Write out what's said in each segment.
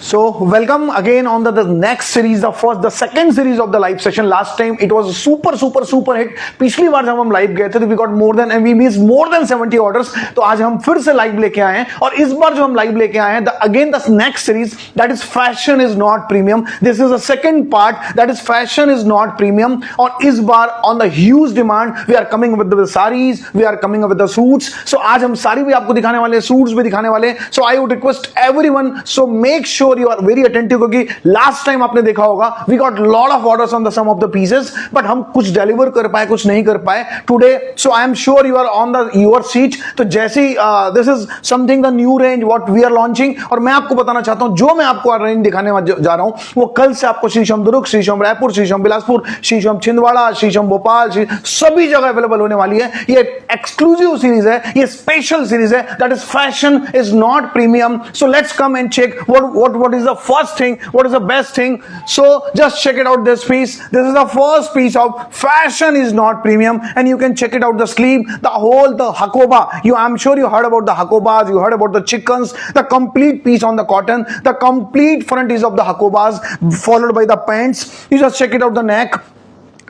So welcome again on the next series, the second series of the live session. Last time it was super hit. पिछली बार जब हम live गए थे तो we got more than 70 orders. तो आज हम फिर से लाइव लेके आए हैं और इस बार जो हम लाइव लेके आए हैं again the next series, that is fashion is not premium. This is the second part, that is fashion is not premium. और इस बार on the huge demand we are coming with the sarees, we are coming up with the suits. So आज हम साड़ी भी आपको दिखाने वाले, suits भी दिखाने वाले. So I would request everyone, so make sure you are very attentive क्योंकि last time आपने देखा होगा we got lot of orders on the some of the pieces, but हम कुछ deliver कर पाए, कुछ नहीं कर पाए today. So I am sure you are on the your seat. तो जैसे this is something the new range what we are launching, और मैं आपको बताना चाहता हूं जो मैं आपको रेंज दिखाने जा रहा हूं वो कल से आपको शीशम दुर्ग, शीशम रायपुर, शीशम बिलासपुर, शीशम छिंदवाड़ा, शीशम भोपाल, सभी जगह अवेलेबल होने वाली है. ये एक्सक्लूसिव सीरीज है, ये स्पेशल सीरीज है, that is fashion is not premium. So let's come and check what is the first thing, what is the best thing. So just check it out, this piece. This is the first piece of fashion is not premium, and you can check it out, the sleeve, the whole, the hakoba. I'm sure you heard about the hakobas, you heard about the chickens, the complete piece on the cotton, the complete front is of the hakobas followed by the pants. You just check it out, the neck,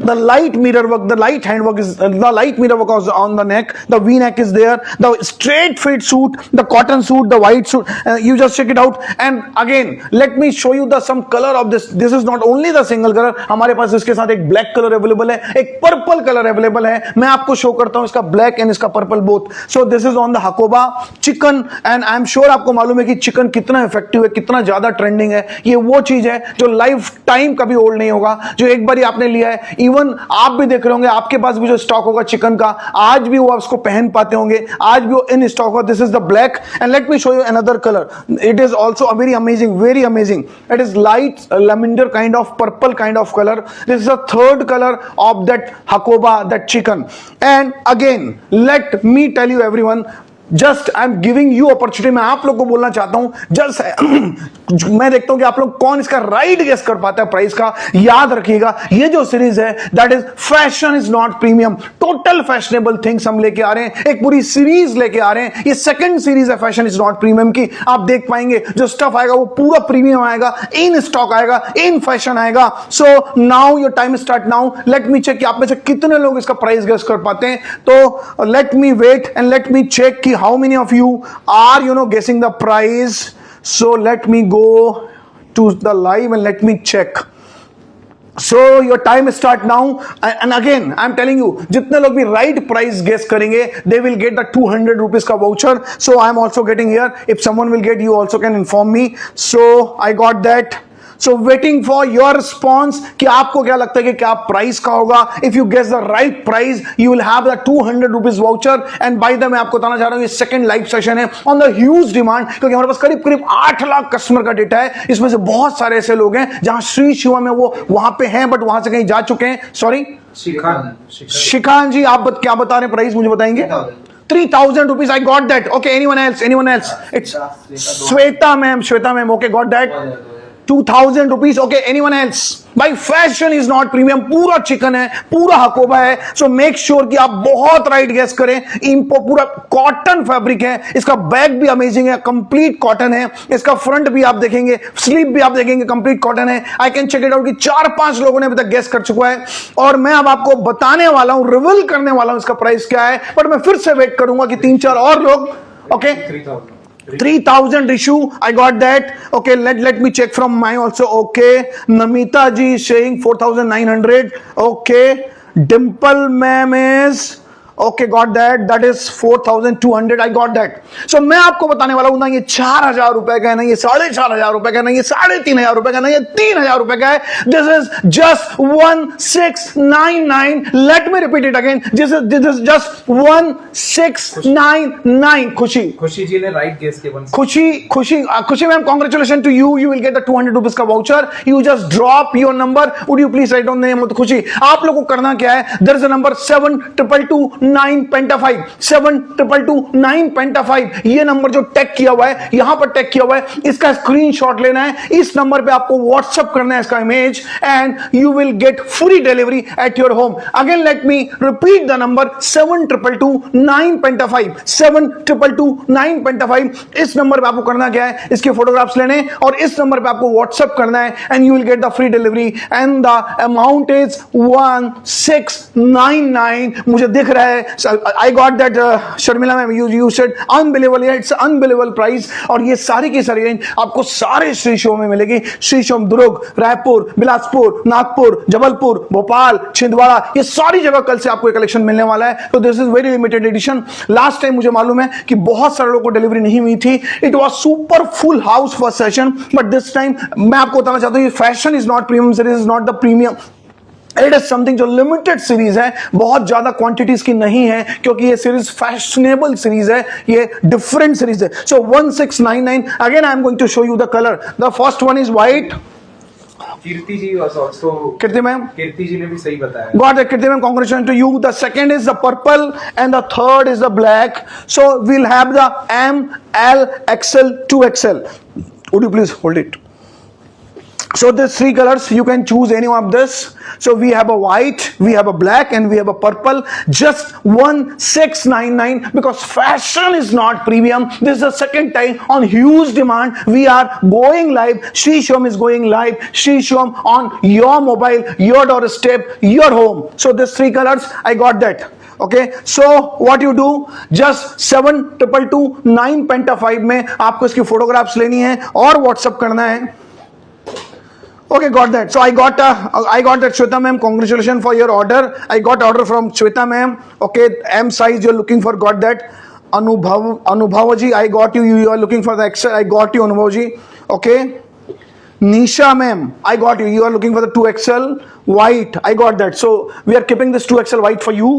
the light mirror work, the light hand work is the light mirror work is on the neck, the V neck is there, the straight fit suit, the cotton suit, the white suit. You just check it out. And again let me show you the some color of this. This is not only the single color, हमारे पास इसके साथ एक black color available है, एक purple color available है. मैं आपको show करता हूं इसका black and इसका purple both. So this is on the hakoba chicken, and I am sure आपको मालूम है कि chicken कितना effective है, कितना ज्यादा trending है. ये वो चीज है जो लाइफ टाइम कभी ओल्ड नहीं होगा, जो एक बार आपने लिया है. इवन आप भी देख रहे होंगे, आपके पास भी जो स्टॉक होगा चिकन का, आज भी वो आप उसको पहन पाते होंगे, आज भी वो इन स्टॉक होगा. This is the black, and let me show you another colour. It is also a very amazing. It is light lavender kind of purple kind of colour. This is the third colour of that hakoba, that chicken. And again let me tell you everyone, just I am giving you opportunity. मैं आप लोग को बोलना चाहता हूं, just मैं देखता हूं कि आप लोग कौन इसका राइट गेस कर पाता है प्राइस का. याद रखिएगा ये जो सीरीज है that is fashion is not premium. Total fashionable things हम लेके आ रहे हैं, एक पूरी सीरीज लेके आ रहे हैं. ये सेकंड सीरीज है फैशन इज नॉट प्रीमियम की. आप देख पाएंगे जो स्टफ आएगा वो पूरा प्रीमियम आएगा, इन स्टॉक आएगा, इन फैशन आएगा. So now your time start now. Let me check कि आप में से कितने लोग इसका प्राइस गेस कर पाते हैं. तो let me wait and let me check कि how many of you are guessing the price. So let me go to the live and let me check. So your time start now, and again I'm telling you, जितने लोग भी right price guess करेंगे they will get the 200 rupees का voucher. So I'm also getting here. If someone will get, you also can inform me. So I got that. So waiting for your response कि आपको क्या लगता है कि क्या price का होगा. If you guess the right price, you will have the 200 rupees voucher. And by the मैं आपको बताना चाह रहा हूँ ये सेकंड लाइव सेशन है on the huge demand, क्योंकि हमारे पास करीब 8 लाख कस्टमर का डेटा है. इसमें से बहुत सारे ऐसे लोग हैं जहां श्री शिवा में वो वहां पे हैं बट वहां से कहीं जा चुके हैं. सॉरी शिखान जी, आप क्या बता रहे हैं प्राइस मुझे बताएंगे? 3,000 rupees. I got that. Okay, anyone else? It's Shweta ma'am. Okay, got that. 2,000 rupees. Okay, anyone else? भाई फैशन इज नॉट प्रीमियम, पूरा चिकन है, पूरा हकोबा है. सो मेक श्योर कि आप बहुत राइट गेस करें. इम्पो पूरा कॉटन फैब्रिक है, इसका बैक भी अमेजिंग है, कंप्लीट कॉटन है. इसका फ्रंट भी आप देखेंगे, स्लीव भी आप देखेंगे, कंप्लीट कॉटन है. I can check it out कि 4-5 लोगों ने अभी तक गेस कर चुका है और मैं अब आपको बताने वाला हूं, रिवील करने वाला हूं इसका प्राइस क्या है. बट मैं फिर से वेट करूंगा कि 3-4 और लोग. Okay 3,000 Rishu, I got that. Okay, let me check from my also. Okay, Namita ji is saying 4,900. Okay, Dimple ma'am is okay, got that. That is 4,200. I got that. So मैं आपको बताने वाला हूं ना, ये 4,000 रुपए का है ना, ये 4,500 रुपए का है ना, ये 3,500 रुपए का है ना, ये 3,000 रुपए का है. This is just 1,699. Let me repeat it again. This is just 1,699. खुशी जी ने राइट गेस किया. खुशी ma'am, congratulations to you. You will get the 200 rupees का voucher. You just drop your number. Would you please write down the name of खुशी? आप लोगों को करना क्या है? There is a number 7222 9 पेंटा 5, 7222 पेंटा 5, ये नंबर जो टैग किया हुआ है, यहां पर टैग किया हुआ है, इसका स्क्रीनशॉट लेना है, इस नंबर पे आपको व्हाट्सएप करना है इसका image, and you will get free delivery at your home. Again let me repeat the number 7222 पेंटा 5, 7222 पेंटा 5. इस नंबर पे आपको करना क्या है, इसके फोटोग्राफ्स लेने और इस नंबर पे आपको व्हाट्सएप करना है, and you will get the free delivery, and the amount is 1699. मुझे दिख रहा है, I got that Sharmila ma'am, you said unbelievable, it's unbelievable price. और ये सारी की सारी रेंज आपको सारे श्री शो में मिलेगी. श्री शो दुर्ग, रायपुर, बिलासपुर, नागपुर, जबलपुर, भोपाल, छिंदवाड़ा, ये सारी जगह कल से आपको कलेक्शन मिलने वाला है. तो this is very limited edition. Last time मुझे मालूम है कि बहुत सारे लोगों को डिलीवरी नहीं हुई थी. It was super full house first session, but this time मैं आपको बताना चाहता हूं, fashion is not premium series, is not the premium, it is something जो लिमिटेड सीरीज है, बहुत ज्यादा क्वांटिटीज की नहीं है, क्योंकि ये सीरीज फैशनेबल सीरीज है, ये डिफरेंट सीरीज है. So 1699. Again I am going to show you the colour. The first one is white. Kirti ji was also, Kirti ma'am, Kirti ji ने भी सही बताया. got it, Kirti ma'am, congratulations to you. The second is the purple and the third is the black. So we'll have the M, L, XL, 2XL. Would you please hold it? So there's three colors, you can choose any one of this. So we have a white, we have a black, and we have a purple. Just 1699, because fashion is not premium. This is the second time on huge demand we are going live. Shri Shom is going live. Shri Shom on your mobile, your doorstep, your home. So these three colors, I got that. Okay, so what you do, just 7222 पेंटा 5 में आपको इसकी photographs लेनी है और WhatsApp करना है. Okay, got that. So I got that, Shweta ma'am. Congratulations for your order. I got order from Shweta ma'am. Okay, M size you're looking for, got that. Anubhavaji, I got you. You are looking for the XL. I got you, Anubhavaji. Okay. Nisha ma'am, I got you. You are looking for the 2XL white. I got that. So we are keeping this 2XL white for you.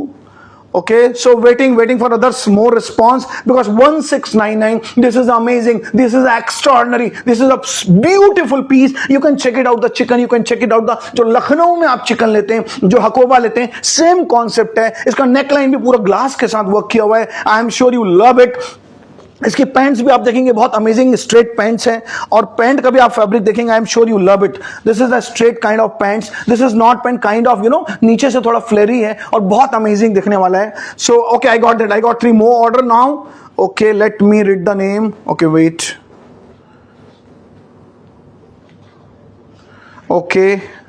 Okay, so waiting for others more response, because 1699, this is amazing, this is extraordinary, this is a beautiful piece. You can check it out the chicken, you can check it out the, जो लखनऊ में आप chicken लेते हैं, जो हकोबा लेते हैं, same concept है. इसका नेकलाइन भी पूरा ग्लास के साथ वर्क किया हुआ है. I am sure you love it. इसकी पैंट्स भी आप देखेंगे बहुत अमेजिंग स्ट्रेट पैंट्स हैं, और पैंट का भी आप फैब्रिक देखेंगे, आई am sure you love it. This is a straight kind of pants, this is not pant kind of, you know, नीचे से थोड़ा फ्लेरी है और बहुत अमेजिंग दिखने वाला है. So okay, I got that. I got 3 more order now. Okay, let me read the name. Okay, wait. Okay,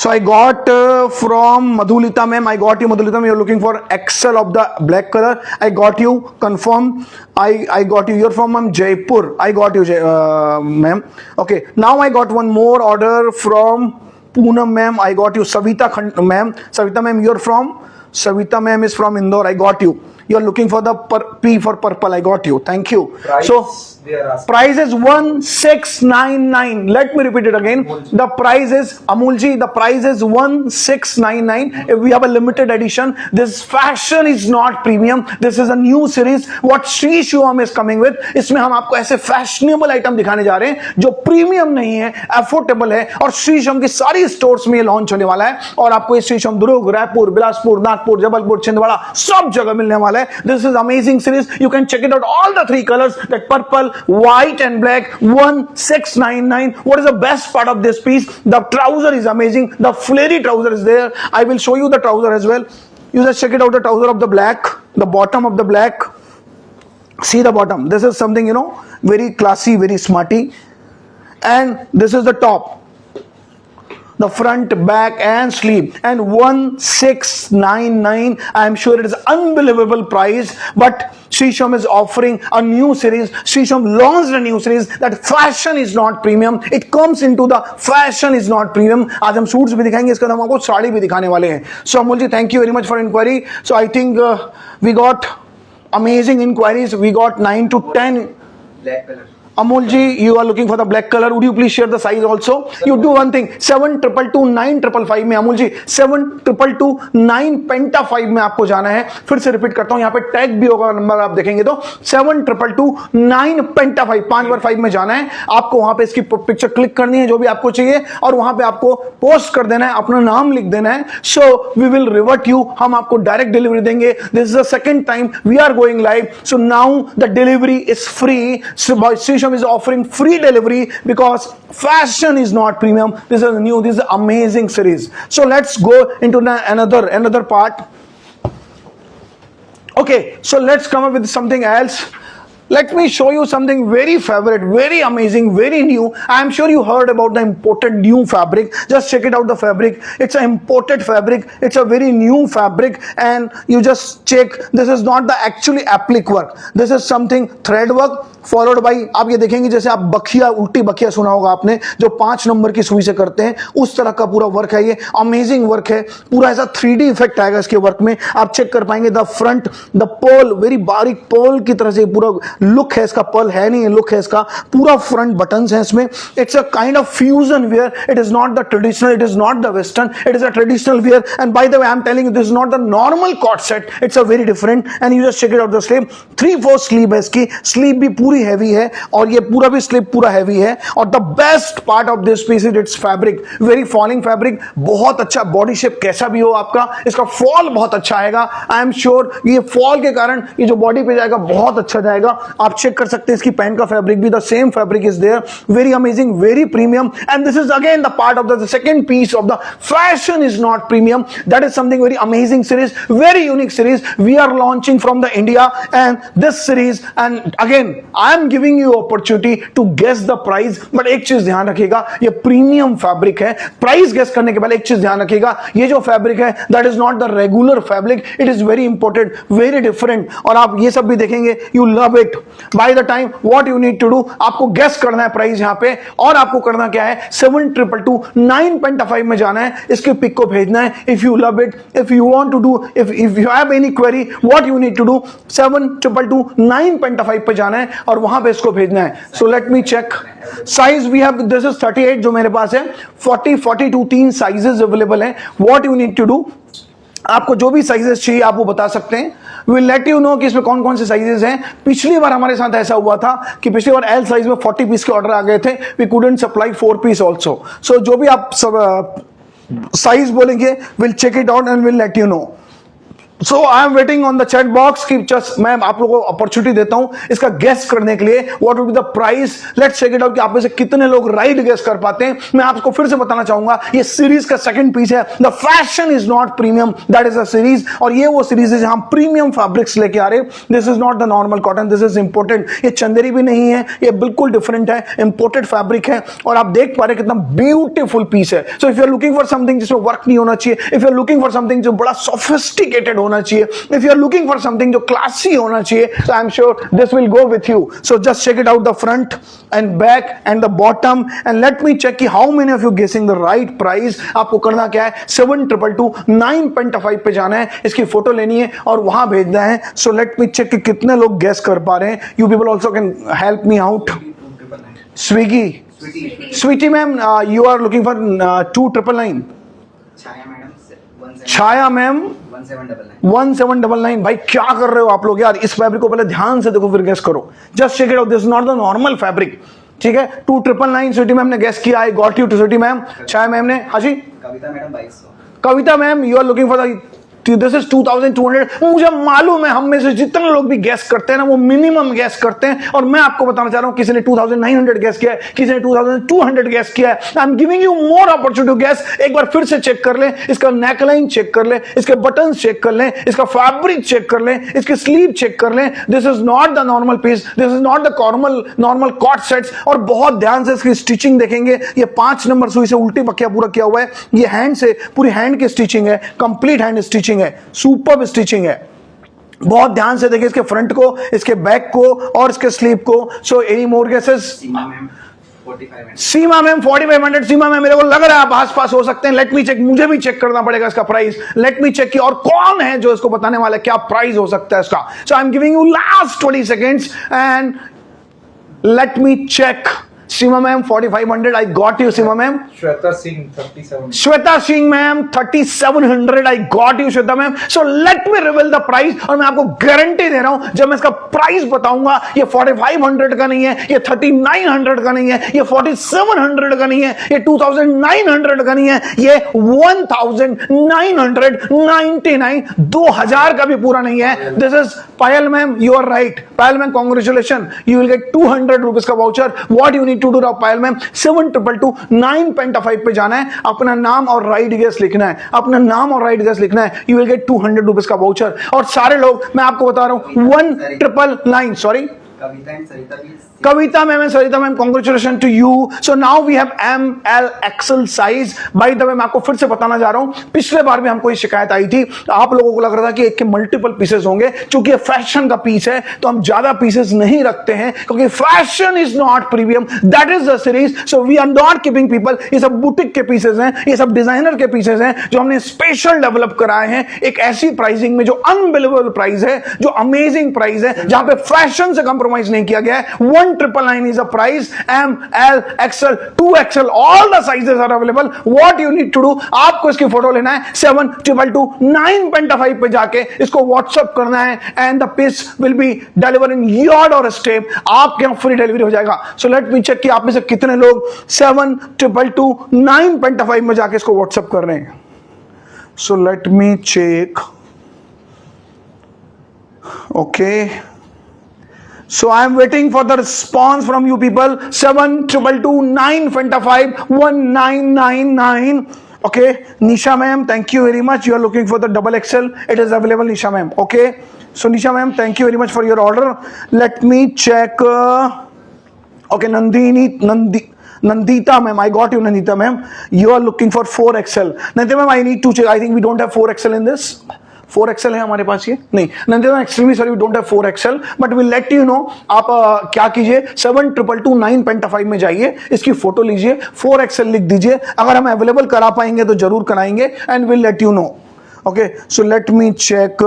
so I got from Madhulita ma'am. I got you, Madhulita ma'am. You're looking for XL of the black color. I got you. Confirm. I got you. You're from Jaipur. I got you, ma'am. Okay. Now I got one more order from Poonam ma'am. I got you. Savita ma'am. Savita ma'am, you're from. Savita ma'am is from Indore. I got you. You're looking for the P for purple. I got you. Thank you. Price, so they are asking. price is 1699. Let me repeat it again. The price is, Amulji, the price is 1699. If we have a limited edition, this fashion is not premium. This is a new series. What Shri Shivam is coming with, इसमें हम आपको ऐसे fashionable item दिखाने जा रहे हैं जो premium नहीं है, अफोर्डेबल है, और श्री शिवम की सारी स्टोर्स में लॉन्च होने वाला है. और आपको ये श्री शिवम दुर्ग, रायपुर, बिलासपुर, नागपुर, जबलपुर, छिंदवाड़ा, सब जगह मिलने वाला है. This is amazing series. You can check it out. All the 3 colors, that purple, white and black. 1699. What is the best part of this piece? The trouser is amazing. The flary trouser is there. I will show you the trouser as well. You just check it out. The trouser of the black, the bottom of the black. See the bottom. This is something, you know, very classy, very smarty. And this is the top. The front, back and sleeve, and 1699. I am sure it is unbelievable price, but Shri Shivam is offering a new series. Shri Shivam launched a new series that fashion is not premium. It comes into the fashion is not premium. आज हम suits भी दिखाएंगे, इसके बाद हम आपको साड़ी भी दिखाने वाले हैं. So Amul ji, thank you very much for inquiry. So I think we got amazing inquiries. We got 9 to 10. Black color. Amol ji, you are looking for the black color. Would you please share the size also? You do one thing. 7222 9555 में अमोल जी 7222 9 पेंटा 5 में आपको जाना है. फिर से repeat करता हूं, यहाँ पे टैग भी होगा, नंबर आप देखेंगे तो 7222 9 पेंटा 5 5 बार 5 में जाना है. आपको वहां पे इसकी पिक्चर क्लिक करनी है जो भी आपको चाहिए और वहां पे आपको पोस्ट कर देना है, अपना नाम लिख देना है. So we will revert you, हम आपको डायरेक्ट डिलीवरी देंगे. This is the second time we are going live. So now the delivery is free. Shisham is offering free delivery because fashion is not premium. This is new, this is amazing series. So let's go into another part. Okay, so let's come up with something else. Let me show you something very favorite, very amazing, very new. I am sure you heard about the imported new fabric. Just check it out, the fabric. It's an imported fabric. It's a very new fabric, and you just check. This is not the actually applique work. This is something thread work followed by, आप ये देखेंगे जैसे आप बखिया, उल्टी बखिया सुना होगा आपने, जो 5 नंबर की सुई से करते हैं, उस तरह का पूरा वर्क है. ये अमेजिंग वर्क है, पूरा ऐसा 3D इफेक्ट आएगा इसके वर्क में. आप चेक कर पाएंगे the front, the pearl, very बारीक पर्ल की तरह से पूरा लुक है इसका. पर्ल है नहीं, लुक है इसका. पूरा फ्रंट बटन्स हैं इसमें. It's a kind of fusion wear. It is not the traditional, it is not the western, it is a traditional wear. And by the way I am telling you, this is not the normal coord set. It's a very different. And you just check it out. The sleeve 3/4 sleeve है इसकी. Sleeve भी पूरी heavy है और ये पूरा भी sleeve पूरा हैवी है. और the best part of this piece is its fabric. Very falling fabric. बहुत अच्छा बॉडी शेप कैसा भी हो आपका, इसका फॉल बहुत अच्छा आएगा. आई एम श्योर ये फॉल के कारण ये जो बॉडी पे जाएगा बहुत अच्छा जाएगा. आप चेक कर सकते हैं इसकी पैंट का फैब्रिक भी, the same fabric is there. Very amazing, very premium. And this is again the part of the second piece of the fashion is not premium. That is something very amazing series, very unique series we are launching from the India. And this series, and again I am giving you opportunity to guess the price. But एक चीज ध्यान रखिएगा, ये premium fabric है. Price guess करने के पहले एक चीज ध्यान रखिएगा, ये जो फैब्रिक है that is not the regular fabric. It is very important, very different. और आप ये सब भी देखेंगे, you love it. By the time what you need to do, आपको गेस करना है प्राइस यहां पे. और आपको करना क्या है, 7222 9.5 में जाना है. इसके पिक को भेजना है. If you love it, if you want to do, if you have any query, what you need to do, 7222 9.5 पे जाना है और वहां पे इसको भेजना है. So let me check size. We have, this is 38 जो मेरे पास है. 40 42 3 साइजेस अवेलेबल हैं. What you need to do, आपको जो भी साइजेस चाहिए आप वो बता सकते हैं. विल लेट यू नो कि इसमें कौन कौन से साइजेस हैं. पिछली बार हमारे साथ ऐसा हुआ था कि पिछली बार एल साइज में 40 पीस के ऑर्डर आ गए थे. We couldn't supply 4 piece also. So जो भी आप सब साइज बोलेंगे, will check it out and will let you know. So I am waiting on the chat box की जस्ट मैं आप लोगों को अपॉर्चुनिटी देता हूं इसका गेस करने के लिए. What would be the price. Let's check it out कि आप में से कितने लोग राइट गेस कर पाते हैं. मैं आपको फिर से बताना चाहूंगा, ये सीरीज का सेकंड पीस है. The fashion is not premium, that is a series. और ये वो सीरीज है जहां प्रीमियम फैब्रिक्स लेके आ रहे हैं. This is not the normal cotton, this is imported. ये चंदेरी भी नहीं है, ये बिल्कुल डिफरेंट है, इंपोर्टेड फैब्रिक है. और आप देख पा रहे हैं कितना ब्यूटीफुल पीस है. So if you are looking for something जिसमें वर्क नहीं होना चाहिए, if you are looking for something जो बड़ा सोफिस्टिकेटेड होना चाहिए, if you are looking for something जो classy होना चाहिए, so I'm sure this will go with you. So just check it out, the front and back and the bottom, and let me check कि how many of you guessing the right price. आपको करना क्या है, 7222 9.5 पे जाना है, इसकी photo लेनी है और वहां भेजना है. So let me check कि कितने लोग guess कर पा रहे हैं. You people also can help me out. Swiggy, Sweetie ma'am, you are looking for 2999. Chhaya ma'am 1799. भाई क्या कर रहे हो आप लोग यार. इस फैब्रिक को पहले ध्यान से देखो फिर गेस करो. Just check it out, this is not the normal fabric. ठीक है, 2999 स्वीटी मैम ने गेस किया. I got you too Sweety ma'am. Chhaya ma'am ने, हाँ जी. Kavita madam 2200. Kavita ma'am, you are looking for the, this is 2200. मुझे मालूम है हम में से जितने लोग भी गैस करते हैं ना वो मिनिमम गैस करते हैं. और मैं आपको बताना चाह रहा हूं, किसी ने 2900 गैस किया है, किसी ने 2200 गैस किया है. I am giving you more opportunity to guess. एक बार फिर से चेक कर ले, इसका नेकलाइन चेक कर ले, इसके बटन चेक कर ले, इसका फैब्रिक चेक कर ले, इसके स्लीव चेक कर ले. This is not the normal piece, this is not the normal coord sets. और बहुत ध्यान से इसकी स्टिचिंग देखेंगे. ये 5 नंबर सुई से उल्टी बखिया पूरा किया हुआ है. ये हैंड से पूरी हैंड की स्टिचिंग है, कंप्लीट हैंड स्टिचिंग है, सुपर स्टिचिंग है. बहुत ध्यान से देखिए इसके फ्रंट को, इसके बैक को और इसके स्लीव को. So any more guesses. Seema ma'am 4500. Seema ma'am मेरे को लग रहा है आप आस पास हो सकते हैं. लेट मी चेक, मुझे भी चेक करना पड़ेगा इसका प्राइस. लेट मी चेक कि और कौन है जो इसको बताने वाला है क्या प्राइस हो सकता है इसका. So I am giving you last 20 seconds and Let me check. Seema ma'am, 4500. I got you, Seema ma'am. Shweta Singh 37. Shweta Singh ma'am, 3700. I got you, Shweta ma'am. So let me reveal the price. और मैं आपको guarantee दे रहा हूं, जब मैं इसका price बताऊंगा, ये 4500 का नहीं है, ये 3900 का नहीं है, ये 4700 का नहीं है, ये 2900 का नहीं है, ये 1999, 2000 का भी पूरा नहीं है. This is Payal ma'am, you are right. Payal ma'am, congratulations. You will get 200 rupees का voucher. What you need to do now, Payal ma'am, 7222 पे जाना है, अपना नाम और राइट गेस लिखना है, अपना नाम और राइट गेस लिखना है. You will get 200 rupees का voucher. और सारे लोग, मैं आपको बता रहा हूं, 1999, sorry, Kavita ma'am and Sarita ma'am, congratulations to you. So now we have ML XL size. By the way, मैं आपको फिर से बताना जा रहा हूं, पिछले बार भी हमको ये शिकायत आई थी, आप लोगों को लग रहा था कि एक के मल्टीपल पीसेस होंगे. क्योंकि ये फैशन का पीस है तो हम ज्यादा पीसेस नहीं रखते हैं, क्योंकि fashion is not premium, that is the series. So we are not keeping people. ये सब बुटीक के पीसेस हैं, ये सब डिजाइनर के पीसेस हैं जो हमने स्पेशल डेवलप कराए हैं एक ऐसी प्राइसिंग में जो अनबिलीवेबल प्राइस है, जो अमेजिंग प्राइस है, जहां पे फैशन से कंप्रोमाइज नहीं किया गया है. 1999 is the price. M, L, XL, 2XL, all the sizes are available. What you need to do, आपको इसकी फोटो लेना है, 7222 पे जाके इसको व्हाट्सएप करना है, and the piece will be delivered in your doorstep. आपके यहाँ फ्री डिलीवरी हो जाएगा. So let me check कि आप में से कितने लोग 7222 में जाके इसको व्हाट्सएप कर रहे हैं. So let me check. Okay. So I am waiting for the response from you people. 7222 Okay, Nisha ma'am, thank you very much. You are looking for the double XL. It is available, Nisha ma'am. Okay, so Nisha ma'am, thank you very much for your order. Let me check. Okay, Nandita ma'am, I got you, Nandita ma'am. You are looking for 4XL. Nandita ma'am, I need to check. I think we don't have 4XL in this. 4XL है हमारे पास, ये नहीं. Nandita extremely sorry, we don't have 4XL, but will let you know. आप क्या कीजिए, 7222 में जाइए, इसकी फोटो लीजिए, 4XL लिख दीजिए. अगर हम अवेलेबल करा पाएंगे तो जरूर कराएंगे, and will let you know. Okay, so let me check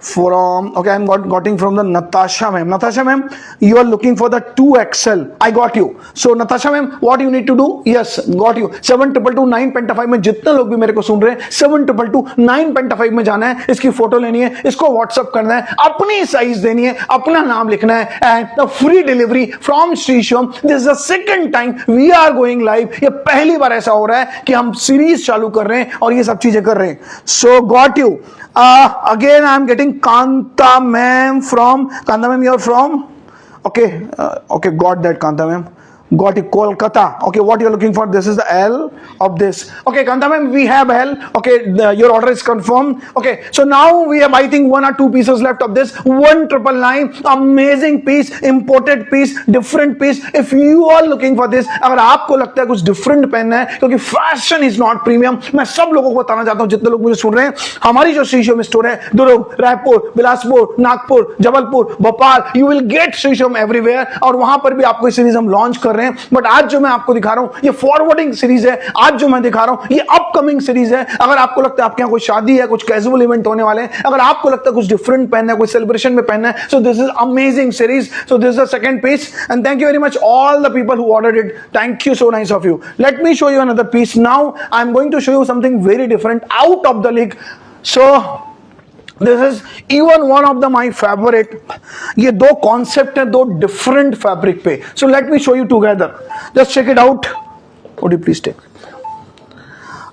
from, okay, I'm getting from the Natasha ma'am. Natasha ma'am, you are looking for the 2XL. I got you. So Natasha ma'am, what you need to do? Yes, got you. 7222 में जितने लोग भी मेरे को सुन रहे हैं, 7222 में जाना है, इसकी फोटो लेनी है, इसको व्हाट्सएप करना है, अपनी साइज देनी है, अपना नाम लिखना है, and the free delivery from Shri Shivam. This is the second time we are going live. ये पहली बार ऐसा हो रहा है कि हम सीरीज चालू कर रहे हैं और ये सब चीजें कर रहे हैं. सो got you. Again I am getting Kanta ma'am, you are from, okay, got that, Kanta ma'am, got it, Kolkata. Okay, what you are looking for? This is the L of this. Okay, Kanta ma'am, we have L. Okay, your order is confirmed. Okay, so now we have, I think, 1 or 2 pieces left of this. 1999, amazing piece, imported piece, different piece. If you are looking for this, अगर आपको लगता है कुछ different पहनना है, क्योंकि fashion is not premium, मैं सब लोगों को बताना चाहता हूं, जितने लोग मुझे सुन रहे हैं, हमारी जो श्री शिवम स्टोर है, Durg, Raipur, Bilaspur, Nagpur, Jabalpur, Bhopal, you will get Shri Shivam everywhere. और वहां पर भी आपको सीरीज हम लॉन्च कर रहे हैं. बट आज जो मैं आपको दिखा रहा हूं, ये फॉरवर्डिंग सीरीज है. आज जो मैं दिखा रहा हूं, ये अपकमिंग सीरीज है. अगर आपको लगता है आपके यहाँ कोई शादी है, कुछ कैजुअल इवेंट होने वाले हैं, अगर आपको लगता है कुछ डिफरेंट पहनना है, कोई सेलिब्रेशन में पहनना है, so this is amazing series. So this is the second piece, and thank you very much all the people who ordered it. Thank you, so nice of you. Let me show you another piece. Now I am going to show you something very different, out of the league. So this is even one of the my favourite. ये दो concept है, दो different fabric पे. सो let me show you together. Just check it out. Would you please take.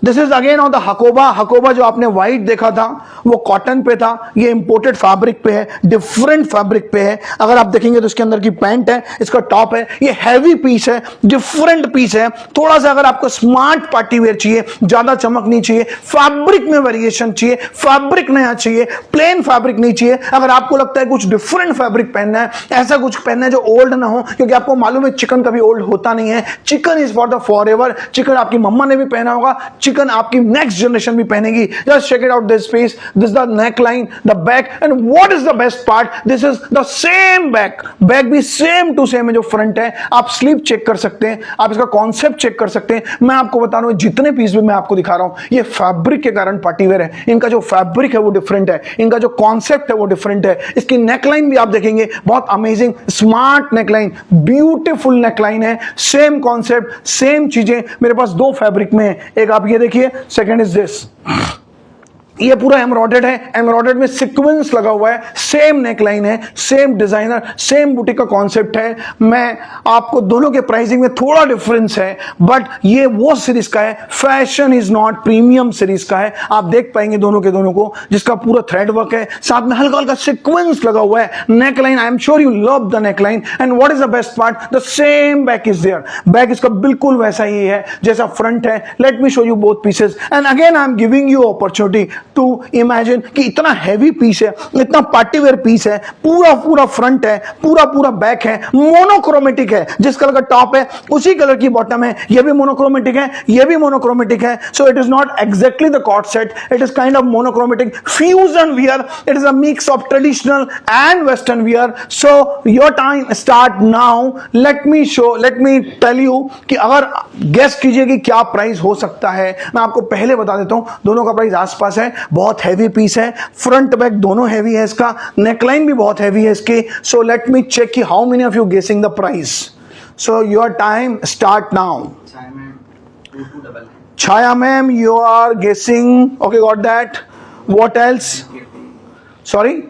This is again on the Hakoba. Hakoba जो आपने white देखा था वो कॉटन पे था, ये इंपोर्टेड फैब्रिक पे है, डिफरेंट फैब्रिक पे है. अगर आप देखेंगे तो इसके अंदर की पैंट है, इसका टॉप है, ये हैवी पीस है, डिफरेंट पीस है. थोड़ा सा अगर आपको स्मार्ट पार्टी वेयर चाहिए, ज्यादा चमक नहीं चाहिए, फैब्रिक में वेरिएशन चाहिए, फैब्रिक नया चाहिए, प्लेन फैब्रिक नहीं चाहिए, अगर आपको लगता है कुछ डिफरेंट फैब्रिक पहनना है, ऐसा कुछ पहनना है जो ओल्ड ना हो, क्योंकि आपको मालूम है चिकन कभी ओल्ड होता नहीं है. Chicken is for the forever. Chicken आपकी मम्मा ने भी पहना होगा, चिकन आपकी नेक्स्ट जनरेशन भी पहनेगी. Just check it out this piece. This the neck line, the back, and what is the best part, this is the same back, back भी same to same है जो फ्रंट है। आप sleeve check कर सकते हैं, आप इसका कॉन्सेप्ट चेक कर सकते हैं। मैं आपको बता रहा हूं जितने पीस भी मैं आपको दिखा रहा हूं ये फैब्रिक के कारण पार्टीवेयर है, इनका जो फैब्रिक है वो डिफरेंट है, इनका जो कॉन्सेप्ट है वो डिफरेंट है। इसकी नेकलाइन भी आप देखेंगे बहुत amazing smart neckline, beautiful neckline है, सेम कॉन्सेप्ट सेम चीजें मेरे पास दो फैब्रिक में है। एक आप ये देखिए, सेकंड इज दिस, ये पूरा एम्ब्रॉयडर्ड है, एम्ब्रॉयडर्ड में सीक्वेंस लगा हुआ है, सेम नेकलाइन है, सेम डिजाइनर, सेम बुटीक का कॉन्सेप्ट है। मैं आपको दोनों के प्राइसिंग में थोड़ा डिफरेंस है, बट ये वो सीरीज का है, fashion is not premium series का है। आप देख पाएंगे दोनों के दोनों को, जिसका पूरा थ्रेड वर्क है, साथ में हल्का हल्का सीक्वेंस लगा हुआ है। Neckline, I am sure you love the neckline, and what is the best part, the same back is there. Back इसका बिल्कुल वैसा ही है जैसा फ्रंट है। Let me show you both pieces, and again I am giving you opportunity to imagine कि इतना heavy piece है, इतना पार्टीवेयर पीस है, पूरा पूरा फ्रंट है, पूरा पूरा बैक है, मोनोक्रोमेटिक है, जिस कलर का टॉप है उसी कलर की बॉटम है, ये भी मोनोक्रोमेटिक है, ये भी मोनोक्रोमेटिक है। So it is not exactly the coord set, it is kind of monochromatic fusion wear, it is a mix of traditional and western wear. So your time start now, let me tell you कि अगर guess कीजिए कि क्या price हो सकता है। मैं आपको पहले बता देता हूं दोनों का प्राइस आसपास है, बहुत हैवी पीस है, फ्रंट बैक दोनों हैवी है, इसका नेकलाइन भी बहुत हैवी है इसकी। सो लेट मी चेक कि how many of you guessing the price. So your time start now. Chhaya ma'am you are guessing, okay got that. What else, sorry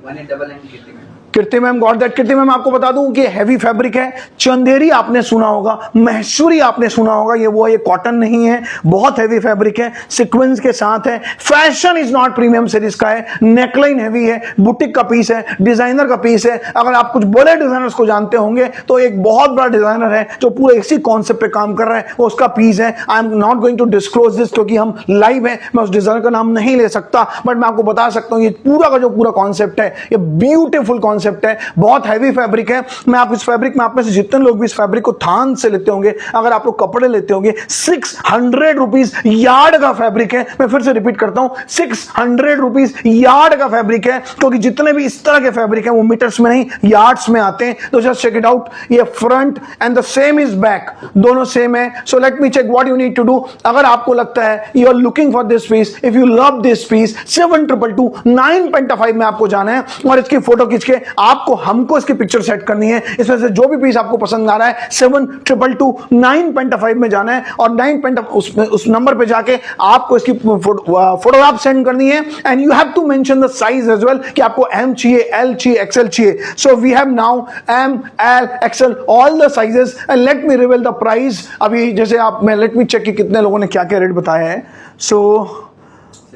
Kirti ma'am got that. Kirti ma'am आपको बता दूं कि heavy fabric है, चंदेरी आपने सुना होगा, महेश्वरी आपने सुना होगा, ये कॉटन नहीं है, बहुत हैवी फैब्रिक है, सीक्वेंस के साथ है, fashion is not premium series का है, नेकलाइन हैवी है, बुटीक का पीस है, डिजाइनर का पीस है। अगर आप कुछ बड़े डिजाइनर्स को जानते होंगे तो एक बहुत बड़ा डिजाइनर है जो पूरे इसी कॉन्सेप्ट पे काम कर रहा है, वो उसका पीस है। I am not going to disclose this क्योंकि हम लाइव है, मैं उस डिजाइनर का नाम नहीं ले सकता, बट मैं आपको बता सकता हूं ये पूरा का जो पूरा कॉन्सेप्ट है ये ब्यूटीफुल कॉन्सेप्ट है, बहुत हैवी फैब्रिक है। मैं आप इस फैब्रिक में, आप में से जितने लोग भी इस फैब्रिक को थान से लेते होंगे, अगर आप लोग कपड़े लेते होंगे, 600 रुपीज यार्ड का फैब्रिक है। मैं फिर से रिपीट करता हूं, 600 रुपीज यार्ड का फैब्रिक है, क्योंकि जितने भी इस तरह के फैब्रिक है वो मीटर्स में नहीं यार्ड्स में आते हैं। तो जस्ट चेक इट आउट, ये front end the same is back, दोनों सेम है। So let me check what you need to do. अगर आपको लगता है you are looking for this piece, if you love this piece, 7222 9.5 में आपको जाना है और इसकी फोटो खींच के आपको हमको इसकी पिक्चर सेट करनी है। इसमें से जो भी पीस आपको पसंद आ रहा है 7222 9.5 में जाना है और 9.5 उस नंबर पे जाके आपको इसकी फोटोग्राफ सेंड करनी है, and you have to mention the size as well कि आपको एम चाहिए, एल चाहिए, एक्सएल चाहिए। So we have now M, L, XL, all the sizes, and let me reveal the price. अभी जैसे लेट मी चेक कि कितने लोगों ने क्या क्या रेट बताया है। So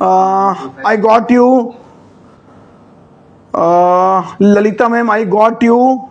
I got you Lalita ma'am, I got you.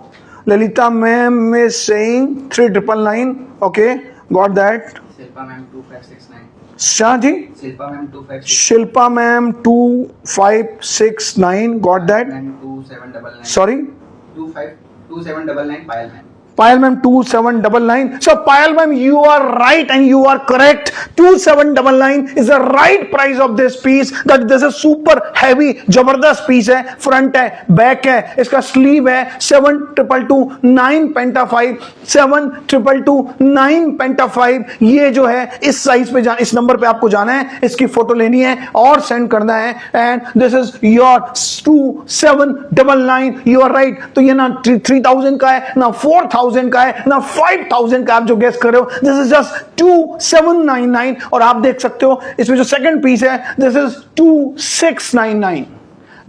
Lalita ma'am is saying 3999. Okay, got that. Shilpa ma'am 2569. Shah ji? Shilpa ma'am 2569. Shilpa ma'am 2569. Got that. Ma'am 2799. Sorry? 2799 Payal ma'am. Payal ma'am 2799. So Payal ma'am, you are right and you are correct. 2799 is the right price of this piece. That this is super heavy, जबरदस्त piece है, front है, back है, इसका sleeve है, 7222 9.5, 7222 9.5। ये जो है इस साइज पे इस नंबर पे आपको जाना है, इसकी फोटो लेनी है और सेंड करना है, and this is your 2799। You are right. तो ये ना 3000 का है, ना 4000 का है, ना 5000 का, आप जो गेस कर रहे हो, दिस इज जस्ट 2799। और आप देख सकते हो इसमें जो सेकंड पीस है, this is 2699।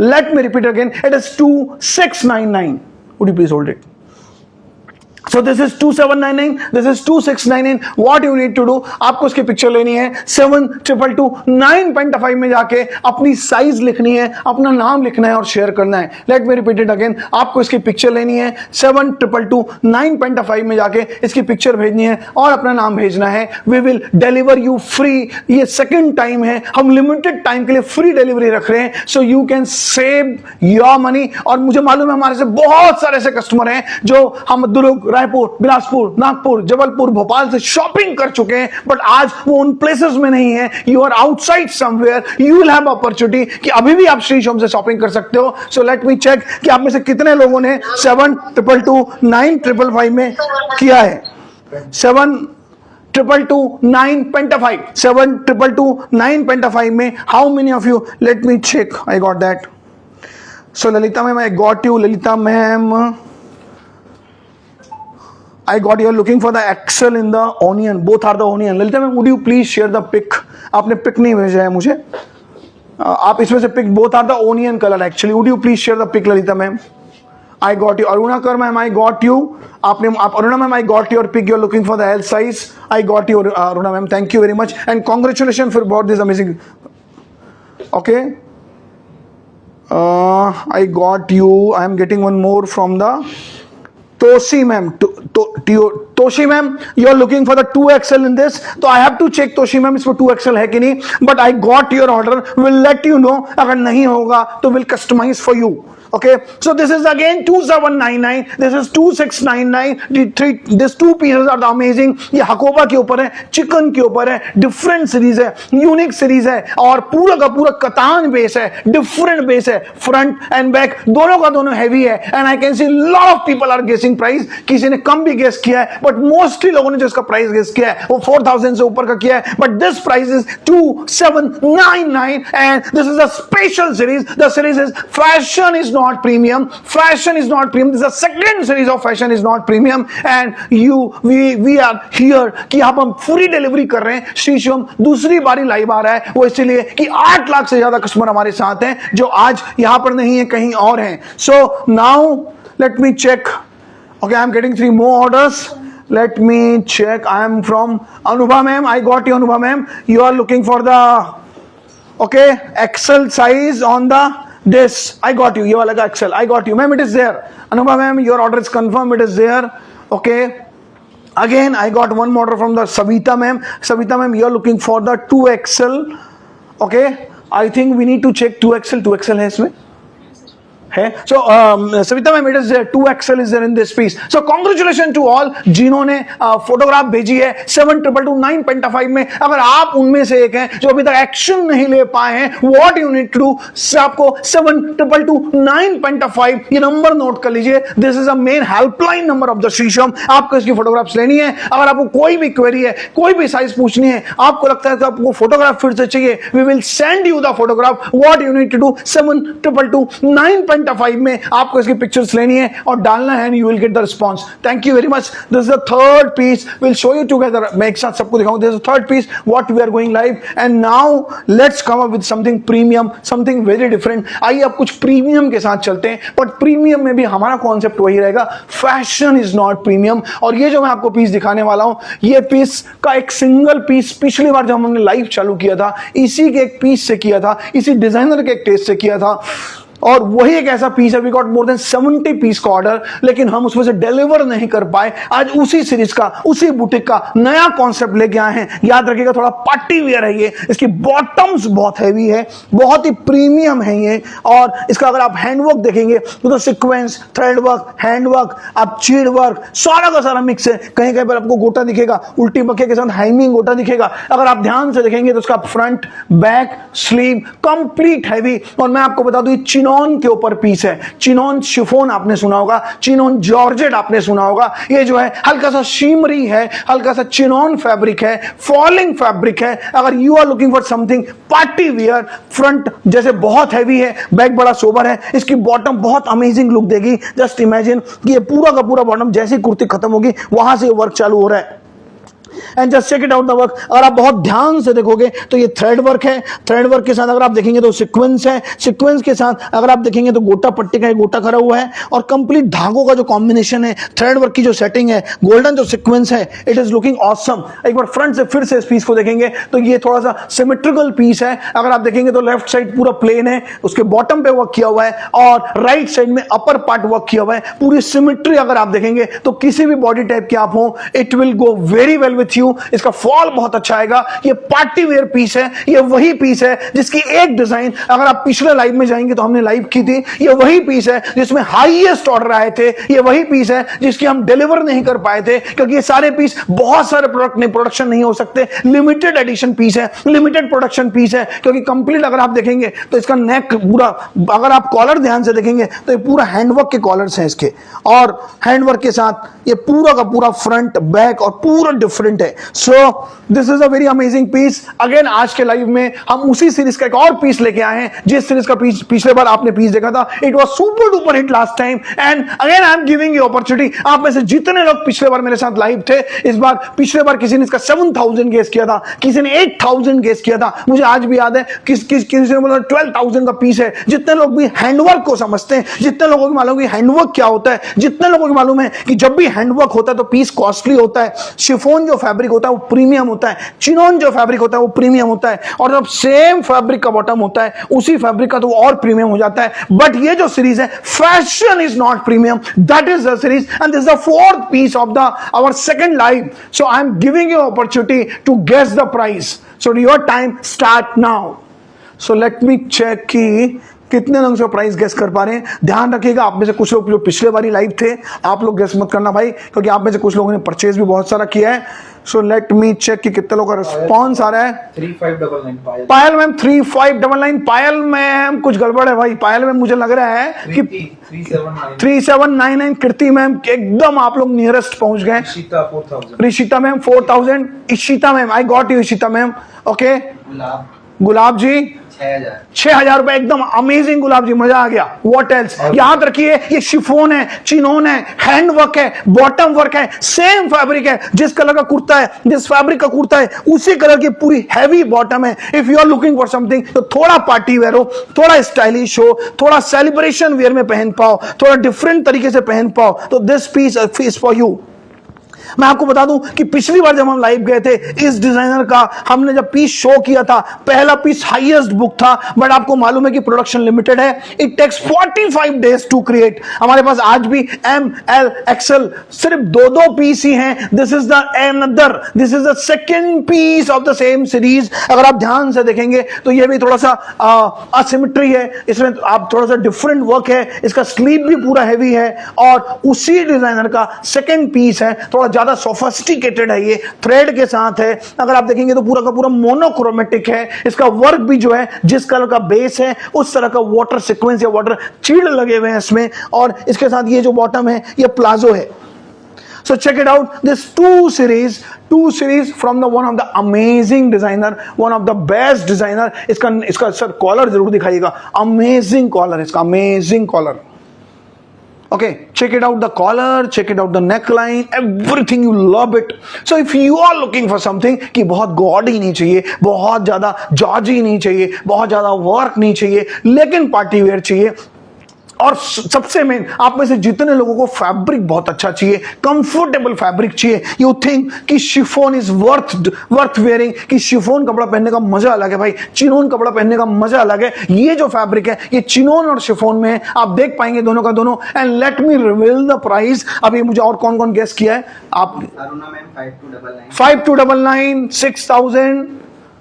Let me repeat again, it is 2699। Would you please hold it? So this is 2799, this is 2699. What you need to do, आपको इसकी पिक्चर लेनी है, 7222 9.5 में जाके अपनी साइज लिखनी है, अपना नाम लिखना है और शेयर करना है। Let me repeat it again, आपको इसकी पिक्चर लेनी है, 7222 9.5 में जाके इसकी पिक्चर भेजनी है और अपना नाम भेजना है। We will deliver you free. ये सेकंड टाइम है, हम लिमिटेड टाइम के लिए फ्री डिलीवरी रख रहे हैं, सो you can save your money. और मुझे मालूम है हमारे से बहुत सारे ऐसे कस्टमर हैं जो हम दो लोग रायपुर, बिलासपुर, नागपुर, जबलपुर, भोपाल से शॉपिंग कर चुके हैं, बट आज वो उन प्लेसेस में नहीं है. You are outside somewhere, you will have opportunity कि अभी भी आप श्री शोम से शॉपिंग कर सकते हो. सो लेट मी चेक कि आप में से कितने लोगों ने 7222955 में किया है. 72229 Penta5, 72229 Penta5 में how many of you? Let me check. I got that. So Lalita ma'am, I got you. Lalita ma'am, I got you are looking for the Excel in the onion. Both are the onion. Lalita ma'am, would you please share the pic? आपने pick नहीं भेजा है मुझे. आप इसमें से pick, both are the onion color actually. Would you please share the pic, Lalita ma'am? I got you. Aruna कर ma'am, I got you. आप Aruna ma'am, I got your pic. You are looking for the L size. I got you, Aruna ma'am. Thank you very much and congratulations for about this amazing. Okay. I got you. I am getting one more from the Toshi ma'am. Toshi ma'am, you are looking for the 2XL in this. So I have to check Toshi ma'am इसमें 2XL है कि नहीं. But I got your order. Will let you know. अगर नहीं होगा तो will customize for you. Okay, so this is again 2799. This is 2699. These two pieces are the amazing. ये हकोबा के ऊपर है, चिकन के ऊपर है, डिफरेंट सीरीज है, यूनिक सीरीज है और पूरा का पूरा कतान बेस है, डिफरेंट बेस है, फ्रंट एंड बैक दोनों का दोनों हैवी है. And I can see lot of people are guessing price. किसी ने कम भी गेस किया है, बट मोस्टली लोगों ने जो इसका प्राइस गेस किया है वो 4000 से ऊपर का किया है. But this price is 2799 and this is a special series. The series is fashion is not premium. Fashion is not premium. This is the second series of fashion is not premium. And we are here कि आप हम free delivery कर रहे हैं. श्री शिवम दूसरी बारी live आ रहा है, वो इसलिए कि 8 लाख से ज्यादा कस्टमर हमारे साथ हैं जो आज यहां पर नहीं है, कहीं और हैं. So now let me check. Okay, I'm getting 3 more orders. Let me check. I am from Anubha ma'am. I got you, Anubha ma'am. You are looking for the XL size on the this. I got you. ये वाला का XL. I got you, ma'am. It is there. Anubha ma'am, your order is confirmed. It is there. Okay. Again, I got one order from the Savita ma'am. Savita ma'am, you are looking for the 2XL. Okay. I think we need to check 2XL. 2XL है इसमें. है. So Savita ma'am, it is there. 2XL is there in this piece. So congratulations to all जिन्होंने photograph भेजी है 72229 Penta5 में. अगर आप उनमें से एक हैं जो अभी तक एक्शन नहीं ले पाए हैं, what you need to do, आपको 72229 Penta5 ये नंबर नोट कर लीजिए. This is a main helpline number of the Shisham. आपको इसकी फोटोग्राफ्स लेनी है. अगर आपको कोई भी क्वेरी है, कोई भी साइज पूछनी है, आपको लगता है कि आपको फोटोग्राफ फिर से चाहिए, we will send you the photograph. What you need to do, 72229 Penta5 में आपको इसकी पिक्चर्स लेनी है और डालना है and you will get the response. Thank you very much. This is the third piece. We'll show you together. मैं एक साथ सबको दिखाऊं. This is the third piece. What we are going live and now let's come up with something premium, something very different. आइए अब कुछ premium के साथ चलते हैं. बट प्रीमियम में भी हमारा कॉन्सेप्ट वही रहेगा. Fashion is not premium. और ये जो मैं आपको पीस दिखाने वाला हूं, ये पीस का एक सिंगल पीस पिछली बार जब हमने लाइव चालू किया था, इसी के एक पीस से किया था, इसी डिजाइनर के एक टेस्ट से किया था. और वही एक ऐसा पीस है, we got more than 70 piece का ऑर्डर, लेकिन हम उसमें से डिलीवर नहीं कर पाए. आज उसी सीरीज का, उसी बुटीक का नया कॉन्सेप्ट लेके आए हैं. याद रखिएगा, थोड़ा पार्टी वेयर है ये. इसकी बॉटम्स बहुत हैवी है, बहुत ही प्रीमियम है ये. और इसका अगर आप हैंडवर्क देखेंगे तो सीक्वेंस, थ्रेड वर्क, हैंडवर्क, आप चीड वर्क, सारा का सारा मिक्स है. कहीं कहीं पर आपको गोटा दिखेगा, उल्टी बक्के के साथ हैंगिंग गोटा दिखेगा. अगर आप ध्यान से देखेंगे तो उसका front, back, sleeve complete heavy. और मैं आपको बता दूं, चिनोन के ऊपर पीस है. चिनोन शिफोन आपने सुना होगा, चिनोन जॉर्जेट आपने सुना होगा. ये जो है हल्का सा शिमरी है, हल्का सा चिनोन फैब्रिक है, फॉलिंग फैब्रिक है. अगर you are looking for something party wear, front जैसे बहुत हैवी है, बैक बड़ा सोबर है, इसकी बॉटम बहुत अमेजिंग लुक देगी. जस्ट इमेजिन कि ये पूरा का पूरा बॉटम जैसी कुर्ती खत्म होगी वहां से वर्क चालू हो रहा है. And just check it out the work. अगर आप बहुत ध्यान से देखोगे तो ये थ्रेड वर्क है. थ्रेड वर्क के साथ अगर आप देखेंगे तो सीक्वेंस है. सीक्वेंस के साथ अगर आप देखेंगे तो गोटा पट्टी का गोटा करा हुआ है. और कंप्लीट धागों का जो कॉम्बिनेशन है, थ्रेड वर्क की जो सेटिंग है, गोल्डन जो सीक्वेंस है, इट इज लुकिंग ऑसम. एक बार फ्रंट से फिर से इस पीस को देखेंगे तो ये थोड़ा सा सिमेट्रिकल पीस है. अगर आप देखेंगे तो लेफ्ट साइड पूरा प्लेन है, उसके बॉटम पे वर्क किया हुआ है, और राइट साइड में अपर पार्ट वर्क किया हुआ है. पूरी सिमेट्री अगर आप देखेंगे तो किसी भी बॉडी टाइप के आप हो, it will go very well with with you, इसका फॉल बहुत अच्छा आएगा। ये पार्टी वेयर पीस है, ये वही पीस है जिसकी एक डिजाइन अगर आप पिछले लाइव में जाएंगे तो हमने लाइव की थी, ये वही पीस है जिसमें हाईएस्ट ऑर्डर आए थे, ये वही पीस है जिसकी हम डिलीवर नहीं कर पाए थे क्योंकि ये सारे पीस बहुत सारे प्रोडक्शन नहीं हो सकते, लिमिटेड एडिशन पीस है, लिमिटेड प्रोडक्शन पीस है क्योंकि कंप्लीट अगर आप देखेंगे तो इसका नेक पूरा, अगर आप कॉलर ध्यान से देखेंगे तो ये पूरा हैंडवर्क के कॉलर्स हैं इसके, और हैंडवर्क के साथ ये पूरा का पूरा फ्रंट बैक और पूरा डिफरेंट है। So this is a very amazing piece. Again आज के लाइव में हम उसी सीरीज का एक और पीस लेके आए हैं जिस सीरीज का पीस पिछले बार आपने पीस देखा था, it was super duper hit last time, and again I am giving you opportunity. आप में से जितने लोग पिछले बार मेरे साथ लाइव थे, इस बार पिछले बार किसी ने इसका 7000 गेस किया था, किसी ने 8000 गेस किया था, मुझे आज भी याद है किसी ने बोला 12000 का पीस है। जितने लोग भी हैंडवर्क को समझते हैं, जितने लोगों को मालूम है हैंडवर्क क्या होता है, जितने लोगों को मालूम है कि जब भी हैंडवर्क होता है तो पीस कॉस्टली होता है, शिफॉन जो फैब्रिक होता है वो प्रीमियम होता है, चिनोन जो फैब्रिक होता है वो प्रीमियम होता है, और जब सेम फैब्रिक का बॉटम होता है उसी फैब्रिक का तो और प्रीमियम हो जाता है। बट ये जो सीरीज है, fashion is not premium, that is the series and this is the fourth piece of the our second live. So I am giving you opportunity to guess the price. So your time start now. So let me check कि कितने लोग से price guess कर पा रहे हैं। ध्यान रखिएगा, आप में से कुछ लोग जो पिछले बारी लाइव थे, आप लोग गेस मत करना भाई, क्योंकि आप में से कुछ लोगों ने परचेज भी बहुत सारा किया है। सो लेट मी चेक कि कितने लोगों का रिस्पॉन्स आ रहा है। 3599 पायल मैम 3599। पायल मैम कुछ गड़बड़ है भाई, पायल मैम मुझे लग रहा है कि 3799। कीर्ति मैम एकदम आप लोग नियरेस्ट पहुंच गए। Rishita ma'am 4000। Ishita ma'am, I got you Ishita ma'am. Okay, Gulab ji 6000 रुपए, एकदम अमेजिंग गुलाब जी, मजा आ गया। What else? याद रखिए ये शिफॉन है, चिनोन है, हैंडवर्क है, बॉटम वर्क है, सेम फैब्रिक है, जिस कलर का कुर्ता है, जिस फैब्रिक का कुर्ता है उसी कलर की पूरी हैवी बॉटम है। If you are looking for something तो थोड़ा पार्टी वेयर हो, थोड़ा स्टाइलिश हो, थोड़ा सेलिब्रेशन वेयर में पहन पाओ, थोड़ा डिफरेंट तरीके से पहन पाओ, तो this piece is for you. मैं आपको बता दूं कि पिछली बार जब हम लाइव गए थे, इस डिजाइनर का हमने जब पीस शो किया था, पहला पीस हाईएस्ट बुक था, बट आपको मालूम है कि प्रोडक्शन लिमिटेड है। It takes 45 days to create. हमारे पास आज भी एम, एल, एक्सएल सिर्फ दो पीस ही हैं। This is the second piece of the same series. अगर आप ध्यान से देखेंगे तो ये भी थोड़ा सा असिमेट्री है, इसमें आप थोड़ा सा डिफरेंट वर्क है, इसका स्लीव भी पूरा हैवी है, और उसी डिजाइनर का सेकंड पीस है, थोड़ा ज्यादा सोफिस्टिकेटेड है, ये थ्रेड के साथ है। अगर आप देखेंगे तो पूरा का पूरा मोनोक्रोमेटिक है, इसका वर्क भी जो है जिस कलर का बेस है उस तरह का वाटर सीक्वेंस या वाटर चीड़ लगे हुए हैं इसमें, और इसके साथ ये जो बॉटम है ये प्लाजो है। So check it out, this two series from the one of the amazing designer, one of the best designer। इसका सर कॉलर जरूर दिखाइएगा, अमेजिंग कॉलर है इसका, amazing collar. Okay, check it out the collar, check it out the neckline, everything, you love it. So if you are looking for something कि बहुत gaudy नहीं चाहिए, बहुत ज्यादा जॉर्जी नहीं चाहिए, बहुत ज्यादा वर्क नहीं चाहिए, लेकिन पार्टी वेयर चाहिए, और सबसे मेन आप में से जितने लोगों को फैब्रिक बहुत अच्छा चाहिए, कंफर्टेबल फैब्रिक चाहिए, यू थिंक कि शिफॉन इज वर्थ वेयरिंग, कि शिफॉन कपड़ा पहनने का मजा अलग है भाई, चिनोन कपड़ा पहनने का मजा अलग है। ये जो फैब्रिक है ये चिनोन और शिफॉन में है, आप देख पाएंगे दोनों का दोनों। And let me reveal the price. अभी मुझे और कौन कौन गेस किया है? आप Aruna ma'am 5299 6000।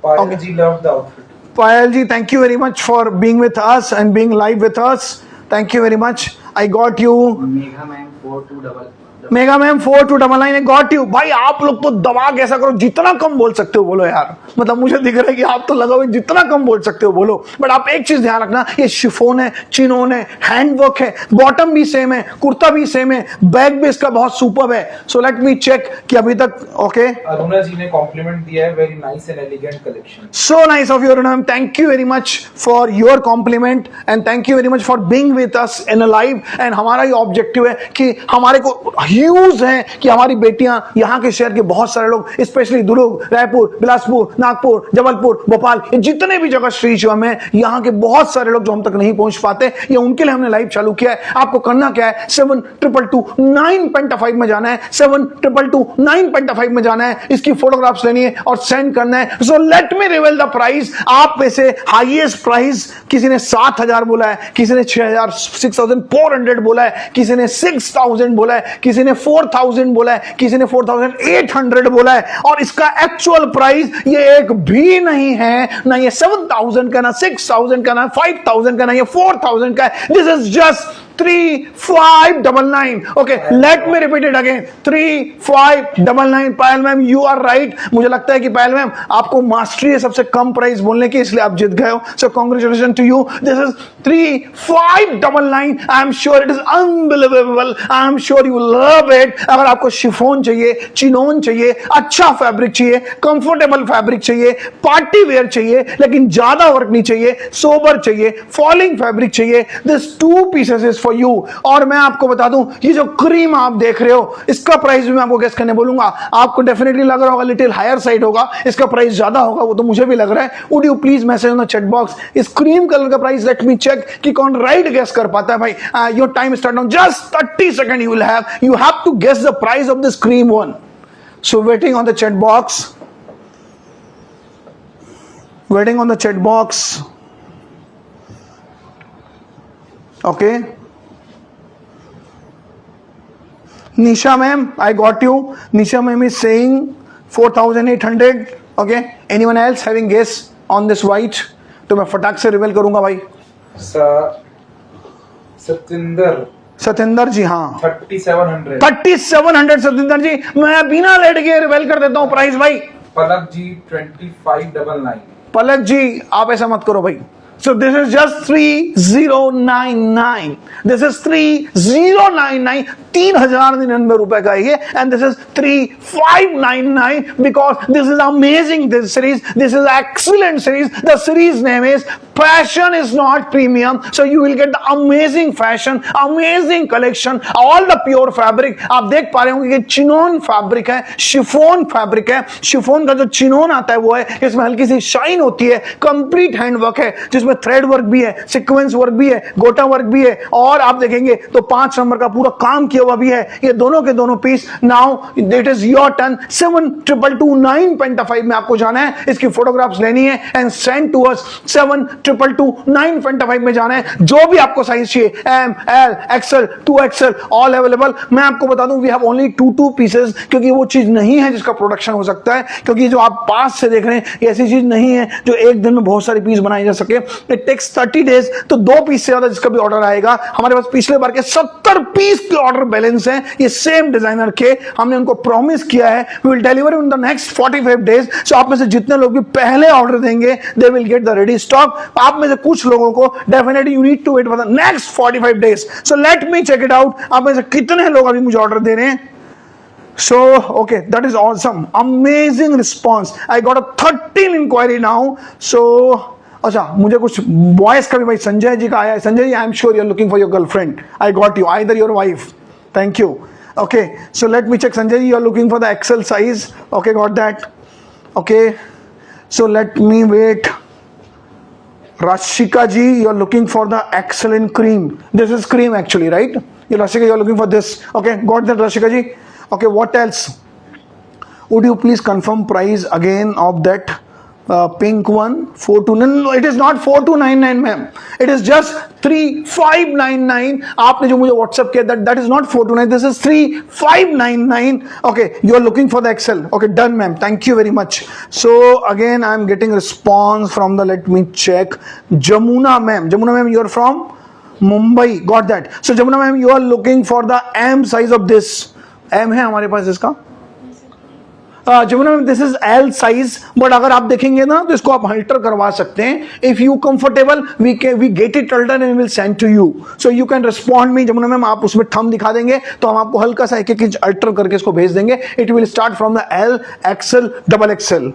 Payal ji loved the outfit. Payal ji, thank you very much for being with us and being live with us. Thank you very much. I got you. Megha ma'am 4299 mega ma'am 4299 got you. भाई आप लोग तो दबा के ऐसा करो, जितना कम बोल सकते हो बोलो यार, मतलब मुझे दिख रहा है कि आप तो लगा हुआ जितना कम बोल सकते हो बोलो। बट आप एक चीज ध्यान रखना, ये शिफॉन है, चिनोन है, हैंडवर्क है, बॉटम भी सेम है, कुर्ता भी सेम है, बैग भी इसका बहुत सुपर है। सो लेट मी चेक कि अभी तक ओके। अरुणा जी ने कॉम्प्लीमेंट दिया है, very nice and elegant collection. So nice of you, Arunam. Thank you very much for your compliment and thank you very much for being with us in a live। And हमारा ये objective है कि हमारे को huge है कि हमारी बेटियां, यहाँ के शहर के बहुत सारे लोग, स्पेशली दुर्ग, रायपुर, बिलासपुर, नागपुर, जबलपुर, भोपाल, ये जितने भी जगह श्री शिवम है, यहाँ के बहुत सारे लोग जो हम तक नहीं पहुंच पाते, ये उनके लिए हमने लाइव चालू किया है। आपको करना क्या है, 7222 में जाना है, 7222 में जाना है, इसकी फोटोग्राफ्स लेनी है और सेंड करना है। So let me reveal the price. आप में से हाईएस्ट प्राइस किसी ने 7000 बोला है, किसी ने 6400 बोला है, किसी ने 6000 बोला है, किसी किसी ने 4000 बोला है, किसी ने 4800 बोला है, और इसका एक्चुअल प्राइस ये एक भी नहीं है, ना ये 7000 का, ना 6000 का, ना 5000 का, ना ये 4000 का है. This is just 3599. Okay, let me repeat it again. 3599. Payal ma'am, you are right. मुझे लगता है कि पायल मैम आपको मास्टरी है सबसे कम प्राइस बोलने की, इसलिए आप जीत गए हो. So congratulation to you. This is 3599. I am sure it is unbelievable. I am sure you love it. अगर आपको शिफॉन चाहिए, चिनोन चाहिए, अच्छा फैब्रिक चाहिए, कंफर्टेबल फैब्रिक चाहिए, पार्टी वेयर चाहिए, लेकिन ज्यादा वर्क नहीं चाहिए, सोबर चाहिए, फॉलिंग फैब्रिक चाहिए, this 2 pieces is for you. और मैं आपको बता दूं, ये जो क्रीम आप देख रहे हो, इसका प्राइस भी मैं आपको गेस करने बोलूंगा. आपको डेफिनेटली लग रहा होगा लिटिल हायर साइड होगा, इसका प्राइस ज्यादा होगा, वो तो मुझे भी लग रहा है. Would you please message on the chat box इस क्रीम कलर का प्राइस. लेट मी चेक कि कौन राइट गेस कर पाता है भाई. Your time start now. Just 30 second you will have. You have to guess the price of this cream one. So waiting on the chat box. Waiting on the chat box. Okay. Nisha ma'am, I got you. Nisha ma'am is saying 4800. Okay. Anyone else having guess on this white? तो मैं फटाक से reveal करूंगा भाई. सतिंदर जी, हाँ 3700. 3700 सतिंदर जी. मैं बिना late के रिवील कर देता हूँ प्राइस भाई. पलक जी 2599. पलक जी आप ऐसा मत करो भाई. So this is just 3099. This is 3099. 3099 रुपए का ये. And this is 3599 because this is amazing. This series, this is excellent series. The series name is Fashion is not premium, so you will get the amazing fashion, amazing collection, all the pure fabric. आप देख पा रहे होंगे कि chinon fabric है, chiffon fabric है. Chiffon का जो चिनोन आता है वो है, इसमें हल्की सी शाइन होती है, कंप्लीट हैंड वर्क है, जिसमें थ्रेड वर्क भी है, सीक्वेंस वर्क भी है, गोटा वर्क भी है, और आप देखेंगे तो 5 नंबर का पूरा काम किया हुआ भी है. ये दोनों के दोनों piece. Now it is your turn. 7229 penta five में आपको जाना है, इसकी फोटोग्राफ्स लेनी है and send to us. 7229 penta five में जाना है. जो भी आपको साइज चाहिए, M, L, XL, 2XL, all available. मैं आपको बता दूं वी हैव ओनली 2 पीसेस, क्योंकि वो चीज नहीं है जिसका प्रोडक्शन हो सकता है, क्योंकि जो आप पास से देख रहे हैं ये ऐसी चीज नहीं है जो एक दिन में बहुत सारी पीस बनाई जा सके. It takes 30 days. तो 2 पीस से ज्यादा जिसका भी ऑर्डर आएगा, हमारे पास पिछले बार के 70 पीस के ऑर्डर बैलेंस हैं, ये सेम डिजाइनर के. हमने उनको प्रॉमिस किया है we will deliver in the next 45 days. So आप में से जितने लोग भी पहले ऑर्डर देंगे they will get the ready stock. आप में से कुछ लोगों को definitely you need to wait for the next 45 days. So let me check it out. आप में से कितने लोग अभी मुझे ऑर्डर दे रहे हैं. So, okay, that is awesome. Amazing response. I got a 13 inquiry now. So, अच्छा, मुझे कुछ बॉयज का भी भाई संजय जी का आया है. Sanjay ji, I am sure you are looking for your girlfriend. I got you, either your wife. Thank you. Okay, so let me check. Sanjay ji, you are looking for the XL size. Okay, got that. Okay, so let me wait. Rashika ji, you are looking for the excellent cream. This is cream actually, right? You Rashika, you are looking for this. Okay, got that Rashika ji. Okay, what else? Would you please confirm price again of that pink one? 4299. No, it is not 4299 ma'am. It is just 3599. आपने जो मुझे WhatsApp किया that is not 429. This is 3599. Okay, you are looking for the XL. Okay, done ma'am. Thank you very much. So again, I am getting response from the. Let me check. Jamuna ma'am. Jamuna ma'am, you are from Mumbai. Got that. So Jamuna ma'am, you are looking for the M size of this. M है हमारे पास इसका. Jamuna ma'am this is L size, but अगर आप देखेंगे ना तो इसको आप अल्टर करवा सकते हैं. If you comfortable we get it alter and will send to you. So you can respond me. Jamuna ma'am आप उसमें थंब दिखा देंगे तो हम आपको हल्का सा एक इंच अल्टर करके इसको भेज देंगे. It will start from the L, XL, XXL.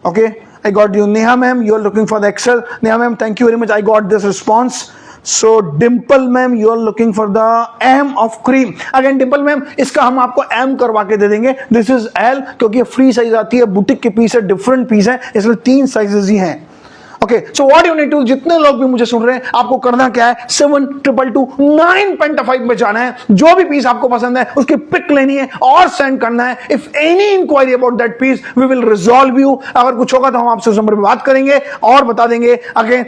Okay, I got you. Neha ma'am, you are looking for the XL. Neha ma'am, thank you very much. I got this response. So Dimple ma'am, you are looking for the M of cream. Again Dimple ma'am, इसका हम आपको M करवा के दे देंगे. This is L, क्योंकि ये free size आती है, बुटीक के पीस है, डिफरेंट पीस है, इसलिए 3 साइजेस ही हैं. Okay, so what you need to, जितने लोग भी मुझे सुन रहे हैं, आपको करना क्या है, 7222 में जाना है, जो भी पीस आपको पसंद है उसकी पिक लेनी है और सेंड करना है. If any enquiry about that piece we will resolve you. अगर कुछ होगा तो हम आपसे उस नंबर पे बात करेंगे और बता देंगे. Again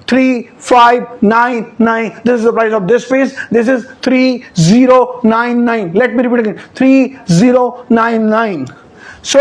3599, this is the price of this piece. This is 3099. Let me repeat again, 3099. So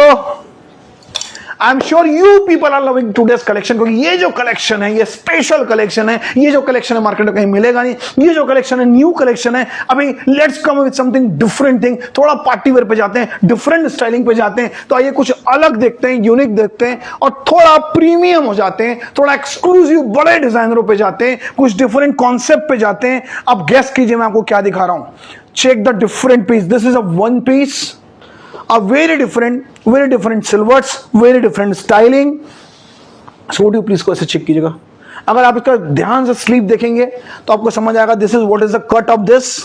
I'm sure you people are loving today's collection, क्योंकि ये जो कलेक्शन है ये स्पेशल कलेक्शन है. ये जो कलेक्शन है मार्केट में कहीं मिलेगा नहीं. ये जो कलेक्शन है न्यू कलेक्शन है. अभी let's come with something different thing. थोड़ा पार्टी वेयर पे जाते हैं, डिफरेंट स्टाइलिंग पे जाते हैं. तो आइए कुछ अलग देखते हैं, यूनिक देखते हैं और थोड़ा प्रीमियम हो जाते हैं, थोड़ा एक्सक्लूसिव बड़े डिजाइनरों पे जाते हैं, कुछ डिफरेंट कॉन्सेप्ट पे जाते हैं. अब गेस कीजिए मैं आपको क्या दिखा रहा हूं. Check the different piece. This is a one piece, a very different silhouettes, very different styling. So would you please को ऐसे चेक कीजिएगा. अगर आप इसका ध्यान से स्लीव देखेंगे तो आपको समझ आएगा. This is what is the cut off this.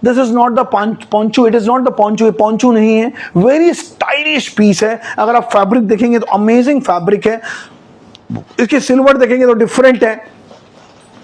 This is not the poncho, it is not the poncho. poncho नहीं है, वेरी स्टाइलिश पीस है. अगर आप फैब्रिक देखेंगे तो अमेजिंग फैब्रिक है. इसकी सिल्वर देखेंगे तो डिफरेंट है.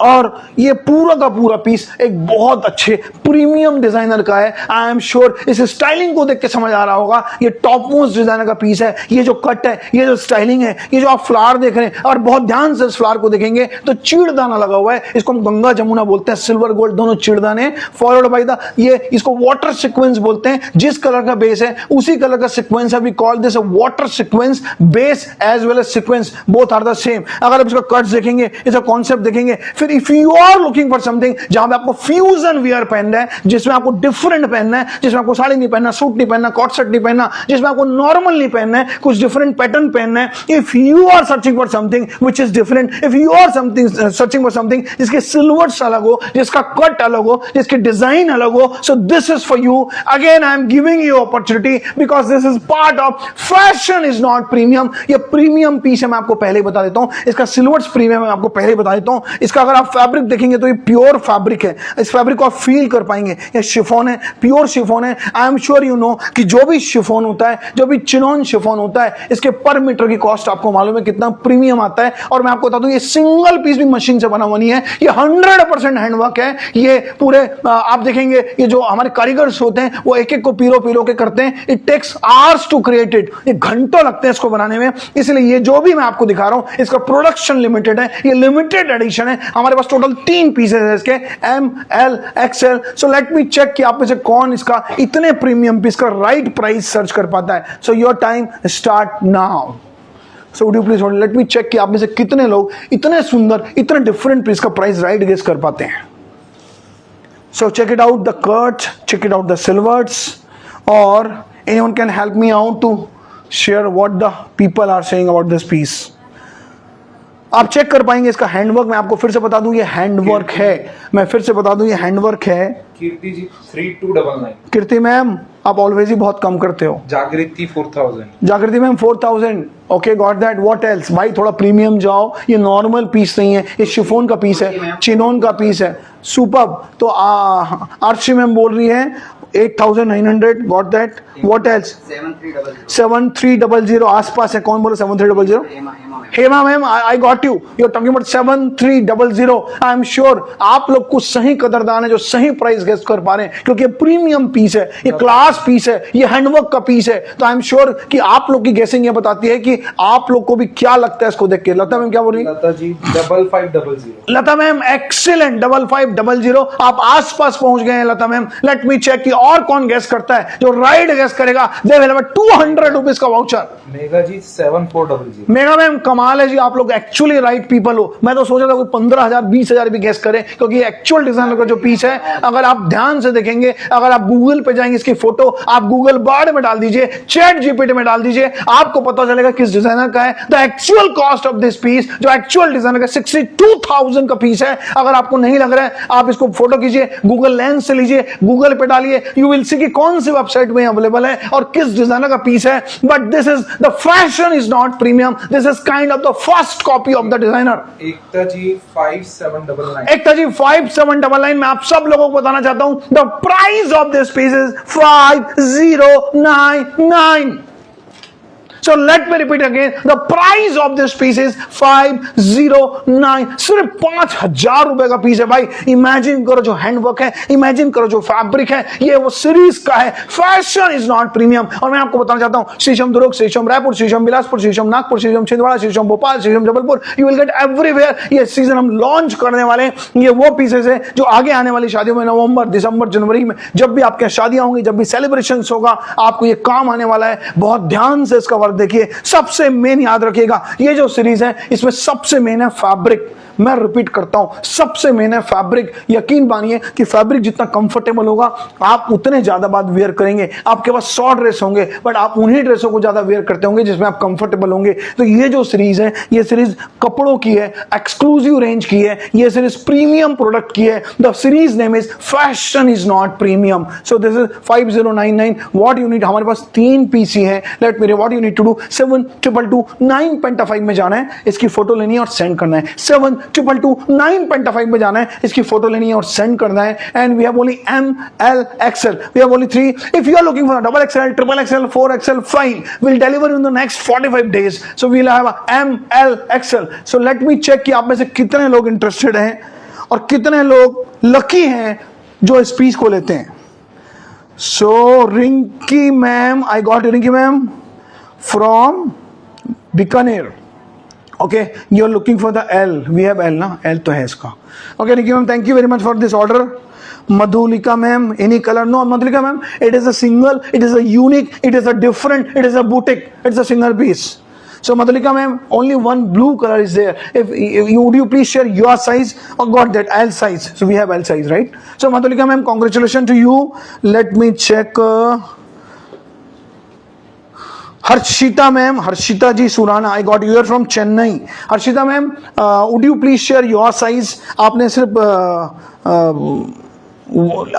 और ये पूरा का पूरा पीस एक बहुत अच्छे प्रीमियम डिजाइनर का है. आई एम श्योर इस स्टाइलिंग को देख के समझ आ रहा होगा ये टॉप मोस्ट डिजाइनर का पीस है. ये जो कट है, ये जो स्टाइलिंग है, ये जो आप फ्लावर देख रहे हैं, और बहुत ध्यान से इस फ्लावर को देखेंगे तो चीड़दाना लगा हुआ है. इसको हम गंगा जमुना बोलते हैं, सिल्वर गोल्ड दोनों चीड़दाने, फॉलोड बाय द ये इसको वाटर सीक्वेंस बोलते हैं. जिस कलर का बेस है उसी कलर का सीक्वेंस है. We call this a water sequence. Base as well as sequence both are the same. अगर आप इसका कट्स देखेंगे, इसका कॉन्सेप्ट देखेंगे, फिर if you are looking for something जहां पे आपको फ्यूजन वियर पहनना है, जिसमें आपको डिफरेंट पहनना है, जिसमें आपको साड़ी नहीं पहनना, सूट नहीं पहनना, कॉट सेट नहीं पहनना, जिसमें आपको नॉर्मल नहीं पहनना है, कुछ डिफरेंट पैटर्न पहनना है. If you are searching for something which is different, if you are something searching for something जिसके सिल्वर्स अलग हो, जिसका कट अलग हो, जिसकी डिजाइन अलग हो, so this is for you. Again I am giving you opportunity because this is part of fashion is not premium. ये प्रीमियम पीस है, मैं आपको पहले ही बता देता हूं. इसका सिल्वर्स प्रीमियम है, मैं आपको पहले ही बता देता हूं. इसका अगर आप फैब्रिक देखेंगे तो ये प्योर फैब्रिक है. इस फैब्रिक को आप फील कर पाएंगे. ये शिफॉन है, प्योर शिफॉन है. I am sure you know कि जो भी शिफॉन होता है, जो भी चिनॉन शिफॉन होता है, इसके पर मीटर की कॉस्ट आपको मालूम है कितना प्रीमियम आता है. और मैं आपको बता दूं ये सिंगल पीस भी मशीन से बना हुआ नहीं है. ये 100% हैंडवर्क है. ये पूरे आप देखेंगे ये जो हमारे कारीगर्स होते हैं वो एक एक को पीरो के करते हैं. It takes hours to create it. ये घंटों लगते हैं इसको बनाने में. इसलिए ये जो भी मैं आपको दिखा रहा हूं इसका प्रोडक्शन लिमिटेड है. ये लिमिटेड एडिशन है. हमारे पास टोटल 3 पीसेस है इसके, M, L, XL. So let me check कि आप में से कौन इसका इतने प्रीमियम पीस का राइट प्राइस सर्च कर पाता है. So your time start now. So would you please let me check कि आप में से कितने लोग इतने सुंदर, इतने डिफरेंट पीस का प्राइस राइट गेस कर पाते हैं. So check it out the cut, check it out the silvers, और anyone can help me out to share what the people are saying about this piece. आप check कर पाएंगे इसका handwork. मैं आपको फिर से बता दूं ये हैंडवर्क है. मैं फिर से बता दूं ये हैंडवर्क है. कीर्ति जी 3299. कीर्ति मैम आप ऑलवेज ही बहुत कम करते हो. जागृति 4000. जागृति ma'am 4000. Okay got that. What else भाई, थोड़ा प्रीमियम जाओ. ये नॉर्मल पीस नहीं है, ये शिफॉन का पीस है, चिनोन का पीस है. सुपर्ब. तो आर्ची मैम बोल रही है 8900. Got that. व्हाट एल्स 7300 आसपास है. कौन बोले 7300? Hema ma'am I got you. You are talking about 7300. I am sure आप लोग कुछ सही कदरदान है जो सही प्राइस गेस कर पा रहे हैं, क्योंकि ये प्रीमियम पीस है, ये क्लास पीस है, ये हैंडवर्क का पीस है. तो आई एम श्योर कि आप लोग की गेसिंग ये बताती है कि आप लोग को भी क्या लगता है इसको देख के. लता मैम क्या बोल रही है? लता जी 5500. लता मैम एक्सीलेंट. 5500. आप आसपास पहुंच गए हैं लता मैम. लेट मी चेक कि और कौन गेस करता है. जो राइट गेस करेगा दे विल हैव 200 रुपीज का वाउचर. मेगा जी 7400. मेगा मैम कमाल है जी, आप लोग एक्चुअली राइट पीपल हो. मैं तो सोचा था कोई 15,000 20,000 भी गेस करें, क्योंकि एक्चुअल डिजाइनर का जो पीस है, अगर आप ध्यान से देखेंगे, अगर आप गूगल पे जाएंगे, इसकी फोटो आप गूगल बार्ड में डाल दीजिए, चैट जीपीटी में डाल दीजिए, आपको पता चलेगा किस डिजाइनर का है. The actual cost of this piece, जो एक्चुअल डिजाइनर का 62,000 का पीस है. अगर आपको नहीं लग रहा है आप इसको फोटो कीजिए, गूगल लेंस से लीजिए, गूगल पे डालिए, यू विल सी कि कौन सी वेबसाइट में अवेलेबल है और किस डिजाइनर का पीस है. But this is the fashion is not premium. This is kind of the first copy of the designer. Ekta ji 5799. Ekta ji 5799. मैं आप सब लोगों को बताना चाहता हूं the price of this piece is 5099. So let me repeat again. The price of this piece is 509. सिर्फ 5,000 रुपए का पीस है भाई. इमेजिन करो जो हैंडवर्क है, इमेजिन करो जो फैब्रिक है, ये वो सीरीज का है. Fashion is not premium. और मैं आपको बताना चाहता हूं, शीशम दुर्ग, शीशम रायपुर, शीशम बिलासपुर, शीशम नागपुर, शीशम छिंदवाड़ा, शीशम भोपाल, शीशम Jabalpur, you will gate everywhere. ये सीजन हम लॉन्च करने वाले हैं. ये वो पीसेस है जो आगे आने वाली शादियों में नवंबर, दिसंबर, जनवरी में जब भी आपके शादियां होंगी, जब भी सेलिब्रेशंस होगा, आपको ये काम आने वाला है. बहुत ध्यान से इसका वर्क देखिए. सबसे मेन याद रखिएगा, ये जो सीरीज है इसमें सबसे मेन है फैब्रिक. मैं रिपीट करता हूं, सबसे मेन है फैब्रिक. यकीन मानिए कि फैब्रिक जितना कंफर्टेबल होगा, आप उतने ज्यादा बाद वेयर करेंगे. आपके पास 100 ड्रेस होंगे, बट आप उन्हीं ड्रेसों को ज्यादा वेयर करते होंगे जिसमें आप कंफर्टेबल होंगे. तो ये जो सीरीज है, ये सीरीज कपड़ों की है, एक्सक्लूसिव रेंज की है, ये सीरीज प्रीमियम प्रोडक्ट की है. The series name is fashion is not premium. So this is 5099. What you need, हमारे पास 3 पीसी है. Let me, what you need to do, 7222 Penta5 में जाना है, इसकी फोटो लेनी है और सेंड करना है. 7222 Penta5 में जाना है, इसकी फोटो लेनी है और सेंड करना है. And we have only ML XL, we have only 3. If you are looking for double XL, triple XL, 4XL, fine, we'll deliver in the next 45 days. So we'll have a ML XL. So let me check कि आप में से कितने लोग interested हैं और कितने लोग लकी हैं जो इस पीस को लेते हैं. So Rinki ma'am, I got Rinki ma'am from Bikaner. Okay, you're looking for the L. We have L ना, L तो है इसका. Okay, Rinki ma'am, thank you very much for this order. Madhulika ma'am, any color? No, Madhulika ma'am, it is a single, it is a unique, it is a different, it is a boutique, it's a single piece. So Madhulika ma'am, only one blue color is there. If you would you please share your size? Oh, got that, L size. So we have L size, right? So Madhulika ma'am, congratulations to you. Let me check. Harshita ma'am, Harshita ji Surana, I got you are from Chennai. Harshita ma'am, would you please share your size? आपने सिर्फ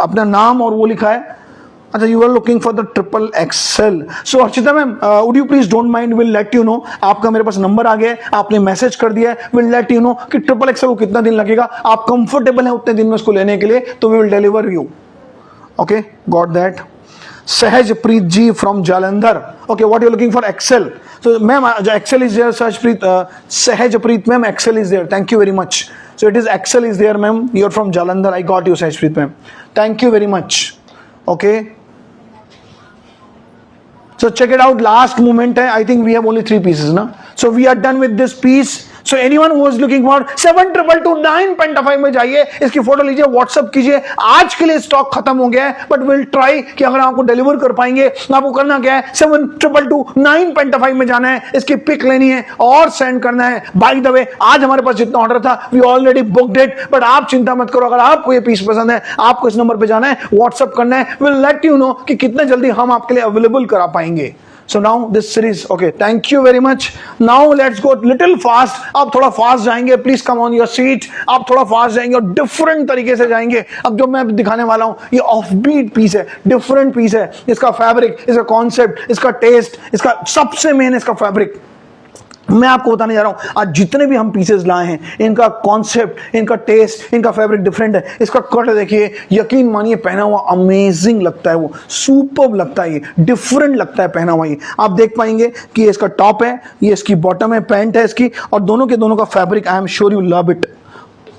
अपना नाम और वो लिखा है. अच्छा, you are looking for the triple XL. So Harshita ma'am, would you please don't mind, will let you know. आपका मेरे पास नंबर आ गया है, आपने मैसेज कर दिया है, will let you know कि ट्रिपल XL को कितना दिन लगेगा. आप कंफर्टेबल हैं उतने दिन में उसको लेने के लिए, तो we will deliver you. Okay, got that. Sahajpreet ji from Jalandhar. Okay, what you looking for? XL. So ma'am, XL is there. Sahajpreet ma'am, XL is there. Thank you very much. So it is XL is there ma'am. You're from Jalandhar. I got you, Sahajpreet ma'am. Thank you very much. Okay. So check it out. Last moment hai. I think we have only 3 pieces na. So we are done with this piece. So anyone who is looking for 7222 Penta5 में जाइए, इसकी photo लीजिए, WhatsApp कीजिए. आज के लिए stock खत्म हो गया है, बट विल ट्राई कि अगर आपको डिलीवर कर पाएंगे. आपको करना क्या है, 7222 Penta5 में जाना है, इसकी पिक लेनी है और सेंड करना है. बाय द वे, आज हमारे पास जितना ऑर्डर था, we already booked it. But आप चिंता मत करो, अगर आपको ये पीस पसंद है, आपको इस नंबर पे जाना है, व्हाट्सअप करना है. विल लेट यू नो कि कितने जल्दी हम आपके लिए अवेलेबल करा पाएंगे. So now this series, okay, thank you very much. Now let's go little fast. आप थोड़ा फास्ट जाएंगे, please come on your seat. आप थोड़ा फास्ट जाएंगे और डिफरेंट तरीके से जाएंगे. अब जो मैं दिखाने वाला हूं, ये ऑफ बीट पीस है, डिफरेंट पीस है. इसका फैब्रिक, इसका कॉन्सेप्ट, इसका टेस्ट, इसका सबसे मेन इसका फैब्रिक. मैं आपको बताने जा रहा हूं, आज जितने भी हम पीसेस लाए हैं, इनका कॉन्सेप्ट, इनका टेस्ट, इनका फैब्रिक डिफरेंट है. इसका कट देखिए, यकीन मानिए पहना हुआ अमेजिंग लगता है, वो सुपर्ब लगता है, ये डिफरेंट लगता है पहना हुआ. ये आप देख पाएंगे कि ये इसका टॉप है, ये इसकी बॉटम है, पैंट है इसकी, और दोनों के दोनों का fabric, I am sure you love it.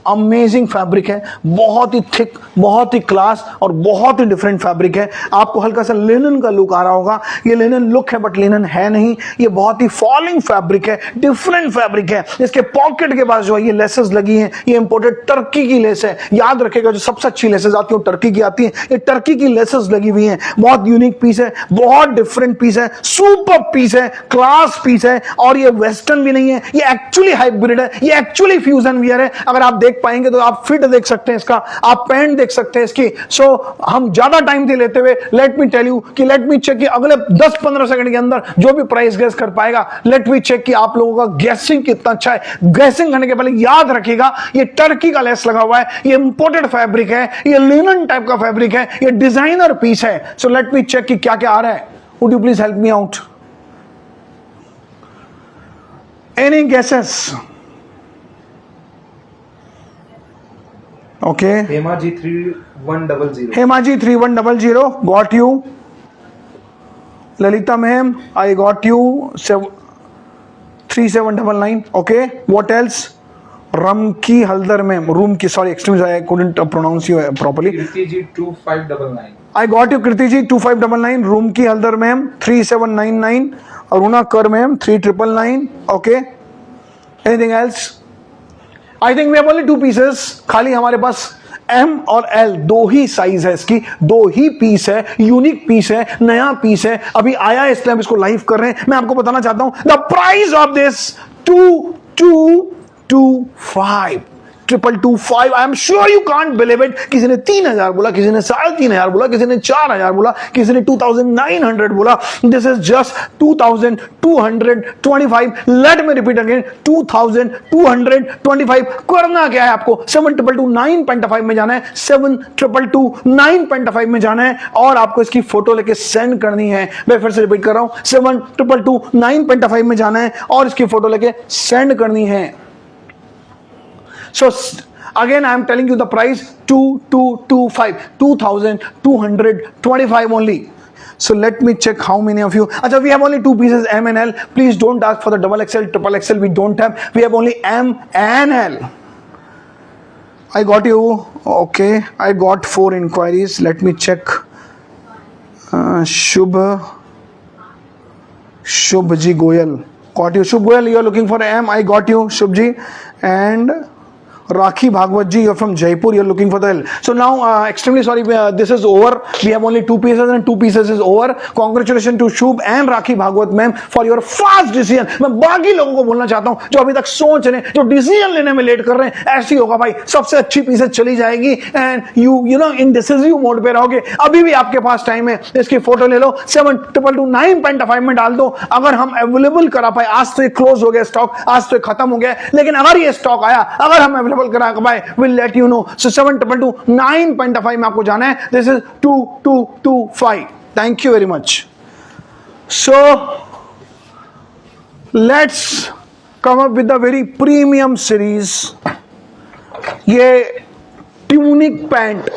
Amazing fabric है, बहुत ही थिक, बहुत ही क्लास और बहुत ही डिफरेंट फैब्रिक है. आपको हल्का सा लिनन का लुक आ रहा होगा. ये लिनन लुक है बट लिनन है नहीं. ये बहुत ही फॉलिंग फैब्रिक है, डिफरेंट फैब्रिक है. इसके पॉकेट के पास जो है ये लेसेस लगी हैं, ये इंपोर्टेड टर्की की लेस है. याद रखेगा, जो सबसे अच्छी लेसेस आती है वो टर्की की आती है. ये टर्की की लेसेस लगी हुई हैं. बहुत यूनिक पीस है, बहुत डिफरेंट पीस है, सुपर पीस है, क्लास पीस है. और ये वेस्टर्न भी नहीं है, ये एक्चुअली हाइब्रिड है, ये एक्चुअली फ्यूजन वियर है. अगर आप देख पाएंगे तो आप फिट देख सकते हैं इसका, आप पैंट देख सकते हैं इसकी. सो हम ज्यादा टाइम दे लेते हुए, लेट मी टेल यू कि लेट मी चेक कि अगले 10-15 सेकंड के अंदर जो भी प्राइस गेस कर पाएगा, लेट मी चेक कि आप लोगों का गैसिंग कितना अच्छा है. गैसिंग करने के पहले याद रखिएगा, ये टर्की का लेस लगा हुआ है, ये इंपोर्टेड फैब्रिक है, ये लिनन टाइप का फैब्रिक है, ये डिजाइनर पीस है. सो लेट मी चेक कि क्या क्या आ रहा है. Would you please help me out? Any guesses? Okay. Hema G3100. Hema G3100, got you. Lalita ma'am, I got you 3799. Okay, what else? Rumki Haldar ma'am, Rumki, sorry, excuse me, I couldn't pronounce you properly. Kirti ji 2599. I got you, Kriti ji 2599. Rumki Haldar ma'am 3799. Aruna Kar ma'am 3999. Okay, anything else? I think we have only 2 pieces. खाली हमारे पास M और L दो ही size है, इसकी 2 ही piece है, unique piece है, नया piece है, अभी आया है इसलिए हम इसको लाइव कर रहे हैं. मैं आपको बताना चाहता हूं the price of this 2225 225. I am sure you can't believe it. किसी ने 3000 बोला, किसी ने 3500 बोला, किसी ने 4000 बोला, किसी ने 2900 बोला. This is just 2225. Let me repeat again, 2225. करना क्या है आपको? 7229.5 में जाना है, 7229.5 में जाना है और आपको इसकी फोटो लेके सेंड करनी है. मैं फिर से रिपीट कर रहा हूं, 7229.5 में जाना है और इसकी फोटो लेके सेंड करनी है. So again I am telling you the price 2225, 2225 only. So let me check how many of you. Acha, we have only 2 pieces, M and L. Please don't ask for the double XL, triple XL. We don't have. We have only M and L. I got you. Okay, I got 4 inquiries. Let me check. Shubhji Goyal. Got you. Shubh Goyal, you are looking for M. I got you, Shubhji. And Rakhi Bhagwat ji, you're from Jaipur, you're looking for the L. So now, extremely sorry, this is over. We have only 2 pieces and 2 pieces is over. Congratulations to Shubh and Rakhi Bhagwat ma'am for your fast decision. मैं बाकी लोगों को बोलना चाहता हूँ जो अभी तक सोच रहे हैं, जो डिसीजन लेने में लेट कर रहे हैं, ऐसी होगा भाई. सबसे अच्छी पीसेस चली जाएगी and you know indecisive mode पे रहोगे. अभी भी आपके पास टाइम है, इसकी फोटो ले लो, 7229.5 में डाल दो. अगर हम अवेलेबल करा पाए, आज तो क्लोज हो गया स्टॉक, आज तो खत्म हो गया, लेकिन अगर ये स्टॉक आया, अगर हम करा पाए, we'll let you know. So 7229.5 में आपको जाना है. This is 2225. Thank you very much. So let's come up with a very premium series. ये ट्यूनिक पैंट,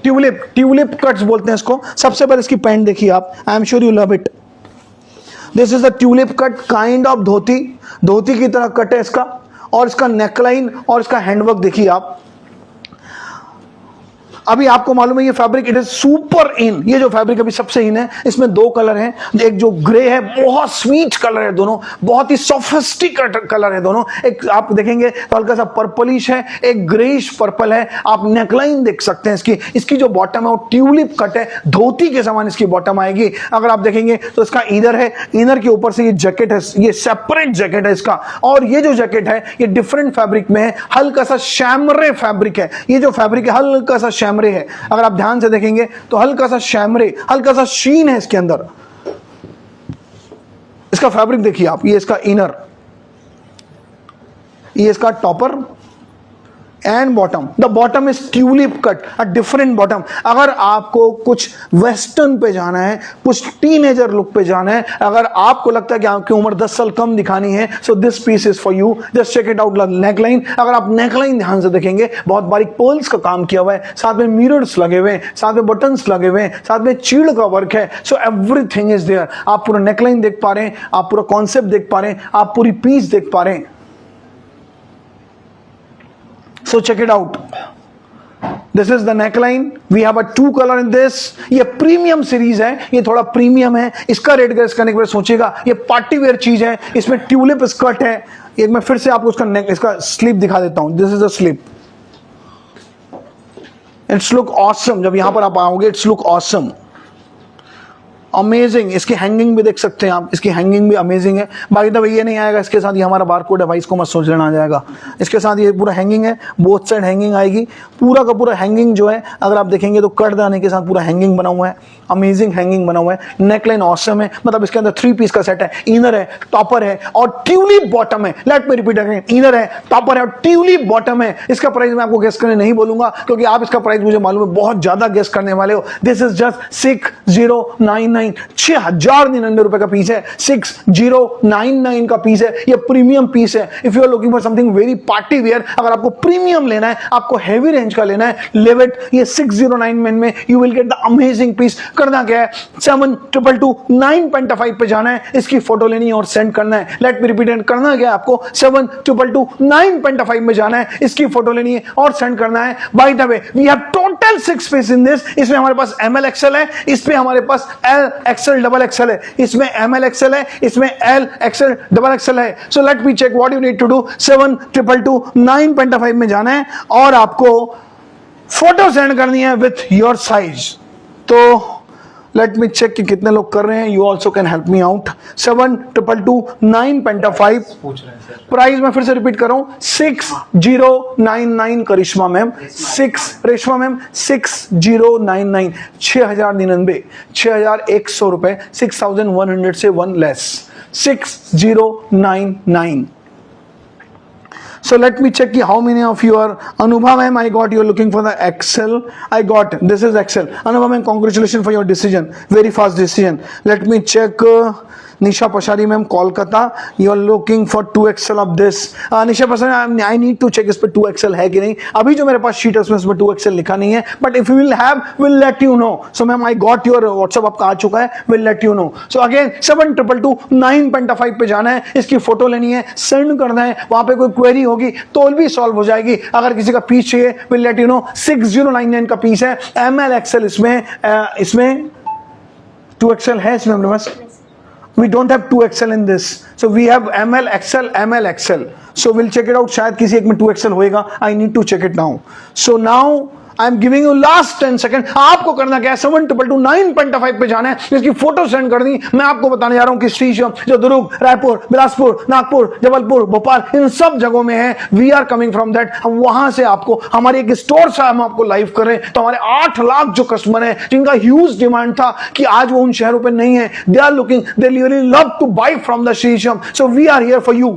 ट्यूलिप कट्स बोलते हैं इसको. सबसे पहले इसकी पैंट देखिए आप. I am sure you love it. This is the tulip cut, kind of dhoti की तरह कट है इसका. और इसका नेकलाइन और इसका हैंडवर्क देखिए आप. अभी आपको मालूम है ये fabric, it is super in. ये जो फैब्रिक अभी सबसे इन है, इसमें 2 कलर हैं. एक जो ग्रे है, बहुत स्वीट कलर है दोनों, बहुत ही सोफिस्टिकेटेड कलर है दोनों. एक आप देखेंगे तो हल्का सा पर्पलिश है, एक ग्रेइश पर्पल है. आप नेकलाइन देख सकते हैं इसकी जो बॉटम है वो ट्यूलिप कट है, धोती के समान इसकी बॉटम आएगी. अगर आप देखेंगे तो इसका इनर है, इनर के ऊपर से ये जैकेट है, ये सेपरेट जैकेट है इसका. और ये जो जैकेट है ये डिफरेंट फैब्रिक में है, हल्का सा शैमरे फैब्रिक है. ये जो फैब्रिक है हल्का सा शैमरे है. अगर आप ध्यान से देखेंगे तो हल्का सा शैमरे, हल्का सा शीन है इसके अंदर. इसका फैब्रिक देखिए आप. ये इसका इनर, ये इसका topper and bottom. The bottom is tulip cut, a different bottom. अगर आपको कुछ वेस्टर्न पे जाना है, कुछ टीनेजर लुक पे जाना है, अगर आपको लगता है कि आपकी उम्र 10 साल कम दिखानी है, so this piece is for you. Just check it out. Neckline, अगर आप नेकलाइन ध्यान से देखेंगे, बहुत बारीक पर्ल्स का काम किया हुआ है, साथ में मिरर्स लगे हुए हैं, साथ में बटन्स लगे हुए हैं, साथ में चीड़ का वर्क है. So everything is there. आप पूरा नेकलाइन देख पा रहे हैं, आप पूरा कॉन्सेप्ट देख पा रहे हैं, आप पूरी पीस देख पा रहे हैं. So check it out. This is the neckline. We have a 2 color in this. ये प्रीमियम सीरीज है, ये थोड़ा प्रीमियम है. इसका रेट गेस करने के बाद सोचिएगा, ये पार्टी वेयर चीज है. इसमें ट्यूलिप स्कर्ट है. एक मैं फिर से आपको इसका स्लीप दिखा देता हूं. This is a slip. It's look awesome. जब यहां पर आप आओगे, इट्स लुक ऑसम, अमेजिंग. इसकी हैंगिंग भी देख सकते हैं आप, इसकी हैंगिंग भी अमेजिंग है. बाकी तो ये नहीं आएगा इसके साथ, ये हमारा बारकोड है भाई, इसको मत सोच लेना आ जाएगा. इसके साथ ये पूरा हैंगिंग है, बोथ साइड हैंगिंग आएगी. पूरा का पूरा हैंगिंग जो है, अगर आप देखेंगे तो कटदाने के साथ पूरा हैंगिंग बना हुआ है, अमेजिंग हैंगिंग बना हुआ है. नेकलाइन ऑसम है, मतलब इसके अंदर 3 पीस का सेट है. इनर है, टॉपर है और ट्यूलिप बॉटम है. लेट मी रिपीट अगेन. इनर है, टॉपर है और ट्यूलिप बॉटम है. इसका प्राइस मैं आपको गेस करने नहीं बोलूंगा, क्योंकि आप इसका प्राइस मुझे मालूम है बहुत ज्यादा गेस करने वाले हो. दिस इज जस्ट 6099 6,099, 6,099 रुपए का पीस है, 6,099 का पीस है, ये प्रीमियम पीस है। If you are looking for something very party wear, अगर आपको प्रीमियम लेना है, आपको हैवी रेंज का लेना है, लिव इट, ये 6,099 में you will get the amazing piece. करना क्या है, 7,222,9.5 पे जाना है, इसकी फोटो लेनी है और सेंड करना है। लेट मी रिपीट, करना क्या है आपको, 7,222,9.5 में जाना है, इसकी फोटो लेनी है और सेंड करना है। By the way, we have total 6 piece in this. इसमें हमारे पास ML XL है, इसमें हमारे पास L XL डबल XL है, इसमें ML XL है, इसमें L XL डबल XL है। So let me check what you need to do. 7,222,9.5 में जाना है और आपको फोटो सेंड करनी है विथ योर साइज। तो लेट मी चेक कि कितने लोग कर रहे हैं। You also can help me out. 7,222,9.5 पूछ रहे हैं सर। प्राइस मैं फिर से रिपीट कर रहा हूं, 6,099 करिश्मा मैम, 6,099, 6,099, 6,100 रुपए, 6,100 से 1 less, 6,099। So let me check how many of you are Anubha ma'am. I got you're looking for the Excel. I got this is Excel. Anubha ma'am, congratulations for your decision. Very fast decision. Let me check. Nisha Pashari ma'am, Kolkata. You are looking for 2XL of this. Nisha Pashari, I need to check इस पे 2XL है कि नहीं। अभी जो मेरे पास sheet है उसमें इसमें 2XL लिखा नहीं है। But if you will have, we'll let you know. So ma'am, I got your WhatsApp आपका आ चुका है। We'll let you know. So again, 7,222,9.5 पे जाना है, इसकी फोटो लेनी है, सेंड करना है। वहां पे कोई क्वेरी होगी तो भी सॉल्व हो जाएगी। अगर किसी का पीस चाहिए, we'll let you know। 6,099 का पीस है, ML XL इसमें 2XL है इसमें हमारे पास। We don't have 2XL in this, so we have ML XL, ML XL. So we'll check it out. शायद किसी एक में 2XL होएगा. I need to check it now. So now I am giving you last 10 seconds. आपको करना क्या है, 7,222,9.5 पे जाना है, इसकी फोटो सेंड कर दी। मैं आपको बताने जा रहा हूँ कि श्रीशम जो दुर्ग, रायपुर, बिलासपुर, नागपुर, जबलपुर, भोपाल, इन सब जगहों में है। We are coming from that. हम वहां से आपको हमारे एक स्टोर से हम आपको लाइव कर रहे हैं। तो हमारे 8 लाख जो कस्टमर हैं जिनका ह्यूज डिमांड था कि आज वो उन शहरों पे नहीं है, they are looking, they really love to buy from the Shrisham. So we are here for you.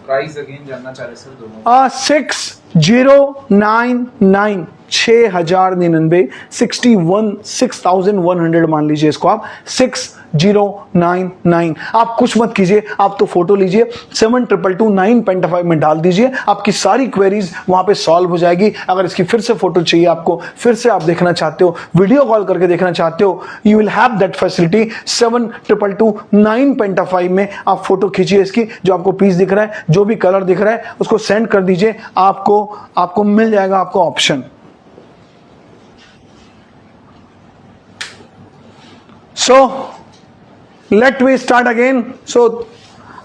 Price again जानना चाह रहे सर दोनों। 6,099, 6,099, 6,100 मान लीजिए इसको आप, 6,099। आप कुछ मत कीजिए, आप तो फोटो लीजिए, 7,222,9.5 में डाल दीजिए, आपकी सारी क्वेरीज वहां पे सॉल्व हो जाएगी। अगर इसकी फिर से फोटो चाहिए आपको, फिर से आप देखना चाहते हो, वीडियो कॉल करके देखना चाहते हो, you will have that facility. 7,222,9.5 में आप फोटो खींचिए इसकी, जो आपको पीस दिख रहा है, जो भी कलर दिख रहा है उसको सेंड कर दीजिए, आपको मिल जाएगा आपको option. So let me start again. So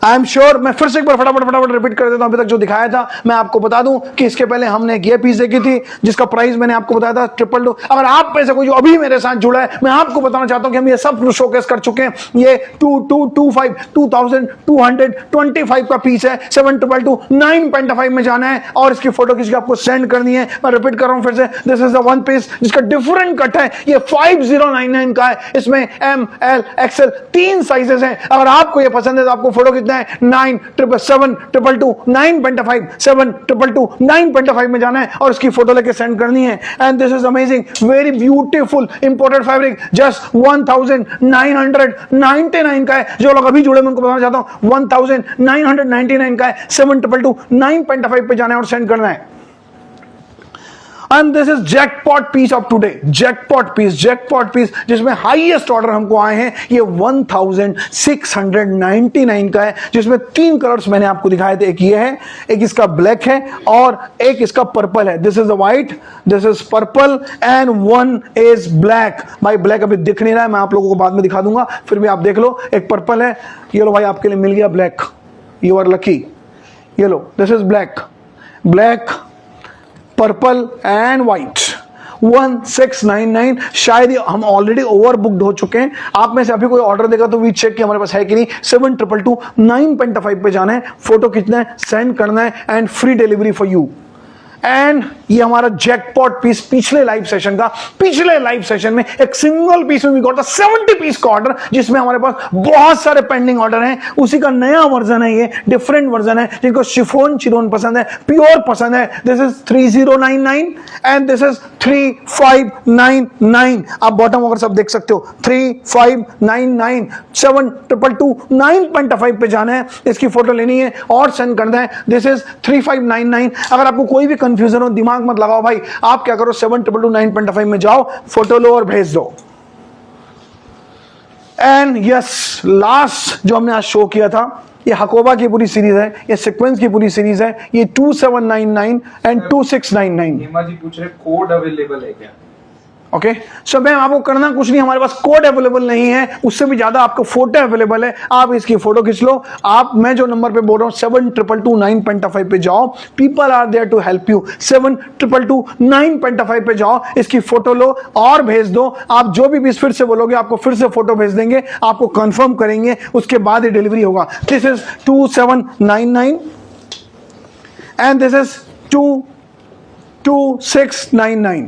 I am sure, मैं फिर से एक बार फटाफट रिपीट कर देता हूं। अभी तक जो दिखाया था मैं आपको बता दूं कि इसके पहले हमने एक ये पीस देखी थी जिसका प्राइस मैंने आपको बताया था 222। अगर आप में से कोई जो अभी मेरे साथ जुड़ा है, मैं आपको बताना चाहता हूं कि हम ये सब शोकेस कर चुके हैं। ये 2,225 का पीस है, 7,222,9.5 में जाना है और इसकी फोटो खींच के आपको सेंड करनी है। मैं रिपीट कर रहा हूं फिर से, this is the one piece जिसका डिफरेंट कट है। ये 5,099 का है, इसमें M, L, XL 3 साइजेस हैं। अगर आपको ये पसंद है तो आपको फोटो कितना है, 9,777,222,9.5, 7,222,9.5 में जाना है और इसकी फोटो लेके सेंड करनी है। And this is amazing, very beautiful imported fabric, just 1,999 का है। जो लोग अभी जुड़े मैं उनको बताना चाहता हूं 1,999 का है, 7,222,9.5 पे जाना है और सेंड करना है। And this is jackpot piece of today, jackpot piece जिसमें हाईएस्ट ऑर्डर हमको आए हैं। ये 1,699 का है, जिसमें 3 कलर्स मैंने आपको दिखाए थे। एक ये है, एक इसका ब्लैक है और एक इसका पर्पल है। This is the white, this is purple and one is black. भाई ब्लैक अभी दिख नहीं रहा है, मैं आप लोगों को बाद में दिखा दूंगा, फिर भी आप देख लो। एक पर्पल है, ये लो भाई आपके लिए मिल गया ब्लैक, यू आर लकी। ये लो, this is black, purple and white, 1,699। शायद हम ऑलरेडी ओवर बुक्ड हो चुके हैं। आप में से अभी कोई ऑर्डर देगा तो वी चेक कि हमारे पास है कि नहीं। 7,222,9.5 पे जाना है, फोटो खींचना है, सेंड करना है and free delivery for you. And ये हमारा जैकपॉट पीस पिछले लाइव सेशन का। पिछले लाइव सेशन में एक सिंगल पीस में वी गॉट 70 पीस का ऑर्डर, जिसमें हमारे पास बहुत सारे पेंडिंग ऑर्डर हैं। उसी का नया वर्जन है, ये डिफरेंट वर्जन है। जिनको शिफॉन चिनोन पसंद है, प्योर पसंद है, this is 3099 and this is 3599। आप बॉटम वगैरह सब देख सकते हो, 3599 7222 9.5 पे जाना है, इसकी फोटो लेनी है और सेंड करना है। This is 3599। अगर आपको कोई भी कंफ्यूजन हो, दिमाग मत लगाओ भाई, आप क्या करो 7222 9.5 में जाओ, फोटो लो और भेज दो। एंड यस, लास्ट जो हमने आज शो किया था, ये हकोबा की पूरी सीरीज है, ये सीक्वेंस की पूरी सीरीज है, ये 2799 एंड 2699। हेमा जी पूछ रहे कोड अवेलेबल है क्या? ओके, सो मैम आपको करना कुछ नहीं, हमारे पास कोड अवेलेबल नहीं है, उससे भी ज्यादा आपको फोटो अवेलेबल है। आप इसकी फोटो खींच लो। आप, मैं जो नंबर पे बोल रहा हूँ 7222 9.5 पे जाओ, people are there to help you. 7222 9.5 पे जाओ, इसकी फोटो लो और भेज दो। आप जो भी पीस फिर से बोलोगे, आपको फिर से फोटो भेज देंगे, आपको कंफर्म करेंगे, उसके बाद ही डिलीवरी होगा। This is 2799 and this is 2699।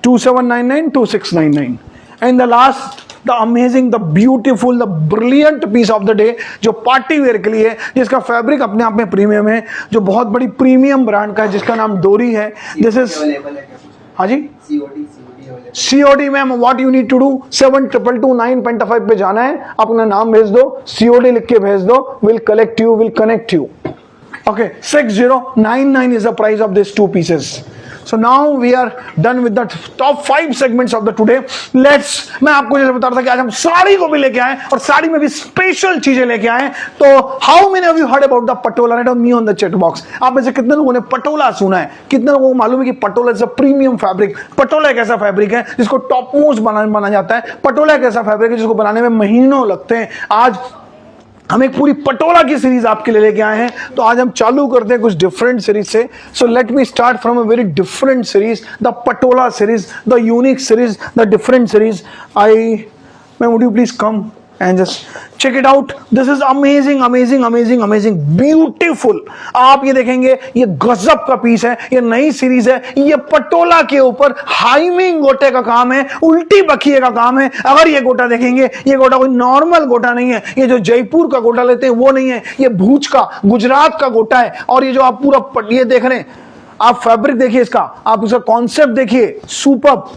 2799 2699 and the last, the amazing, the beautiful, the brilliant piece of the day, जो पार्टी वेयर के लिए है, जिसका फैब्रिक अपने आप में प्रीमियम है, जो बहुत बड़ी प्रीमियम ब्रांड का है, जिसका नाम डोरी है। दिस इज, हाँ जी, COD ma'am, what you need to do, 7222 9.5 पे जाना है, अपना नाम भेज दो, COD लिख के भेज दो, will collect you, will connect you. Okay, 6099 is the price of these two pieces. So now we are done with the top 5 segments of the today. Let's, मैं आपको जैसे बता रहा था कि आज हम साड़ी को भी लेके आए और साड़ी में भी स्पेशल चीजें लेके आए। तो how many of you heard about the Patola? Write me on the chat box. आप में से कितने लोगों ने पटोला सुना है? कितने लोगों को मालूम है कि Patola is a premium fabric? Patola एक ऐसा फैब्रिक है जिसको टॉप मोस्ट बना जाता है। पटोला एक ऐसा फैब्रिक है जिसको बनाने में महीनों लगते हैं। आज हम एक पूरी पटोला की सीरीज आपके लिए लेके आए हैं, तो आज हम चालू करते हैं कुछ डिफरेंट सीरीज से। सो let me start from a very different series, the Patola series, the unique series, the different series. Ma'am would you please come and just check it out. This is amazing, amazing, amazing, amazing, beautiful. आप ये देखेंगे, ये गजब का piece है, ये नई series है, ये पटोला के ऊपर हाइमिंग गोटे का काम है, उल्टी बखिए का काम है। अगर ये गोटा देखेंगे, ये गोटा कोई नॉर्मल गोटा नहीं है, ये जो जयपुर का गोटा लेते हैं वो नहीं है, ये भूज का, गुजरात का गोटा है। और ये जो आप पूरा ये देख रहे हैं, आप फैब्रिक देखिए इसका, आप इसका कॉन्सेप्ट देखिए, सुपर्ब।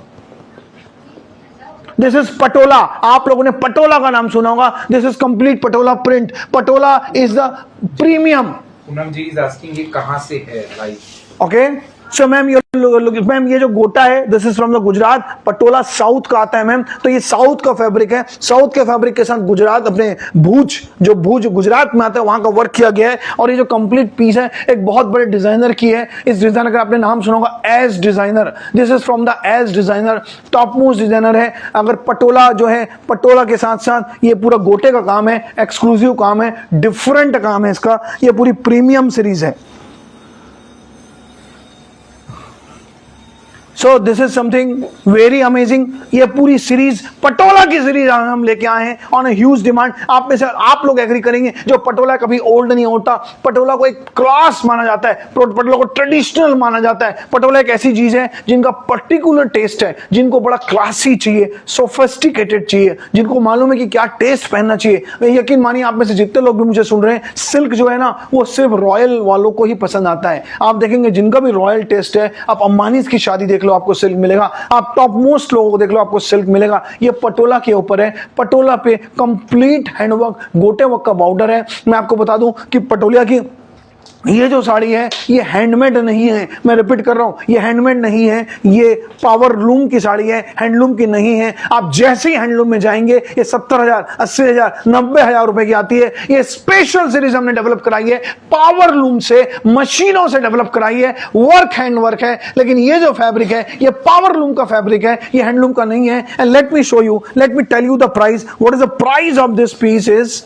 This is Patola. आप लोगों ने पटोला का नाम सुना होगा। This is complete patola print. Patola is the premium. Poonam ji is asking ये कहां से है live? Okay, so ma'am ma'am ये जो गोटा है, this is from the Gujarat. Patola south का आता है मैम, तो ये साउथ का फैब्रिक है। साउथ के फैब्रिक के साथ गुजरात, अपने भूज, जो भूज गुजरात में आता है, वहां का वर्क किया गया है। और ये जो कंप्लीट पीस है, एक बहुत बड़े डिजाइनर की है। इस डिजाइनर का आपने नाम सुना होगा, एज designer. This is from the एज डिजाइनर, टॉप मोस्ट डिजाइनर है। अगर पटोला जो है, पटोला के साथ साथ ये पूरा गोटे का काम है, एक्सक्लूसिव काम है, डिफरेंट काम है इसका। ये पूरी प्रीमियम सीरीज है। So this is something very amazing. ये पूरी सीरीज, पटोला की सीरीज हम लेके आए हैं ऑन ह्यूज डिमांड। आप में से आप लोग एग्री करेंगे, जो पटोला कभी ओल्ड नहीं होता, पटोला को एक क्लास माना जाता है, पटोला को ट्रेडिशनल माना जाता है। पटोला एक ऐसी चीज है जिनका पर्टिकुलर टेस्ट है, जिनको बड़ा क्लासी चाहिए, सोफिस्टिकेटेड चाहिए, जिनको मालूम है कि क्या टेस्ट पहनना चाहिए। यकीन मानिए, आप में से जितने लोग भी मुझे सुन रहे हैं, सिल्क जो है ना, वो सिर्फ रॉयल वालों को ही पसंद आता है। आप देखेंगे जिनका भी रॉयल टेस्ट है, आप अंबानीज की शादी देख लो, आपको सिल्क मिलेगा। आप टॉप मोस्ट लोगों को देख लो, आपको सिल्क मिलेगा। ये पटोला के ऊपर है। पटोला पे कंप्लीट हैंडवर्क, गोटे वर्क का बॉर्डर है। मैं आपको बता दूं कि पटोला की ये जो साड़ी है, ये हैंडमेड नहीं है। मैं रिपीट कर रहा हूं, ये हैंडमेड नहीं है, ये पावर लूम की साड़ी है, हैंडलूम की नहीं है। आप जैसे ही हैंडलूम में जाएंगे, ये 70,000, 80,000, 90,000 रुपए की आती है। ये स्पेशल सीरीज हमने डेवलप कराई है, पावर लूम से, मशीनों से डेवलप कराई है। वर्क हैंड वर्क है, लेकिन ये जो फैब्रिक है, ये पावर लूम का फैब्रिक है, ये हैंडलूम का नहीं है। And let me show you, let me tell you the price. What is the price of this piece is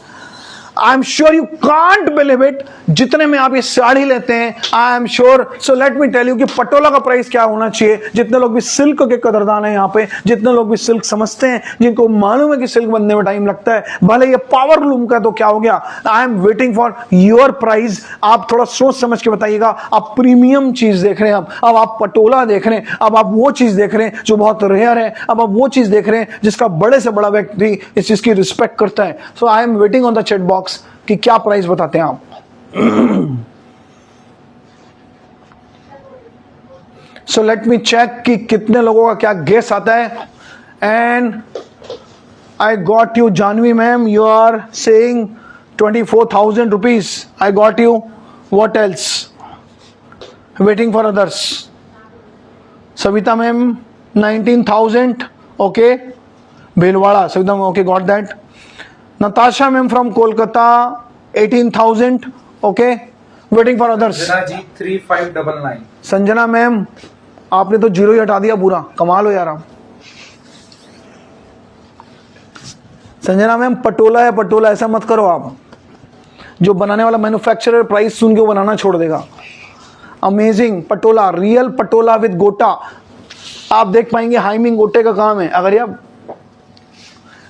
I am sure you can't believe it, जितने में आप ये साड़ी लेते हैं, I am sure. So let me tell you कि पटोला का price क्या होना चाहिए। जितने लोग भी सिल्क के कदरदान है यहाँ पे, जितने लोग भी सिल्क समझते हैं, जिनको मालूम है कि सिल्क बनने में टाइम लगता है, भले ये पावर लूम का तो क्या हो गया, आई am waiting for your price. आप थोड़ा सोच समझ के बताइएगा। आप प्रीमियम चीज देख रहे हैं, अब आप पटोला देख रहे हैं, अब आप वो चीज देख रहे हैं जो बहुत रेयर है, अब आप वो चीज देख रहे हैं जिसका बड़े से बड़ा व्यक्ति इस चीज की रिस्पेक्ट करता है। So I am waiting on the chat box कि क्या प्राइस बताते हैं आप। सो लेट मी चेक कि कितने लोगों का क्या गेस आता है। And I got you Janvi ma'am, you are saying 24,000 rupees. I got you. What else? Waiting for others. Savita ma'am 19,000. Okay. Bhilwara. Savita ma'am, okay, got that. Natasha ma'am from Kolkata 18,000. Okay. Waiting for others. Sanjana ji 3599. Sanjana ma'am आपने तो zero ही हटा दिया पूरा, कमाल हो यार आप। Sanjana ma'am Patola है, पटोला ऐसा मत करो आप। जो बनाने वाला मैन्युफैक्चरर प्राइस सुन के वो बनाना छोड़ देगा। Amazing Patola, real Patola with गोटा। आप देख पाएंगे हाइमिंग गोटे का काम है। अगर आप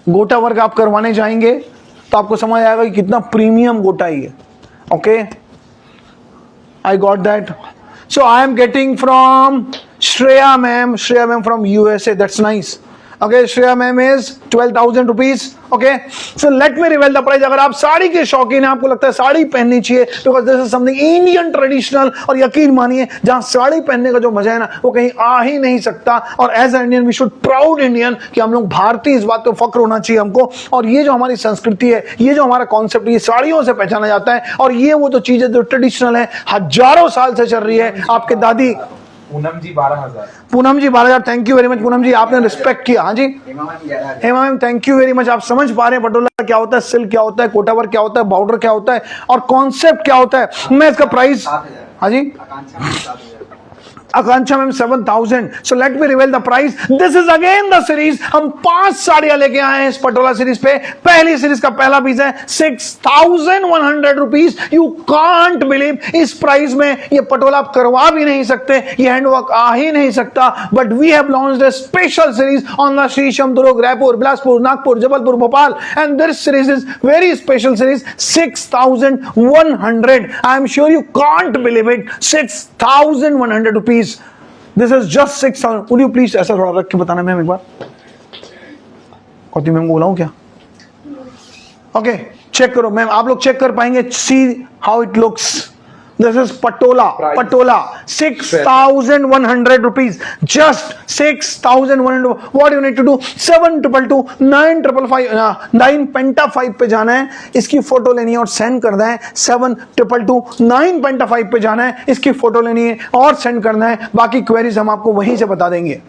गोटा वर्क आप करवाने जाएंगे तो आपको समझ आएगा कि कितना प्रीमियम गोटा ही है। Okay, I got that. So I am getting from Shreya ma'am from USA, that's nice. Okay, Shreya ma'am is 12,000 rupees. Okay, so let me reveal the price. अगर आप साड़ी के शौकीन हैं, आपको लगता है साड़ी पहननी चाहिए because this is something Indian traditional, और यकीन मानिए जहां साड़ी पहनने का जो मजा है ना वो कहीं आ ही नहीं सकता। और as a Indian we should proud Indian कि हम लोग भारतीय, इस बात पे फख्र होना चाहिए हमको। और ये जो हमारी संस्कृति है, ये जो हमारा कॉन्सेप्ट, ये साड़ियों से पहचाना जाता है। और ये वो तो चीजें जो ट्रेडिशनल है, हजारों साल से चल रही है। आपके दादी Poonam ji 12,000। Poonam ji 12,000, thank you very much Poonam ji, आपने रिस्पेक्ट किया। हाँ जी Hema ma'am 11,000। Hema ma'am thank you very much. आप समझ पा रहे हैं पटोला क्या होता है, सिल्क क्या होता है, कोटा वर्क क्या होता है, बॉर्डर क्या होता है और कॉन्सेप्ट क्या होता है। मैं इसका प्राइस, 7,000। हाँ जी Akanksha ma'am 7,000। Akanksha ma'am 7,000। So let me reveal the price. This is again the series. हम 5 साड़ियां लेके आए हैं इस पटोला सीरीज पे। पहली सीरीज का पहला पीस है 6,100 रुपीज। यू कांट बिलीव, इस प्राइस में ये पटोला आप करवा भी नहीं सकते, ये हैंडवर्क आ ही नहीं सकता। But we have launched a special series on the Shisham, Durg, Raipur, Bilaspur, Nagpur, Jabalpur, Bhopal, and this series is very special series 6,100। I am sure you can't believe it, 6,100 rupees. This is just 6,000. Would you please ऐसा थोड़ा रख के बताना ma'am एक बार। कौती ma'am को बुलाऊं क्या? Okay, check करो ma'am, आप लोग चेक कर पाएंगे। See how it looks. This is Patola, Patola 6,100 rupees, just 6,100। What you need to do, 722 955 9 पेंटा 5 पे जाना है, इसकी फोटो लेनी है और सेंड करना है। 722 9 पेंटा 5 पे जाना है, इसकी फोटो लेनी है और सेंड करना है। बाकी क्वेरीज हम आपको वहीं से बता देंगे।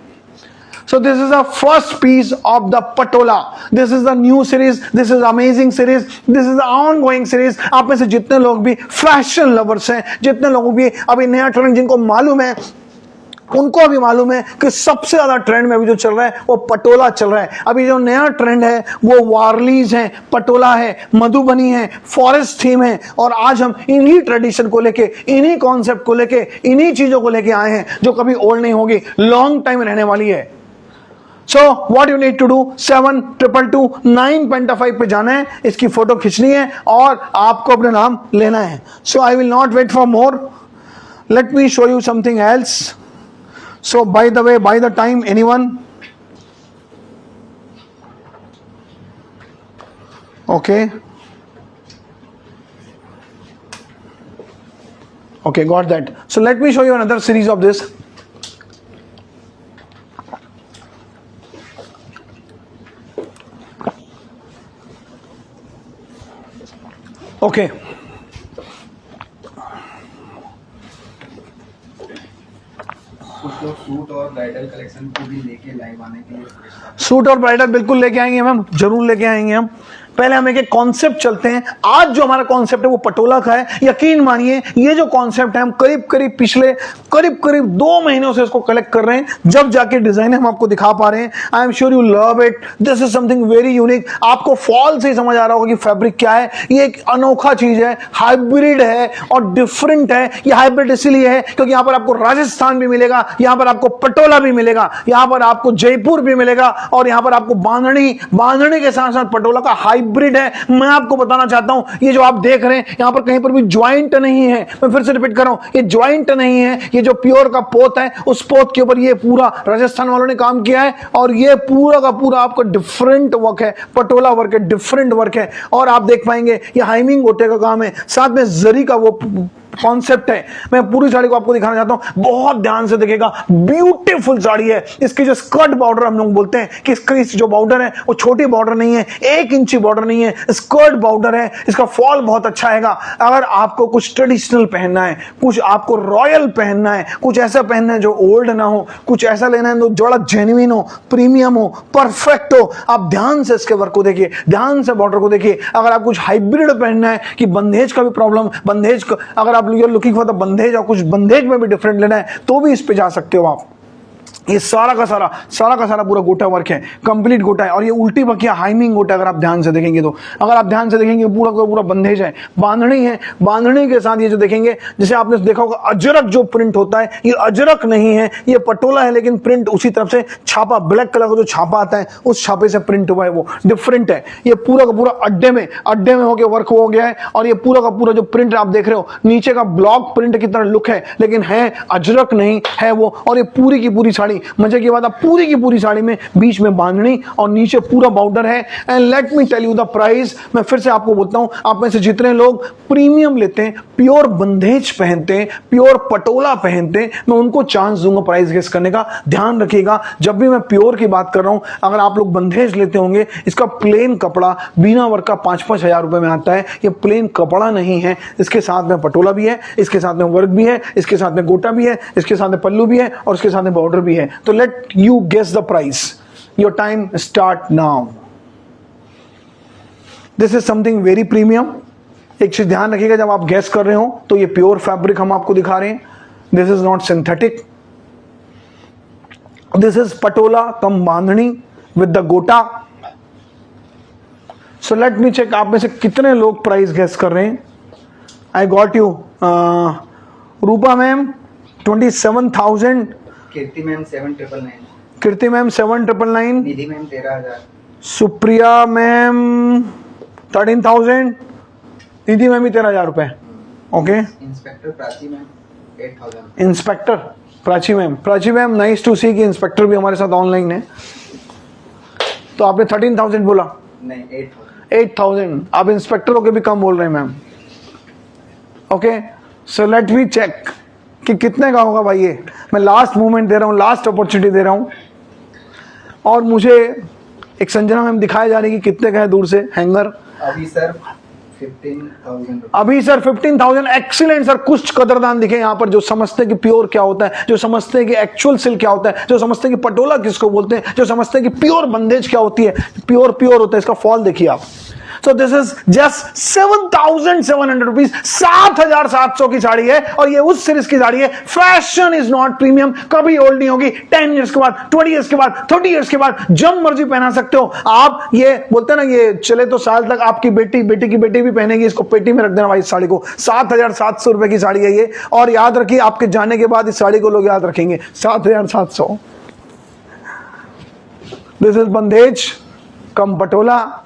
So this is the first piece of the patola. This is the new series. This is amazing series. This is the ongoing series. आप में से जितने लोग भी फैशन लवर्स हैं, जितने लोगों भी अभी नया ट्रेंड जिनको मालूम है, उनको अभी मालूम है कि सबसे ज्यादा ट्रेंड में अभी जो चल रहा है वो पटोला चल रहा है। अभी जो नया ट्रेंड है वो वारलीज है, पटोला है, मधुबनी है, फॉरेस्ट थीम है। और आज हम इन्हीं ट्रेडिशन को लेके, इन्हीं कॉन्सेप्ट को लेके, इन्हीं चीजों को लेके आए हैं जो कभी ओल्ड नहीं होगी, लॉन्ग टाइम रहने वाली है। So what you need to do, 722 9 पेंटा 5 पे जाना है, इसकी फोटो खींचनी है और आपको अपने नाम लेना है। So I will not wait for more. Let me show you something else. So by the way, by the time anyone, okay, okay, got that. So let me show you another series of this. Okay, कुछ लोग suit और bridal collection को भी लेके live आने के लिए। Suit और ब्राइडल बिल्कुल लेके आएंगे मैम, जरूर लेके आएंगे हम। पहले हम एक कॉन्सेप्ट चलते हैं। आज जो हमारा कॉन्सेप्ट है वो पटोला का है। यकीन मानिए ये जो कॉन्सेप्ट है हम करीब करीब पिछले करीब 2 महीनों से इसको कलेक्ट कर रहे हैं, जब जाके डिजाइन हम आपको दिखा पा रहे हैं। I am sure you love it, this is something very unique. आपको फॉल से ही समझ आ रहा होगा कि फैब्रिक क्या है। ये एक अनोखा चीज है, हाइब्रिड है और डिफरेंट है। ये हाइब्रिड इसलिए है क्योंकि यहां पर आपको राजस्थान भी मिलेगा, यहां पर आपको पटोला भी मिलेगा, यहां पर आपको जयपुर भी मिलेगा और यहां पर आपको बांधनी के साथ साथ पटोला का हाइब्रिड है। मैं आपको बताना चाहता हूं ये जो आप देख रहे हैं यहां पर कहीं पर भी ज्वाइंट नहीं है। मैं फिर से रिपीट कर रहा हूं, ये ज्वाइंट नहीं है। ये जो प्योर का पोत है उस पोत के ऊपर ये पूरा राजस्थान वालों ने काम किया है और ये पूरा का पूरा आपका डिफरेंट वर्क है, पटोला वर्क है, डिफरेंट वर्क है। और आप देख पाएंगे ये हाइमिंग गोटे का काम है, साथ में जरी का वो कॉन्सेप्ट है। मैं पूरी साड़ी को आपको दिखाना चाहता हूं, बहुत ध्यान से देखिएगा। ब्यूटीफुल साड़ी है। इसकी जो स्कर्ट बॉर्डर हम लोग बोलते हैं कि इसकी जो बॉर्डर है वो छोटी बॉर्डर नहीं है, 1 इंची बॉर्डर नहीं है, स्कर्ट बॉर्डर है। इसका फॉल बहुत अच्छा आएगा। अगर आपको कुछ ट्रेडिशनल पहनना है, कुछ आपको रॉयल पहनना है, कुछ ऐसा पहनना है जो ओल्ड ना हो, कुछ ऐसा लेना है जो बड़ा जेन्युइन हो, प्रीमियम हो, परफेक्ट हो, आप ध्यान से इसके वर्क को देखिए, ध्यान से बॉर्डर को देखिए। अगर आप कुछ हाइब्रिड पहनना है कि बंदेज का भी प्रॉब्लम, बंदेज अगर आप लुकिंग फॉर द बंदेज और कुछ बंदेज में भी डिफरेंट लेना है तो भी इस पे जा सकते हो आप। ये सारा का सारा पूरा गोटा वर्क है, कंप्लीट गोटा है। और ये उल्टी बकिया हाइमिंग गोटा, अगर आप ध्यान से देखेंगे तो, अगर आप ध्यान से देखेंगे पूरा का पूरा बंदेज है, बांधनी है। बांधनी के साथ ये जो देखेंगे, जैसे आपने देखा होगा अजरक जो प्रिंट होता है, ये अजरक नहीं है, ये पटोला है, लेकिन प्रिंट उसी तरफ से छापा, ब्लैक कलर का जो छापा आता है उस छापे से प्रिंट हुआ है, वो डिफरेंट है। ये पूरा का पूरा अड्डे में होकर वर्क हो गया है। और ये पूरा का पूरा जो प्रिंट आप देख रहे हो नीचे का ब्लॉक प्रिंट की तरह लुक है, लेकिन है अजरक नहीं है वो। और ये पूरी की पूरी साड़ी, मजे की बात, आप पूरी की पूरी साड़ी में बीच में बांधनी और नीचे पूरा बॉर्डर है। And let me tell you the price. मैं फिर से आपको बोलता हूं, आप में से जितने लोग प्रीमियम लेते हैं, प्योर बंदेज पहनते हैं, प्योर पटोला पहनते हैं, मैं उनको चांस दूंगा प्राइस गेस करने का। ध्यान रखिएगा, जब भी मैं प्योर की बात कर रहा हूं, अगर आप लोग बंदेज लेते होंगे, इसका प्लेन कपड़ा बिना वर्क का 5-5 हजार रुपए में आता है। ये प्लेन कपड़ा नहीं है, इसके साथ में पटोला भी है, इसके साथ में वर्क भी है, इसके साथ में गोटा भी है, इसके साथ में पल्लू भी है और इसके साथ में बॉर्डर भी है। तो late you guess the price. Your time start now. This is something very premium. एक चीज ध्यान रखिएगा, जब आप गैस कर रहे हो तो ये प्योर फैब्रिक हम आपको दिखा रहे हैं। This is not synthetic, this is patola cum bandhani with the gota. So let me check, आप में से कितने लोग प्राइस गैस कर रहे हैं। I got you. Rupa ma'am 27,000, Kirti ma'am 7,999, Kirti ma'am 7,999, Nidhi ma'am 13,000, Supriya ma'am 13,000, Nidhi ma'am भी 13,000 रुपए। Okay, inspector Prachi ma'am 8,000, inspector Prachi ma'am nice to see कि इंस्पेक्टर भी हमारे साथ ऑनलाइन है। तो आपने 13,000 बोला? नहीं 8,000। आप इंस्पेक्टर होके भी कम बोल रहे हैं ma'am. Okay, so let me check कि कितने का होगा भाई। ये मैं लास्ट मूवमेंट दे रहा हूँ, लास्ट अपॉर्चुनिटी दे रहा हूँ। और मुझे एक संजना मैम दिखाए जा रही है कि कितने का है दूर से हैंगर। अभी सर 15,000, अभी सर 15,000। एक्सीलेंट सर, कुछ कदरदान दिखे यहाँ पर जो समझते हैं कि प्योर क्या होता है, जो समझते हैं कि एक्चुअल सिल्क क्या होता है, जो समझते हैं कि पटोला किसको बोलते हैं, जो समझते हैं कि प्योर बंदेज क्या होती है। प्योर होता है। इसका फॉल देखिए आप। So this is just 7,700 rupees, 7,700 की साड़ी है। और ये उस सीरीज की साड़ी है। फैशन इज नॉट प्रीमियम, कभी ओल्ड नहीं होगी। 10 इयर्स के बाद, 20 इयर्स के बाद, 30 इयर्स के बाद जब मर्जी पहना सकते हो आप। ये बोलते हैं ना, ये चले तो साल तक। आपकी बेटी की बेटी भी पहनेगी। इसको पेटी में रख देना भाई इस साड़ी को। 7,700 रुपए की साड़ी है ये। और याद रखिए, आपके जाने के बाद इस साड़ी को लोग याद रखेंगे। 7,700। This is bandhej cum patola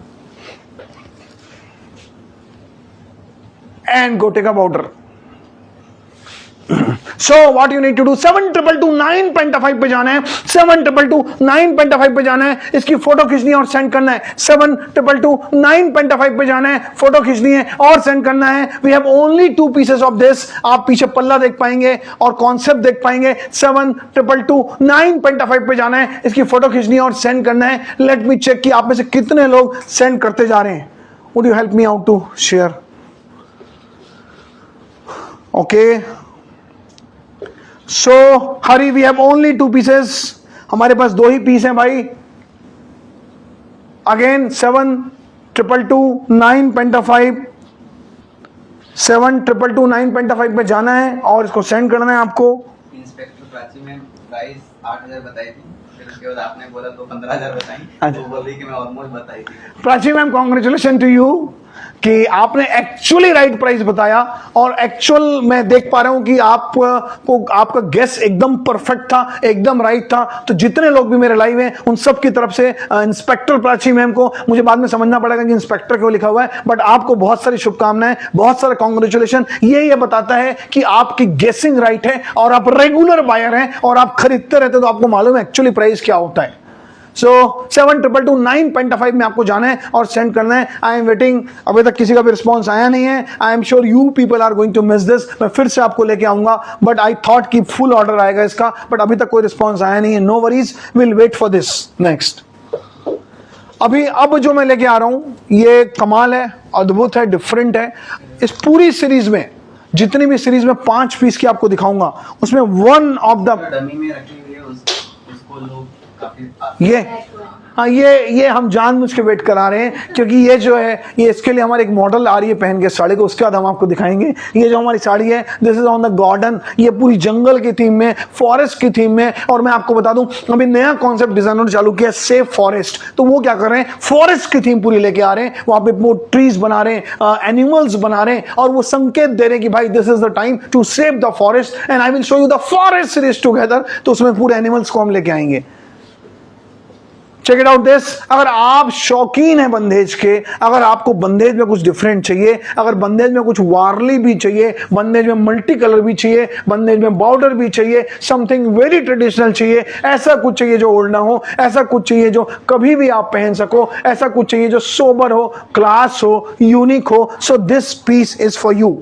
and Gotega border. So what you need to do, 7,229.5 पे जाना है, 7,229.5 पे जाना है। इसकी फोटो खींचनी है और सेंड करना है। 7,229.5 पे जाना है, फोटो खींचनी है और सेंड करना है। We have only 2 pieces of this. आप पीछे पल्ला देख पाएंगे और कॉन्सेप्ट देख पाएंगे। 7,229.5 पे जाना है, इसकी फोटो खींचनी है और सेंड करना है। लेट मी चेक कि आप में से कितने लोग सेंड करते जा रहे हैं। Would you help me out to share? Okay, so hurry, we have only 2 pieces. हमारे पास 2 ही पीस हैं भाई। अगेन 7 222 9.5 722 9.5 पे जाना है और इसको सेंड करना है आपको। इंस्पेक्टर प्राची में प्राइस 8,000 बताई थी, फिर उसके बाद आपने बोला तो 15,000 बताई, अच्छा। तो बोली कि मैं ऑलमोस्ट बताई थी। Prachi ma'am, congratulation to you कि आपने एक्चुअली राइट प्राइस बताया और एक्चुअल मैं देख पा रहा हूं कि आपको आपका गेस एकदम परफेक्ट था, एकदम राइट था। तो जितने लोग भी मेरे लाइव हैं उन सब की तरफ से इंस्पेक्टर प्राची मैम को, मुझे बाद में समझना पड़ेगा कि इंस्पेक्टर क्यों लिखा हुआ है, बट आपको बहुत सारी शुभकामनाएं, बहुत सारा कॉन्ग्रेचुलेशन। ये बताता है कि आपकी गेसिंग राइट है और आप रेगुलर बायर हैं और आप खरीदते रहते, तो आपको मालूम है एक्चुअली प्राइस क्या होता है। सो 722 9.5 में आपको जाना है और सेंड करना है। आई एम वेटिंग, अभी तक किसी का भी रिस्पॉन्स आया नहीं है। I am sure you people are going to miss this. मैं फिर से आपको लेके आऊंगा, बट आई थॉट कि फुल ऑर्डर आएगा इसका, बट अभी तक कोई रिस्पॉन्स आया नहीं है। No worries, will wait for this. Next, अब जो मैं लेके आ रहा हूं ये कमाल है, अद्भुत है, डिफरेंट है। इस पूरी सीरीज में, जितनी भी सीरीज में 5 पीस की आपको दिखाऊंगा, उसमें वन ऑफ द डमी में रखी हुई है, उसको लोग काफी ये, हाँ, ये हम जानबूझ के वेट करा रहे हैं क्योंकि ये जो है, ये इसके लिए हमारी एक मॉडल आ रही है पहन के साड़ी को, उसके बाद हम आपको दिखाएंगे। ये जो हमारी साड़ी है, this is on the garden, ये पूरी जंगल की थीम में, फॉरेस्ट की थीम में। और मैं आपको बता दूं, अभी नया कॉन्सेप्ट डिजाइनर चालू किया, सेफ फॉरेस्ट। तो वो क्या कर रहे हैं, फॉरेस्ट की थीम पूरी लेके आ रहे हैं, वहां पे वो ट्रीज बना रहे हैं, एनिमल्स बना रहे हैं, और वो संकेत दे रहे हैं कि भाई this is the time to save the forest and I will show you the forest series together. तो उसमें पूरे एनिमल्स को हम लेके आएंगे। Check it out this. अगर आप शौकीन है बंदेज के, अगर आपको बंदेज में कुछ डिफरेंट चाहिए, अगर बंदेज में कुछ वार्ली भी चाहिए, बंदेज में मल्टी कलर भी चाहिए, बंदेज में बॉर्डर भी चाहिए, समथिंग वेरी ट्रेडिशनल चाहिए, ऐसा कुछ चाहिए जो ओल्ड ना हो, ऐसा कुछ चाहिए जो कभी भी आप पहन सको, ऐसा कुछ चाहिए जो सोबर हो, क्लास हो, यूनिक हो, so this piece is for you.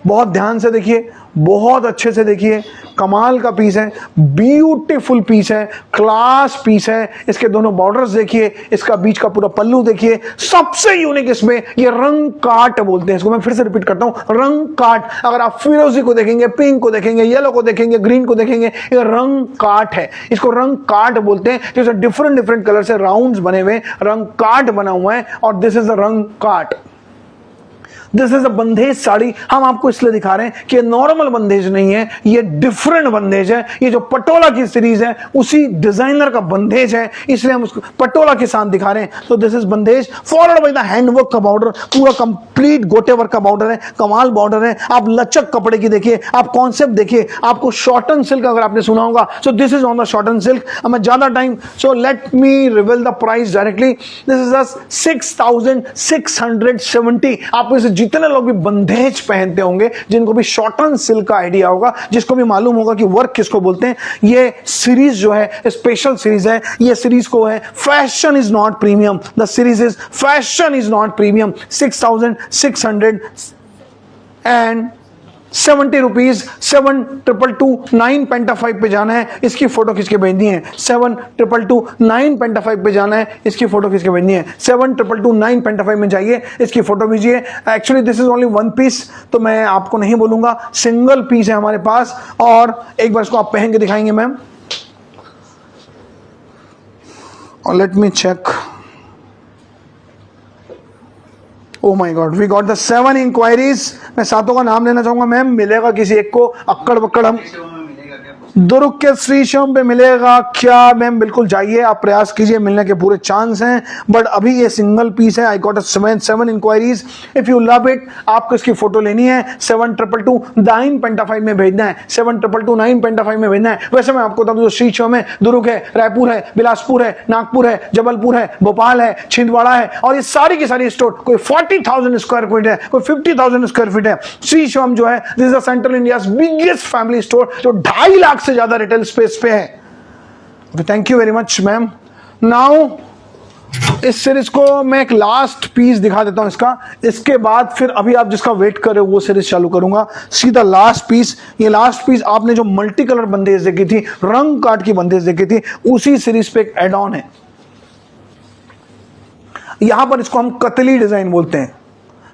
बहुत ध्यान से देखिए, बहुत अच्छे से देखिए, कमाल का पीस है, ब्यूटीफुल पीस है, क्लास पीस है। इसके दोनों बॉर्डर्स देखिए, इसका बीच का पूरा पल्लू देखिए। सबसे यूनिक इसमें ये रंग काट बोलते हैं इसको, मैं फिर से रिपीट करता हूं, रंग काट। अगर आप फिरोजी को देखेंगे, पिंक को देखेंगे, येलो को देखेंगे, ग्रीन को देखेंगे, ये रंग काट है, इसको रंग काट बोलते हैं। जैसे डिफरेंट डिफरेंट कलर से राउंड्स बने हुए, रंग काट बना हुआ है, और दिस इज द रंग काट। This is a bandhej sari. हम आपको इसलिए दिखा रहे हैं कि नॉर्मल बंदेज नहीं है, ये डिफरेंट बंदेज है। ये जो पटोला की सीरीज है उसी डिजाइनर का बंदेज है, इसलिए हम उसको पटोला के साथ दिखा रहे हैं। तो this is bandhej followed by the handwork का बॉर्डर, पूरा कंप्लीट गोटे वर्क का बॉर्डर है, कमाल बॉर्डर है। आप लचक कपड़े की देखिए, आप कॉन्सेप्ट देखिए, आपको शॉर्टन सिल्क अगर आपने सुना होगा, सो this is on the shorten silk. मैं ज्यादा time, so let me reveal the price directly. This is 6,670। आप इसे जितने लोग भी बंदेज पहनते होंगे, जिनको भी शॉर्टन सिल्क का आइडिया होगा, जिसको भी मालूम होगा कि वर्क किसको बोलते हैं, ये सीरीज जो है स्पेशल सीरीज है। ये सीरीज को है fashion is not premium, the series is fashion is not premium. 6,670 rupees, 7,222 9.5 पे जाना है। इसकी फोटो खींच के भेजनी है। 7,222 9.5 पे जाना है, इसकी फोटो खींच के भेजनी है। 7,222 9.5 में जाइए, इसकी फोटो भेजिए। Actually this is only one piece, तो मैं आपको नहीं बोलूंगा, सिंगल पीस है हमारे पास। और एक बार इसको आप पहन के दिखाएंगे मैम, और let me check. Oh my God, we got the 7 inquiries। मैं सातों का नाम लेना चाहूंगा मैम, मिलेगा किसी एक को अक्कड़ बक्कड़ हम शो में मिलेगा क्या? दुर्ग के श्री शोम पे मिलेगा क्या मैम? बिल्कुल जाइए, आप प्रयास कीजिए, मिलने के पूरे चांस हैं। बट अभी ये सिंगल पीस है। I got 7 inquiries. If you love it, आपको इसकी फोटो लेनी है, 7,222 9.5 में भेजना है, 7,222 9.5 में भेजना है। वैसे मैं आपको बता दूं, श्री शोम है, दुर्ग है, रायपुर है, बिलासपुर है, नागपुर है, जबलपुर है, भोपाल है, छिंदवाड़ा है, और ये सारी की सारी स्टोर कोई 40,000 स्क्वायर फीट है, कोई 50,000 स्क्वायर फीट है। श्री शोम जो है, this is central India biggest family store, जो 2.5 लाख से ज्यादा रिटेल स्पेस पे है। Thank you very much ma'am. Now इस सीरीज को मैं एक लास्ट पीस दिखा देता हूं इसका, इसके बाद फिर अभी आप जिसका वेट कर रहे हो वो सीरीज चालू करूंगा। सीधा लास्ट पीस, ये लास्ट पीस आपने जो मल्टी कलर बंदेज देखी थी, रंग काट की बंदेज देखी थी, उसी सीरीज पे एक एड ऑन है। यहां पर इसको हम कतली डिजाइन बोलते हैं।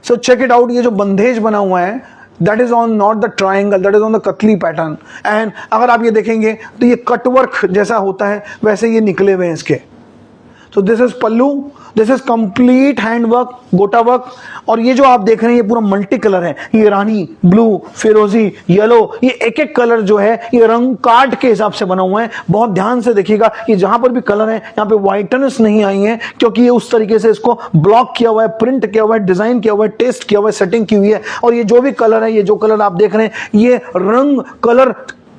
So check it out. ये जो बंदेज बना हुआ है, that is on not the triangle, that is on the katli pattern. And अगर आप ये देखेंगे तो ये कटवर्क जैसा होता है, वैसे ये निकले हुए हैं इसके। So this is pallu, this is complete hand work, गोटा वर्क। और ये जो आप देख रहे हैं ये पूरा मल्टी कलर है, ये रानी, ब्लू, फिरोजी, येलो, ये एक एक कलर जो है ये रंग कार्ड के हिसाब से बना हुआ है। बहुत ध्यान से देखिएगा, ये जहां पर भी कलर है यहाँ पे व्हाइटनेस नहीं आई है, क्योंकि ये उस तरीके से इसको ब्लॉक किया हुआ है, प्रिंट किया हुआ है, डिजाइन किया हुआ है, टेस्ट किया हुआ है, सेटिंग की हुई है। और ये जो भी कलर है, ये जो कलर आप देख रहे हैं, ये रंग कलर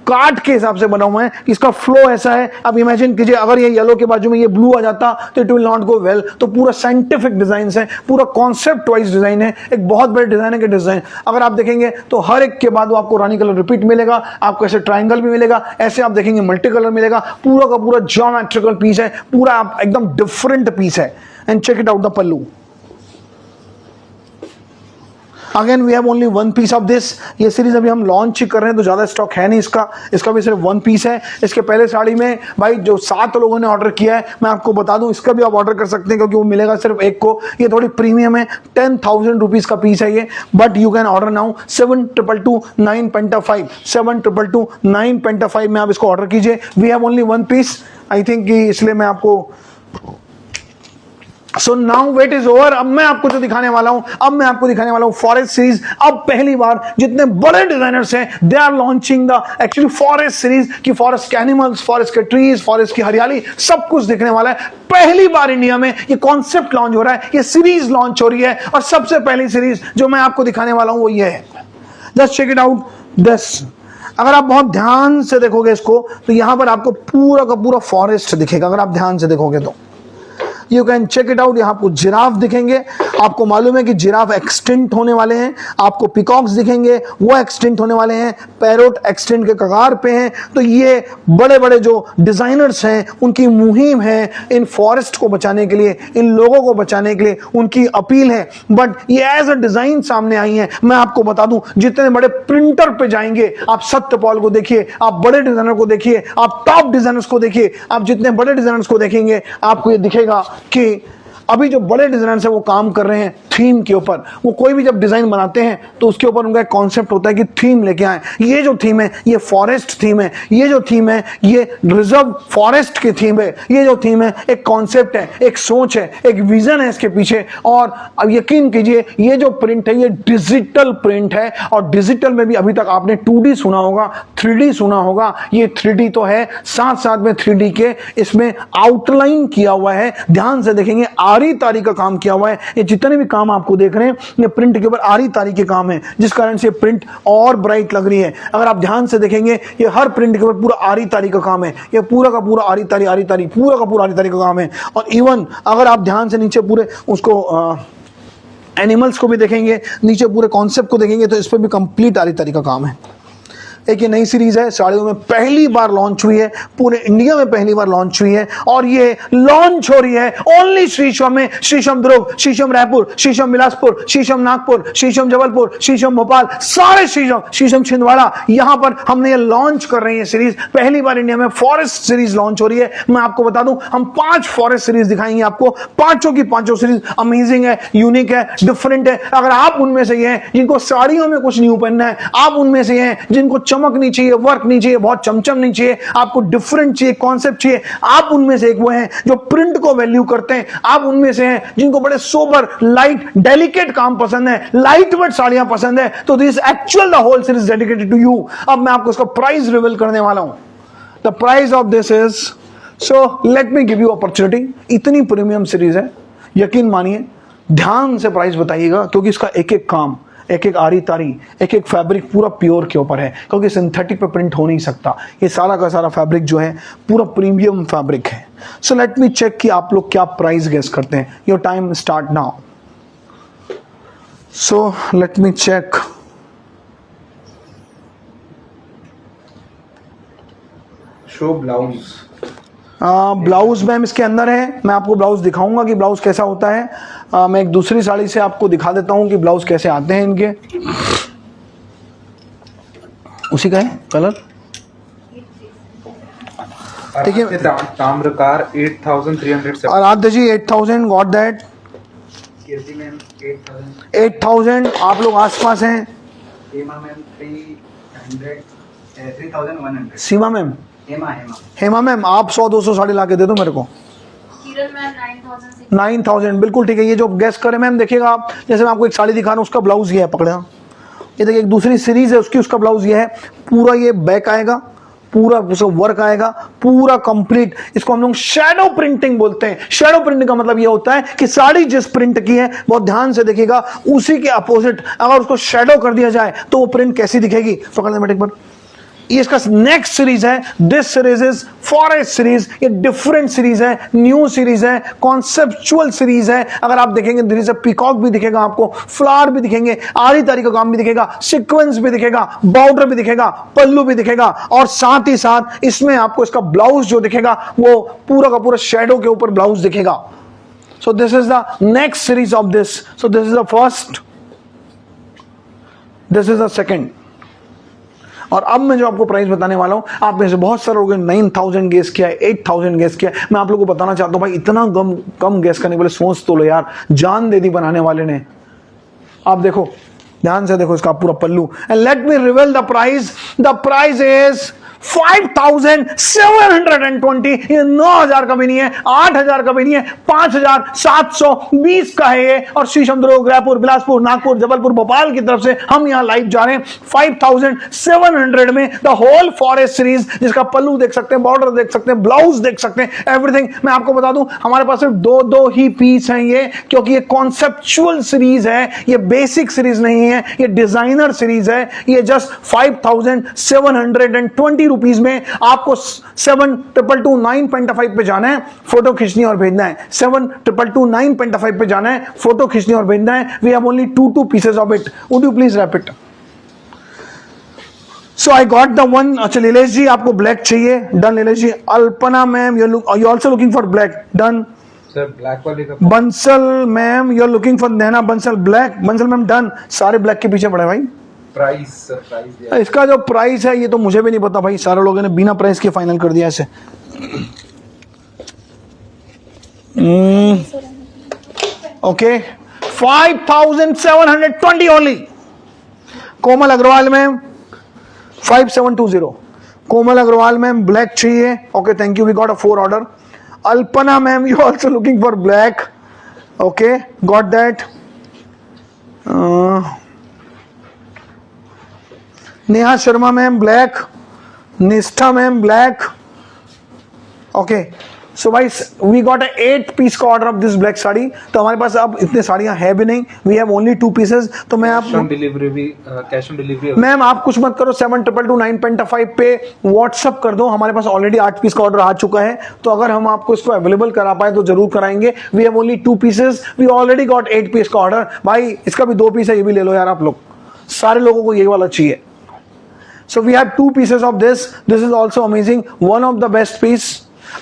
कार्ड के हिसाब से बना हुआ है। इसका फ्लो ऐसा है, आप इमेजिन कीजिए अगर ये येलो के बाजू में ये ब्लू आ जाता तो it will not go well. तो पूरा साइंटिफिक डिजाइन है, पूरा कॉन्सेप्ट वाइज डिजाइन है, एक बहुत बड़े डिजाइनर के डिजाइन। अगर आप देखेंगे तो हर एक के बाद वो आपको रानी कलर रिपीट मिलेगा, आपको ऐसे ट्राइंगल भी मिलेगा, ऐसे आप देखेंगे मल्टी कलर मिलेगा। पूरा का पूरा ज्योमेट्रिकल पीस है, पूरा आप एकदम डिफरेंट पीस है। And check it out the pallu. Again we have only one piece of this. ये सीरीज अभी हम लॉन्च ही कर रहे हैं तो ज्यादा स्टॉक है नहीं इसका भी सिर्फ वन पीस है। इसके पहले साड़ी में भाई जो 7 लोगों ने ऑर्डर किया है, मैं आपको बता दूं इसका भी आप ऑर्डर कर सकते हैं, क्योंकि वो मिलेगा सिर्फ एक को। ये थोड़ी प्रीमियम है, 10,000 रुपीज का पीस है ये, but you can order now 7222 7222 में आप इसको ऑर्डर कीजिए। We have only one piece, I think इसलिए मैं आपको so now wait is over. अब मैं आपको जो दिखाने वाला हूं फॉरेस्ट सीरीज। अब पहली बार जितने बड़े डिजाइनर्स हैं they are launching the actually forest series, कि फॉरेस्ट के एनिमल्स, फॉरेस्ट के ट्रीज, फॉरेस्ट की हरियाली सब कुछ दिखने वाला है। पहली बार इंडिया में ये कॉन्सेप्ट लॉन्च हो रहा है, ये सीरीज लॉन्च हो रही है। और सबसे पहली सीरीज जो मैं आपको दिखाने वाला हूं वो ये है, just check it out this. अगर आप बहुत ध्यान से देखोगे इसको तो यहां पर आपको पूरा का पूरा फॉरेस्ट दिखेगा। अगर आप ध्यान से देखोगे तो you can check it out. यहाँ आपको जिराफ दिखेंगे, आपको मालूम है कि जिराफ एक्सटिंक्ट होने वाले हैं। आपको पिकॉक्स दिखेंगे, वो एक्सटिंक्ट होने वाले हैं। पैरोट एक्सटिंक्ट के कगार पे हैं। तो ये बड़े बड़े जो डिजाइनर्स हैं उनकी मुहिम है इन फॉरेस्ट को बचाने के लिए, इन लोगों को बचाने के लिए उनकी अपील है। बट ये एज अ डिजाइन सामने आई है। मैं आपको बता दूं जितने बड़े प्रिंटर पे जाएंगे, आप सत्यपाल को देखिए, आप बड़े डिजाइनर को देखिए, आप टॉप डिजाइनर्स को देखिए, आप जितने बड़े डिजाइनर्स को देखेंगे आपको ये दिखेगा कि अभी जो बड़े डिजाइनर्स हैं वो काम कर रहे हैं थीम के ऊपर। वो कोई भी जब डिजाइन बनाते हैं तो उसके ऊपर उनका एक कॉन्सेप्ट होता है कि थीम लेके आए। ये जो थीम है ये फॉरेस्ट थीम है, ये जो थीम है ये रिजर्व फॉरेस्ट की थीम है। ये जो थीम है एक कॉन्सेप्ट है, एक सोच है, एक विजन है इसके पीछे। और अब यकीन कीजिए ये जो प्रिंट है ये डिजिटल प्रिंट है। और डिजिटल में भी अभी तक आपने 2D सुना होगा, 3D सुना होगा। ये 3D तो है, साथ साथ में 3D के इसमें आउटलाइन किया हुआ है। ध्यान से देखेंगे आरी तारी का काम किया हुआ है। ये जितने भी काम आपको देख रहे हैं ये प्रिंट के ऊपर आरी तारी के काम है, जिस कारण से प्रिंट और ब्राइट लग रही है। अगर आप ध्यान से देखेंगे ये हर प्रिंट के ऊपर पूरा आरी तारी का काम है। ये पूरा का पूरा आरी तारी पूरा का पूरा आरी तारी का काम है। और इवन अगर आप ध्यान से नीचे पूरे उसको एनिमल्स को भी देखेंगे, नीचे पूरे कॉन्सेप्ट को देखेंगे तो इस पर भी कंप्लीट आरी तारी का काम है। एक ये नई सीरीज है, साड़ियों में पहली बार लॉन्च हुई है, पूरे इंडिया में पहली बार लॉन्च हुई है। और ये लॉन्च हो रही है ओनली शीशम में। शीशम दुर्ग, शीशम रायपुर, शीशम बिलासपुर, शीशम नागपुर, शीशम जबलपुर, शीशम भोपाल, सारे शीशम छिंदवाड़ा, यहां पर हमने ये लॉन्च कर रहे हैं सीरीज। पहली बार इंडिया में फॉरेस्ट सीरीज लॉन्च हो रही है। मैं आपको बता दूं हम 5 फॉरेस्ट सीरीज दिखाएंगे आपको। पांचों की पांचों सीरीज अमेजिंग है, यूनिक है, डिफरेंट है। अगर आप उनमें से ये हैं जिनको साड़ियों में कुछ न्यू पहनना है, आप उनमें से हैं जिनको चमक नहीं चाहिए, वर्क नहीं चाहिए, बहुत चमचम नहीं चाहिए, आपको डिफरेंट चाहिए, कॉन्सेप्ट चाहिए, आप उनमें से एक वो हैं जो प्रिंट को वैल्यू करते हैं। आप उनमें से हैं जिनको बड़े सोबर, लाइट, डेलिकेट काम पसंद है, लाइट वेट साड़ियां पसंद है। तो this actual the whole series dedicated to you. अब मैं आपको इसका प्राइस रिवील करने वाला हूं। The price of this is, so let me give you opportunity. इतनी प्रीमियम सीरीज है, यकीन मानिए, ध्यान से प्राइस बताइएगा, क्योंकि इसका एक एक काम, एक एक आरी तारी, एक एक फैब्रिक पूरा प्योर के ऊपर है, क्योंकि सिंथेटिक पे प्रिंट हो नहीं सकता। ये सारा का सारा फैब्रिक जो है पूरा प्रीमियम फैब्रिक है। सो लेट मी चेक कि आप लोग क्या प्राइस गेस करते हैं। Your time start now. So let me check. Show blouse. Blouse ma'am इसके अंदर है। मैं आपको ब्लाउज दिखाऊंगा कि ब्लाउज कैसा होता है। मैं एक दूसरी साड़ी से आपको दिखा देता हूं कि ब्लाउज कैसे आते हैं इनके। उसी का है कलर, ठीक है। ताम्रकार 8300। और आद्य जी 8000 गॉट दैट। कीर्ति मैम 8000 आप लोग आसपास हैं। हेमा मैम 3100। सीमा मैम, हेमा हेमा मैम आप 100-200 साड़ी ला के दे दो मेरे को। किरण मैम 9000 9000 बिल्कुल ठीक है। ये जो गैस करें मैम, देखिएगा आप, जैसे मैं आपको एक साड़ी दिखा रहा हूँ, उसका ब्लाउज ये है, पकड़े ये देखिए, एक दूसरी सीरीज है उसकी, उसका ब्लाउज ये है, पूरा ये बैक आएगा, पूरा उसका वर्क आएगा, पूरा कंप्लीट। इसको हम लोग शैडो प्रिंटिंग बोलते हैं। शैडो प्रिंटिंग का मतलब ये होता है कि साड़ी जिस प्रिंट की है, बहुत ध्यान से देखिएगा, उसी के अपोजिट अगर उसको शैडो कर दिया जाए तो वो प्रिंट कैसी दिखेगी। पकड़ लें एक बार, ये इसका नेक्स्ट सीरीज है। This series is forest series. ये डिफरेंट सीरीज है, न्यू सीरीज है, कॉन्सेप्चुअल सीरीज है। अगर आप देखेंगे धीरे से पीकॉक भी दिखेगा आपको, फ्लावर भी दिखेंगे, आरी तारी का काम भी दिखेगा, सीक्वेंस भी दिखेगा, बॉर्डर भी दिखेगा, पल्लू भी दिखेगा, और साथ ही साथ इसमें आपको इसका ब्लाउज जो दिखेगा वो पूरा का पूरा शेडो के ऊपर ब्लाउज दिखेगा। सो this is the next series of this. So this is the first, this is the second. और अब मैं जो आपको प्राइस बताने वाला हूं, आप में से बहुत सारे लोगों ने 9000 गेस किया है, 8000 गेस किया है। मैं आप लोगों को बताना चाहता हूं भाई, इतना कम गेस करने वाले सोच तो लो यार, जान दे दी बनाने वाले ने। आप देखो, ध्यान से देखो इसका पूरा pallu, and let me reveal the price. The price is 5720। ये 9000 का भी नहीं है, 8000 का भी नहीं है, 5720 का है ये। और शीशम दुर्ग, रायपुर, बिलासपुर, नागपुर, जबलपुर, भोपाल की तरफ से हम यहां लाइव जा रहे हैं 5700 में द होल फॉरेस्ट सीरीज, जिसका पल्लू देख सकते हैं, बॉर्डर देख सकते हैं, ब्लाउज देख सकते हैं, एवरीथिंग। मैं आपको बता दूं, हमारे पास सिर्फ दो ही पीस हैं ये, क्योंकि ये कॉन्सेप्चुअल सीरीज है, ये बेसिक सीरीज नहीं है, ये डिजाइनर सीरीज है। ये जस्ट 5720 रुपीस में आपको 7222 पे जाना है, फोटो खींचनी और भेजना है। 7222 पे जाना है, फोटो खींचनी और भेजना है। We have only two pieces of it. Would you please wrap it? So I got the one. अच्छा नीलेश जी, आपको ब्लैक चाहिए, done Nilesh ji. Alpana ma'am, you also looking for black, done. Sir black वाले का Bansal ma'am, you are looking for Naina Bansal, black. Bansal ma'am done. सारे black के पीछे पड़े भाई। प्राइस, सर प्राइस दिया इसका जो प्राइस है ये तो मुझे भी नहीं पता भाई, सारे लोगों ने बिना प्राइस के फाइनल कर दिया ऐसे। Okay, 5720 only. Komal Agarwal ma'am 5720। Komal Agarwal ma'am black चाहिए। Okay, thank you, we got a 4 order. Alpana ma'am, you also looking for black. Okay, got that. Neha Sharma ma'am black, Nishtha ma'am black. Okay, so भाई वी गॉट 8 पीस का order of this black sari. तो हमारे पास अब इतने साड़ियां है भी नहीं, वी हैव ओनली 2 पीसेस। तो मैं आप डिलीवरी भी, कैश ऑन डिलीवरी। मैम आप कुछ मत करो, 7222 पे व्हाट्सअप कर दो। हमारे पास ऑलरेडी 8 पीस का ऑर्डर आ चुका है, तो अगर हम आपको इसको अवेलेबल करा पाए तो जरूर कराएंगे। We have only 2 pieces, we already got 8 piece का ऑर्डर। भाई इसका भी 2 पीस है, ये भी ले लो यार आप लोग, सारे लोगों को ये वाला चाहिए। So we have 2 pieces of this. This is also amazing. One of the best piece.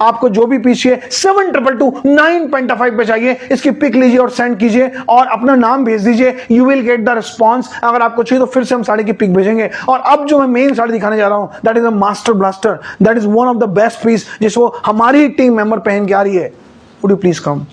आपको जो भी पीस चाहिए 7222 पे चाहिए, इसकी पिक लीजिए और सेंड कीजिए और अपना नाम भेज दीजिए। You will get the response. अगर आपको चाहिए तो फिर से हम साड़ी की पिक भेजेंगे। और अब जो मैं मेन साड़ी दिखाने जा रहा हूं, that is a master blaster, that is one of the best piece, जिसको हमारी टीम मेंबर पहन के आ रही है। Would you please come?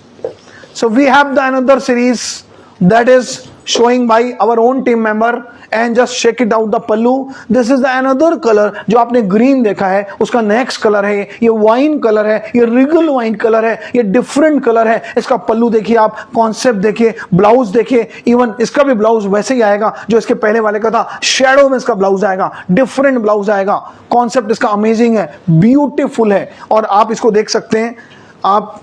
So we have the another series that is showing by our own team member, and just check it out the pallu. This is the another color. जो आपने green देखा है उसका next color है, ये wine color है, ये regal wine color है, ये different color है। इसका पल्लू देखिए आप, concept देखिए, ब्लाउज देखिए, even इसका भी ब्लाउज वैसे ही आएगा जो इसके पहले वाले का था। शेडो में इसका ब्लाउज आएगा, different ब्लाउज आएगा। कॉन्सेप्ट इसका अमेजिंग है, ब्यूटीफुल है, और आप इसको देख सकते हैं। आप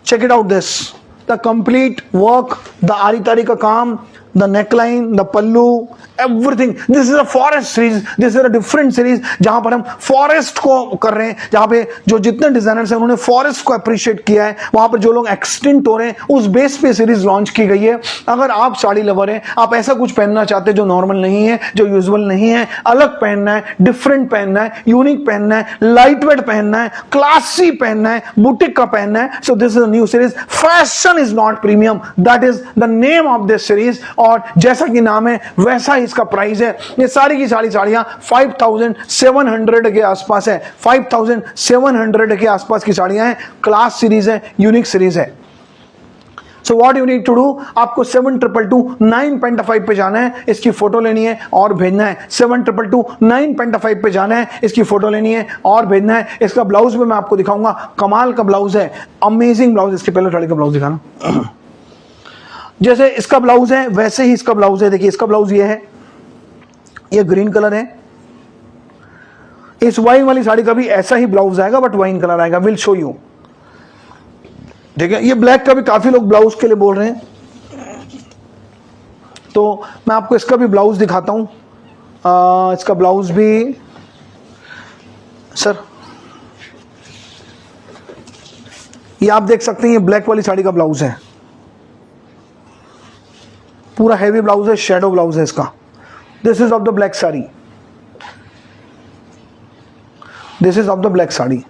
check it out this. The complete work, the आरी तारी का काम, the neckline, the pallu, everything. This is a forest series. This is a different series जहां पर हम forest को कर रहे हैं, जहां पे जो जितने डिजाइनर्स हैं उन्होंने forest को अप्रिशिएट किया है, वहां पर जो लोग एक्सटिंक्ट हो रहे हैं उस बेस पे सीरीज लॉन्च की गई है। अगर आप साड़ी लवर हैं, आप ऐसा कुछ पहनना चाहते हैं जो नॉर्मल नहीं है, जो यूजुअल नहीं है, अलग पहनना है, डिफरेंट पहनना है, यूनिक पहनना है, लाइट वेट पहनना है, क्लासी पहनना है, बुटीक का पहनना है, so this is a new series. Fashion is not premium, that is the name of this series. और जैसा कि नाम है वैसा ही इसका प्राइस है। ये सारी की सारी साड़ियां 5700 के आसपास है, 5700 के आसपास की साड़ियां हैं। क्लास सीरीज है, यूनिक सीरीज है। So what you need to do, आपको 7222 पे जाना है, इसकी फोटो लेनी है और भेजना है। 7222 पे जाना है, इसकी फोटो लेनी है और भेजना है। इसका ब्लाउज भी मैं आपको दिखाऊंगा, कमाल का ब्लाउज है, अमेजिंग ब्लाउज। इसके पहले साड़ी का ब्लाउज दिखाना। जैसे इसका ब्लाउज है वैसे ही इसका ब्लाउज है। देखिए इसका ब्लाउज ये है, ये ग्रीन कलर है। इस वाइन वाली साड़ी का भी ऐसा ही ब्लाउज आएगा बट वाइन कलर आएगा। Will show you. ठीक है, ये ब्लैक का भी काफी लोग ब्लाउज के लिए बोल रहे हैं, तो मैं आपको इसका भी ब्लाउज दिखाता हूं। इसका ब्लाउज भी सर, ये आप देख सकते हैं, ये ब्लैक वाली साड़ी का ब्लाउज है, पूरा हैवी ब्लाउज है, शेडो ब्लाउज है इसका। This is of the black sari, this is of the black sari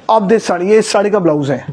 of this sari. ये इस साड़ी का ब्लाउज है।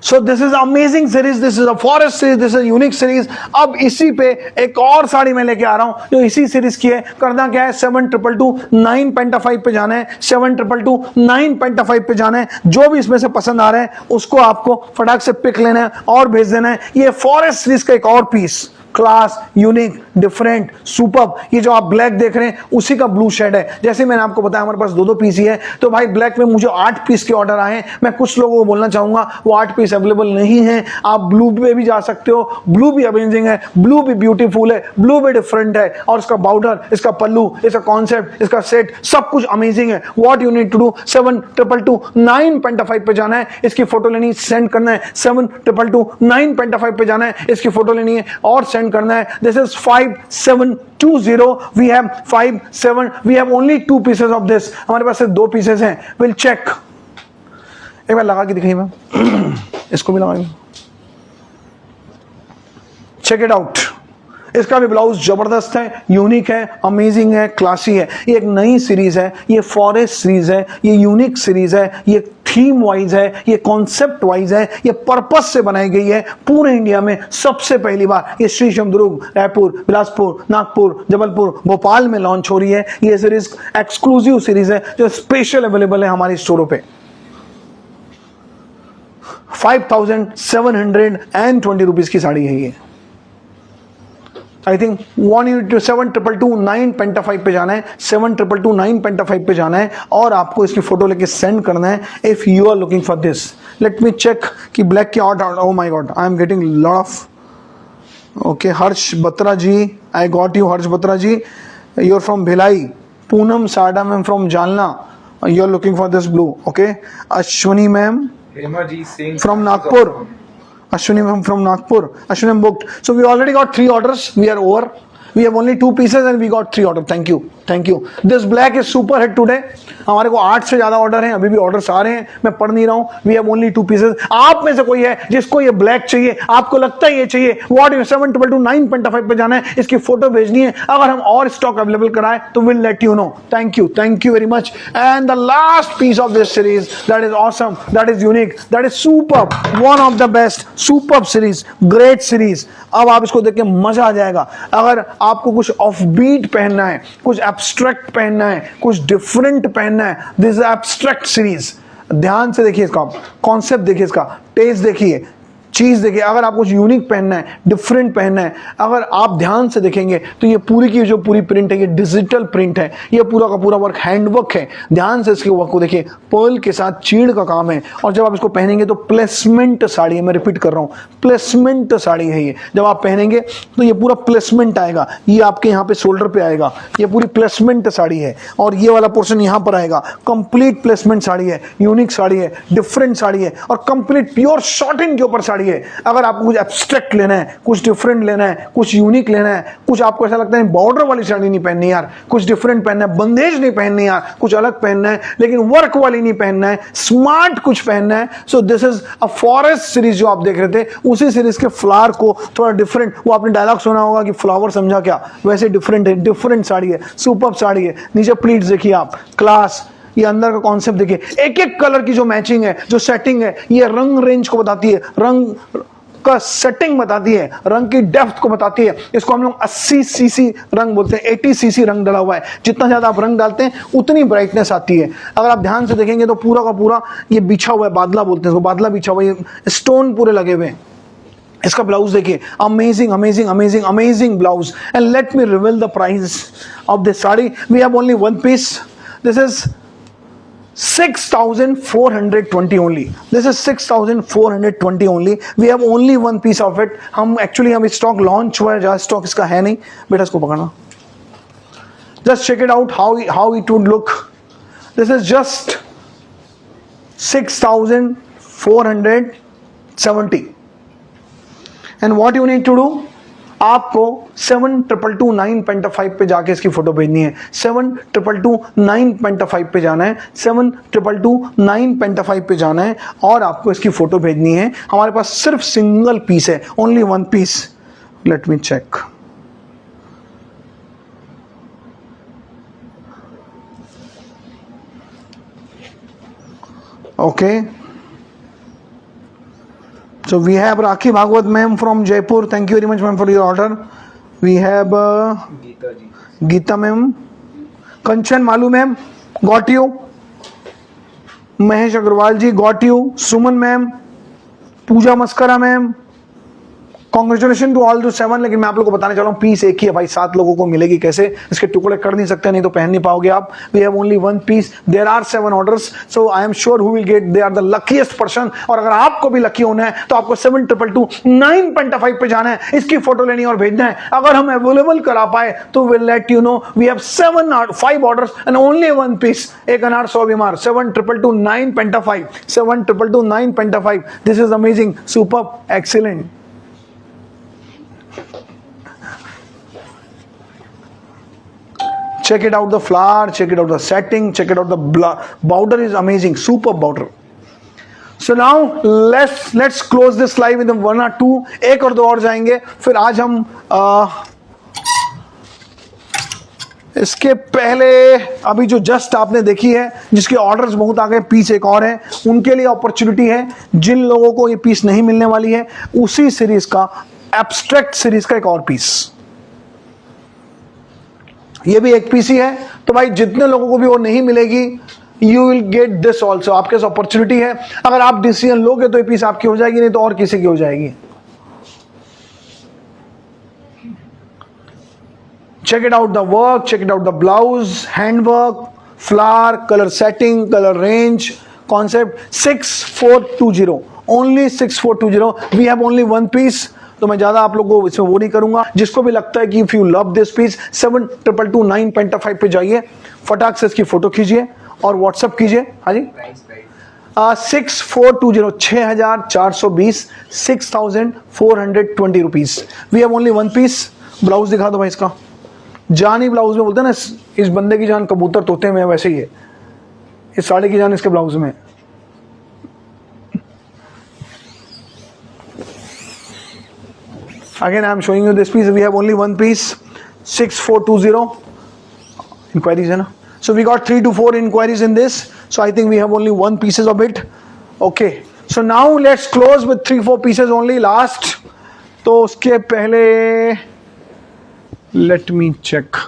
So this is amazing series, this is a forest series, this is unique series. अब इसी पे एक और साड़ी मैं लेके आ रहा हूं जो इसी सीरीज की है। करना क्या है, 7222 पे जाना है, 7222 पे जाना है। जो भी इसमें से पसंद आ रहा है उसको आपको फटाक से पिक लेना है और भेज देना है। ये फॉरेस्ट सीरीज का एक और piece, class, unique, different, superb. ये जो आप ब्लैक देख रहे हैं उसी का ब्लू शेड है। जैसे मैंने आपको बताया हमारे पास 2-2 पीस ही है, तो भाई ब्लैक में मुझे 8 पीस के ऑर्डर आए हैं। मैं कुछ लोगों को बोलना चाहूंगा वो 8 पीस अवेलेबल नहीं है, आप ब्लू पे भी जा सकते हो। ब्लू भी अमेजिंग है, ब्लू भी ब्यूटीफुल है, ब्लू भी डिफरेंट है, और इसका बॉर्डर, इसका पल्लू, इसका कॉन्सेप्ट, इसका सेट, सब कुछ अमेजिंग है। What you need to do, 7222 पे जाना है, इसकी फोटो लेनी, सेंड करना है। 7222 पे जाना है, इसकी फोटो लेनी है और सेंड करना है। This is 5720। We have 57, we have only 2 pieces of this. हमारे पास सिर्फ 2 पीसेस हैं। विल चेक, एक बार लगा के दिखाइए मैम, इसको भी लगाइए, चेक इट आउट। इसका भी ब्लाउज जबरदस्त है, यूनिक है, अमेजिंग है, क्लासी है। ये एक नई सीरीज है, ये फॉरेस्ट सीरीज है, ये यूनिक सीरीज है, ये थीम वाइज है, ये कॉन्सेप्ट वाइज है, ये पर्पस से बनाई गई है। पूरे इंडिया में सबसे पहली बार ये श्री दुर्ग, रायपुर, बिलासपुर, नागपुर, जबलपुर, भोपाल में लॉन्च हो रही है। ये सीरीज एक्सक्लूसिव सीरीज है जो स्पेशल अवेलेबल है हमारी स्टोरों पे। 5720 रुपीज की साड़ी है ये। आई थिंक 7222 पे जाना है, 7222 पे जाना है और आपको इसकी फोटो लेके सेंड करना है। If you are looking for this, let me check कि ब्लैक की order. Oh my God, I am getting lot of. Okay, Harsh Batra ji, I got you Harsh Batra ji, you are from Bhilai. Poonam Sada ma'am from Jalna, you are looking for this blue. Okay, Ashwini ma'am from Nagpur. Ashwini ma'am from Nagpur. Ashwini ma'am booked. So we already got 3 orders. We are over. We have only 2 pieces and we got 3 orders. Thank you. Thank you. This black is super hit today. हमारे को 8 से ज्यादा order हैं, अभी भी orders आ रहे हैं, मैं पढ़ नहीं रहा हूं। We have only 2 pieces. आप में से कोई है जिसको ये ब्लैक चाहिए, आपको लगता है ये चाहिए, व्हाट यू 7222 पे जाना है, इसकी फोटो भेजनी है। अगर हम और स्टॉक अवेलेबल कराएं तो will let you know. Thank you very much. And the last piece of this series that is awesome, that is unique, that is superb, one of the best, superb series, great series. अब आप इसको देख के मजा आ जाएगा। अगर आपको कुछ ऑफ बीट पहनना है, कुछ एब्स्ट्रैक्ट पहनना है, कुछ डिफरेंट पहनना है, दिस इज एब्स्ट्रैक्ट सीरीज। ध्यान से देखिए इसका कॉन्सेप्ट, देखिए इसका टेस्ट, देखिए चीज देखिए। अगर आपको कुछ यूनिक पहनना है, डिफरेंट पहनना है, अगर आप ध्यान से देखेंगे तो ये पूरी की जो पूरी प्रिंट है ये डिजिटल प्रिंट है। ये पूरा का पूरा वर्क हैंडवर्क है। ध्यान से इसके वर्क को देखिए, पर्ल के साथ चीड़ का काम है। और जब आप इसको पहनेंगे तो प्लेसमेंट साड़ी है, मैं रिपीट कर रहा हूं, प्लेसमेंट साड़ी है ये। जब आप पहनेंगे तो ये पूरा प्लेसमेंट आएगा, ये आपके यहाँ पे शोल्डर पे आएगा, ये पूरी प्लेसमेंट साड़ी है। और ये वाला पोर्शन यहाँ पर आएगा, कंप्लीट प्लेसमेंट साड़ी है, यूनिक साड़ी है, डिफरेंट साड़ी है और कंप्लीट प्योर शॉर्टिन के ऊपर साड़ी है। अगर आपको कुछ एब्स्ट्रैक्ट लेना है, कुछ डिफरेंट लेना है, कुछ यूनिक लेना है, कुछ आपको ऐसा लगता है बॉर्डर वाली साड़ी नहीं पहननी यार, कुछ डिफरेंट पहनना है, बंदेज नहीं पहननी यार, कुछ अलग पहनना है, लेकिन वर्क वाली नहीं पहनना है, स्मार्ट कुछ पहनना है, so this is a forest series जो आप देख रहे थे, उसी सीरीज के फ्लावर को थोड़ा डिफरेंट, वो आपने डायलॉग सुना होगा कि फ्लावर समझा क्या, वैसे डिफरेंट है, डिफरेंट साड़ी है, सुपर्ब साड़ी है। नीचे प्लीट्स देखिए आप, क्लास, ये अंदर का कॉन्सेप्ट देखिए, एक एक कलर की जो मैचिंग है, जो सेटिंग है, ये रंग रेंज को बताती है, रंग का सेटिंग बताती है, रंग की डेप्थ को बताती है। इसको हम लोग 80 सीसी रंग बोलते हैं, 80 सीसी रंग डला हुआ है। जितना ज्यादा आप रंग डालते हैं उतनी ब्राइटनेस आती है। अगर आप ध्यान से देखेंगे तो पूरा का पूरा ये बिछा हुआ है, बादला बोलते हैं इसको, बादला बिछा हुआ है, ये स्टोन पूरे लगे हुए हैं। इसका ब्लाउज देखिए, amazing amazing amazing amazing blouse. And let me reveal the price of this sari. We have only one piece, this is 6,420 only. This is 6,420 only. We have only one piece of it. हम stock launch हुआ है, ज्यादा stock इसका है नहीं। बेटा इसको पकड़ना, just check it out how it would look. This is just 6,470. And what you need to do, आपको 7229 पेंटाफाइव पे जाके इसकी फोटो भेजनी है। 7229 पेंटाफाइव पे जाना है, 7229 पेंटाफाइव पे जाना है और आपको इसकी फोटो भेजनी है। हमारे पास सिर्फ सिंगल पीस है, only one piece. Let me check. Okay, so we have Rakhi Bhagwat ma'am from Jaipur. Thank you very much ma'am for your order. We have Geeta ma'am, Kanchan Malu ma'am, got you. Mahesh Agrawal ji, got you. Suman ma'am, Pooja Maskara ma'am, congratulation to all the 7। लेकिन मैं आप लोगों को बताने चला हूँ piece एक ही है भाई, 7 लोगों को मिलेगी कैसे, इसके टुकड़े कर नहीं सकते, नहीं तो पहन नहीं पाओगे आप। We have only one piece, there are 7 orders, so I am sure who will get, they are the luckiest person. और अगर आपको भी लकी होना है तो आपको 7229 पेंटाफाइव पे जाना है, इसकी फोटो लेनी और भेजना है। अगर हम अवेलेबल करा पाए तो will let you know. We have 5 orders and only one piece. एक अनार 100 बीमार, 7229 पेंटाफाइव, 7229 पेंटाफाइव। This is amazing, superb, excellent. Check it out the flower, check it out the setting, check it out the border is amazing, super border. So now let's close this live with 1 or 2, एक और 2 और जाएंगे। फिर आज हम इसके पहले अभी जो जस्ट आपने देखी है, जिसके ऑर्डर्स बहुत आ गए, पीस एक और है, उनके लिए अपॉर्चुनिटी है। जिन लोगों को ये पीस नहीं मिलने वाली है, उसी सीरीज का, एब्स्ट्रैक्ट सीरीज का एक और पीस, ये भी एक पीस ही है। तो भाई जितने लोगों को भी वो नहीं मिलेगी, you will get this also. आपके पास अपॉर्चुनिटी है, अगर आप डिसीजन लोगे तो ये पीस आपकी हो जाएगी, नहीं तो और किसी की हो जाएगी। Check it out the work, check it out the blouse, hand work, flower, colour setting, colour range, concept. 6420, only 6420। We have only one piece. तो मैं ज्यादा आप लोगों को इसमें वो नहीं करूंगा। जिसको भी लगता है कि if you love this piece, 7229 penta five पे जाइए, फटाक से इसकी फोटो खींचिए और व्हाट्सएप कीजिए। हाँ जी, 6420, 6420, 6420 rupees. We have only one piece. Blouse दिखा दो भाई इसका। जान ही ब्लाउज में बोलते हैं ना, इस बंदे की जान कबूतर तोते में, वैसे ही है इस साड़ी की जान इसके ब्लाउज में। Again, I am showing you this piece. We have only one piece, 6420. Inquiries, है ना? So we got 3 to 4 inquiries in this. So I think we have only one pieces of it. Okay. So now let's close with 3-4 pieces only. Last. तो उसके पहले let me check.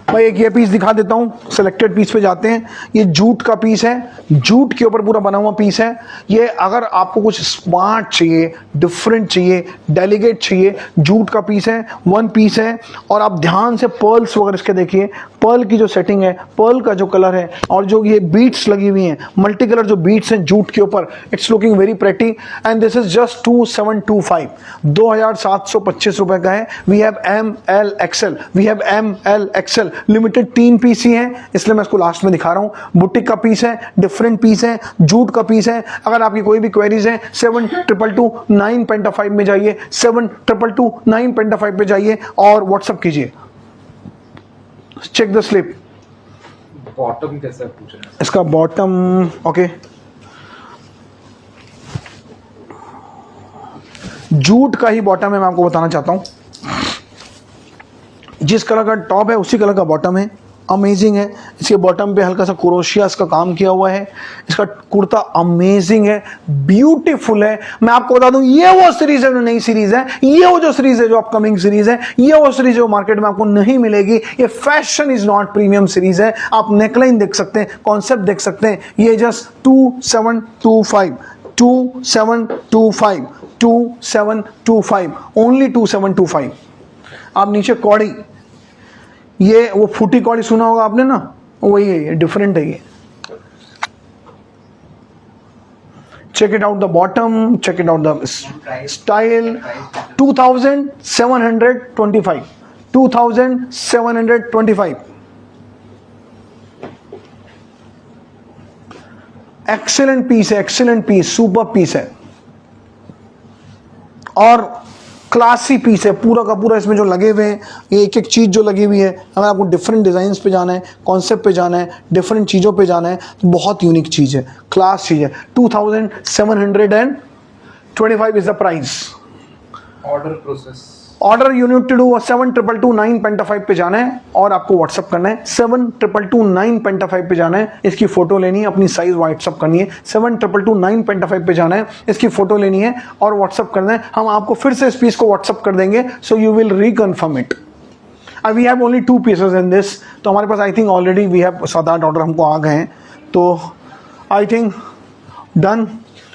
भाई एक ये piece दिखा देता हूँ, सिलेक्टेड पीस पे जाते हैं। ये जूट का पीस है, जूट के ऊपर पूरा बना हुआ पीस है ये। अगर आपको कुछ स्मार्ट चाहिए, डिफरेंट चाहिए, डेलीगेट चाहिए, जूट का पीस है, वन पीस है। और आप ध्यान से पर्ल्स वगैरह इसके देखिए, पर्ल की जो सेटिंग है, पर्ल का जो कलर है, और जो ये बीट्स लगी हुई हैं, मल्टी कलर जो बीट्स हैं जूट के ऊपर, it's looking very pretty. And this is just 2725, 2725 रुपए का है। We have ML XL, we have ML XL, limited 3 piece ही हैं, इसलिए मैं इसको लास्ट में दिखा रहा हूं। बुटीक का पीस है, डिफरेंट पीस है, जूट का पीस है। अगर आपकी कोई भी क्वेरीज है, 7229 पेंटाफाइव में जाइए, 7229 पेंटाफाइव पे जाइए और व्हाट्सएप कीजिए। Check the slip. बॉटम कैसा पूछ रहे हैं? इसका बॉटम ओके, जूट का ही बॉटम है। मैं आपको बताना चाहता हूं, जिस कलर का टॉप है उसी कलर का बॉटम है। अमेजिंग है। इसके बॉटम पे हल्का सा क्रोशियास का काम किया हुआ है। इसका कुर्ता अमेजिंग है, ब्यूटीफुल है। मैं आपको बता दूं, ये वो सीरीज है जो नई सीरीज है, ये वो जो सीरीज है जो अपकमिंग सीरीज है, ये वो सीरीज जो मार्केट में आपको नहीं मिलेगी। ये fashion is not premium series है। आप नेकलाइन देख सकते हैं, कॉन्सेप्ट देख सकते हैं। ये जस्ट 2725 ओनली 2725। आप नीचे कौड़ी, ये वो फूटी कौड़ी सुना होगा आपने ना, वही है, ये डिफरेंट है। ये check it out the bottom, check it out the style. 2725 excellent piece है, एक्सेलेंट पीस, सुपर पीस है और क्लासी पीस है पूरा का पूरा। इसमें जो लगे हुए हैं, ये एक एक चीज़ जो लगी हुई है, अगर आपको डिफरेंट डिज़ाइंस पे जाना है, कॉन्सेप्ट पे जाना है, डिफरेंट चीज़ों पे जाना है, तो बहुत यूनिक चीज़ है, क्लास चीज़ है। 2725 is the price. Order process. Order you need to do 7229 penta five पे जाना है और आपको व्हाट्सअप करना है। 7229 पेंटाफाइव पे जाना है, इसकी फोटो लेनी है, अपनी साइज व्हाट्सअप करनी है। 7229 पेंटाफाइव पे जाना है, इसकी फोटो लेनी है और व्हाट्सअप करना है। हम आपको फिर से इस पीस को व्हाट्सअप कर देंगे, so you will reconfirm it. We have only 2 pieces in this, तो हमारे पास I think already we have 7-8 order हमको आ गए हैं, तो I think done.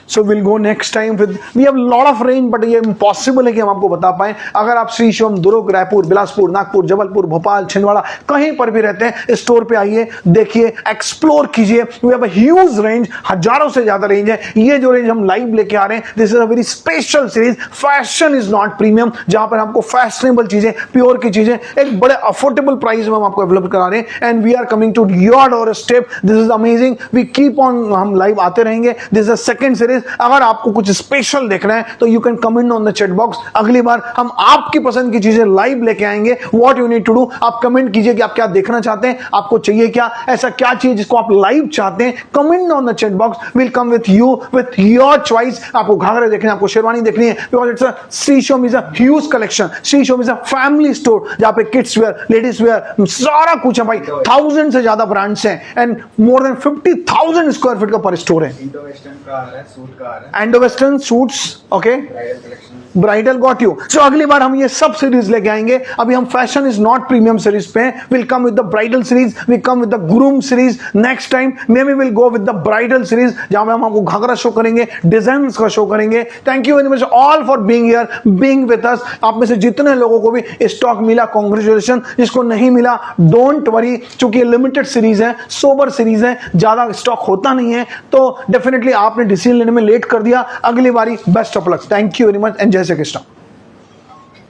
So will go next time with, we have lot of range, but ये impossible है कि हम आपको बता पाएं। अगर आप श्री शिवम, दुर्ग, रायपुर, बिलासपुर, नागपुर, जबलपुर, भोपाल, छिंदवाड़ा कहीं पर भी रहते हैं, स्टोर पे आइए, देखिए, एक्सप्लोर कीजिए। We have a huge range, हजारों से ज्यादा रेंज है। ये जो रेंज हम लाइव लेके आ रहे हैं, this is a very special series. Fashion is not premium, जहां पर हमको फैशनेबल चीजें, प्योर की चीजें एक बड़े अफोर्डेबल प्राइस में हम आपको अवेलेबल करा रहे हैं, and we are coming to your doorstep. This is amazing, we keep on, हम लाइव आते रहेंगे। This is the second series. अगर आपको कुछ स्पेशल देखना है तो you can comment on the chat box. अगली बार हम आपकी पसंद की चीजें लाइव लेके आएंगे। What you need to do, आप कमेंट कीजिए कि आप क्या देखना चाहते हैं, आपको चाहिए क्या, ऐसा क्या चाहिए जिसको आप लाइव चाहते हैं। Comment on the chat box, will come with you with your choice. आपको घाघरे देखने, आपको शेरवानी देखनी है, because it's a Shri Shivam is a huge collection. Shri Shivam is a family store जहां पे किड्स वेयर, लेडीज वेयर, सारा कुछ है भाई। 1000 से ज्यादा ब्रांड्स हैं and more than 50,000 square feet का पर स्टोर है। इंडो वेस्टर्न का आ रहा है, सूट का आ रहा है, Indo western suits, okay, bridal collection. Bridal got you. So अगली बार हम ये सब सीरीज लेके आएंगे। अभी हम fashion is not premium series पे, will come with the bridal series, will come with the groom series. Next time maybe will go with the bridal series, जहां पे हम आपको घाघरा शो करेंगे, डिजाइन्स का शो करेंगे। Thank you very much all for being here, being with us. आप में से जितने लोगों को भी स्टॉक मिला, कांग्रेचुलेशन। जिसको नहीं मिला, डोंट वरी, क्योंकि लिमिटेड सीरीज है, सोबर सीरीज है, ज्यादा स्टॉक होता नहीं है, तो डेफिनेटली आपने डिसीजन लेने में लेट कर दिया। अगली बारी best of luck. Thank you very much and जय श्री कृष्ण।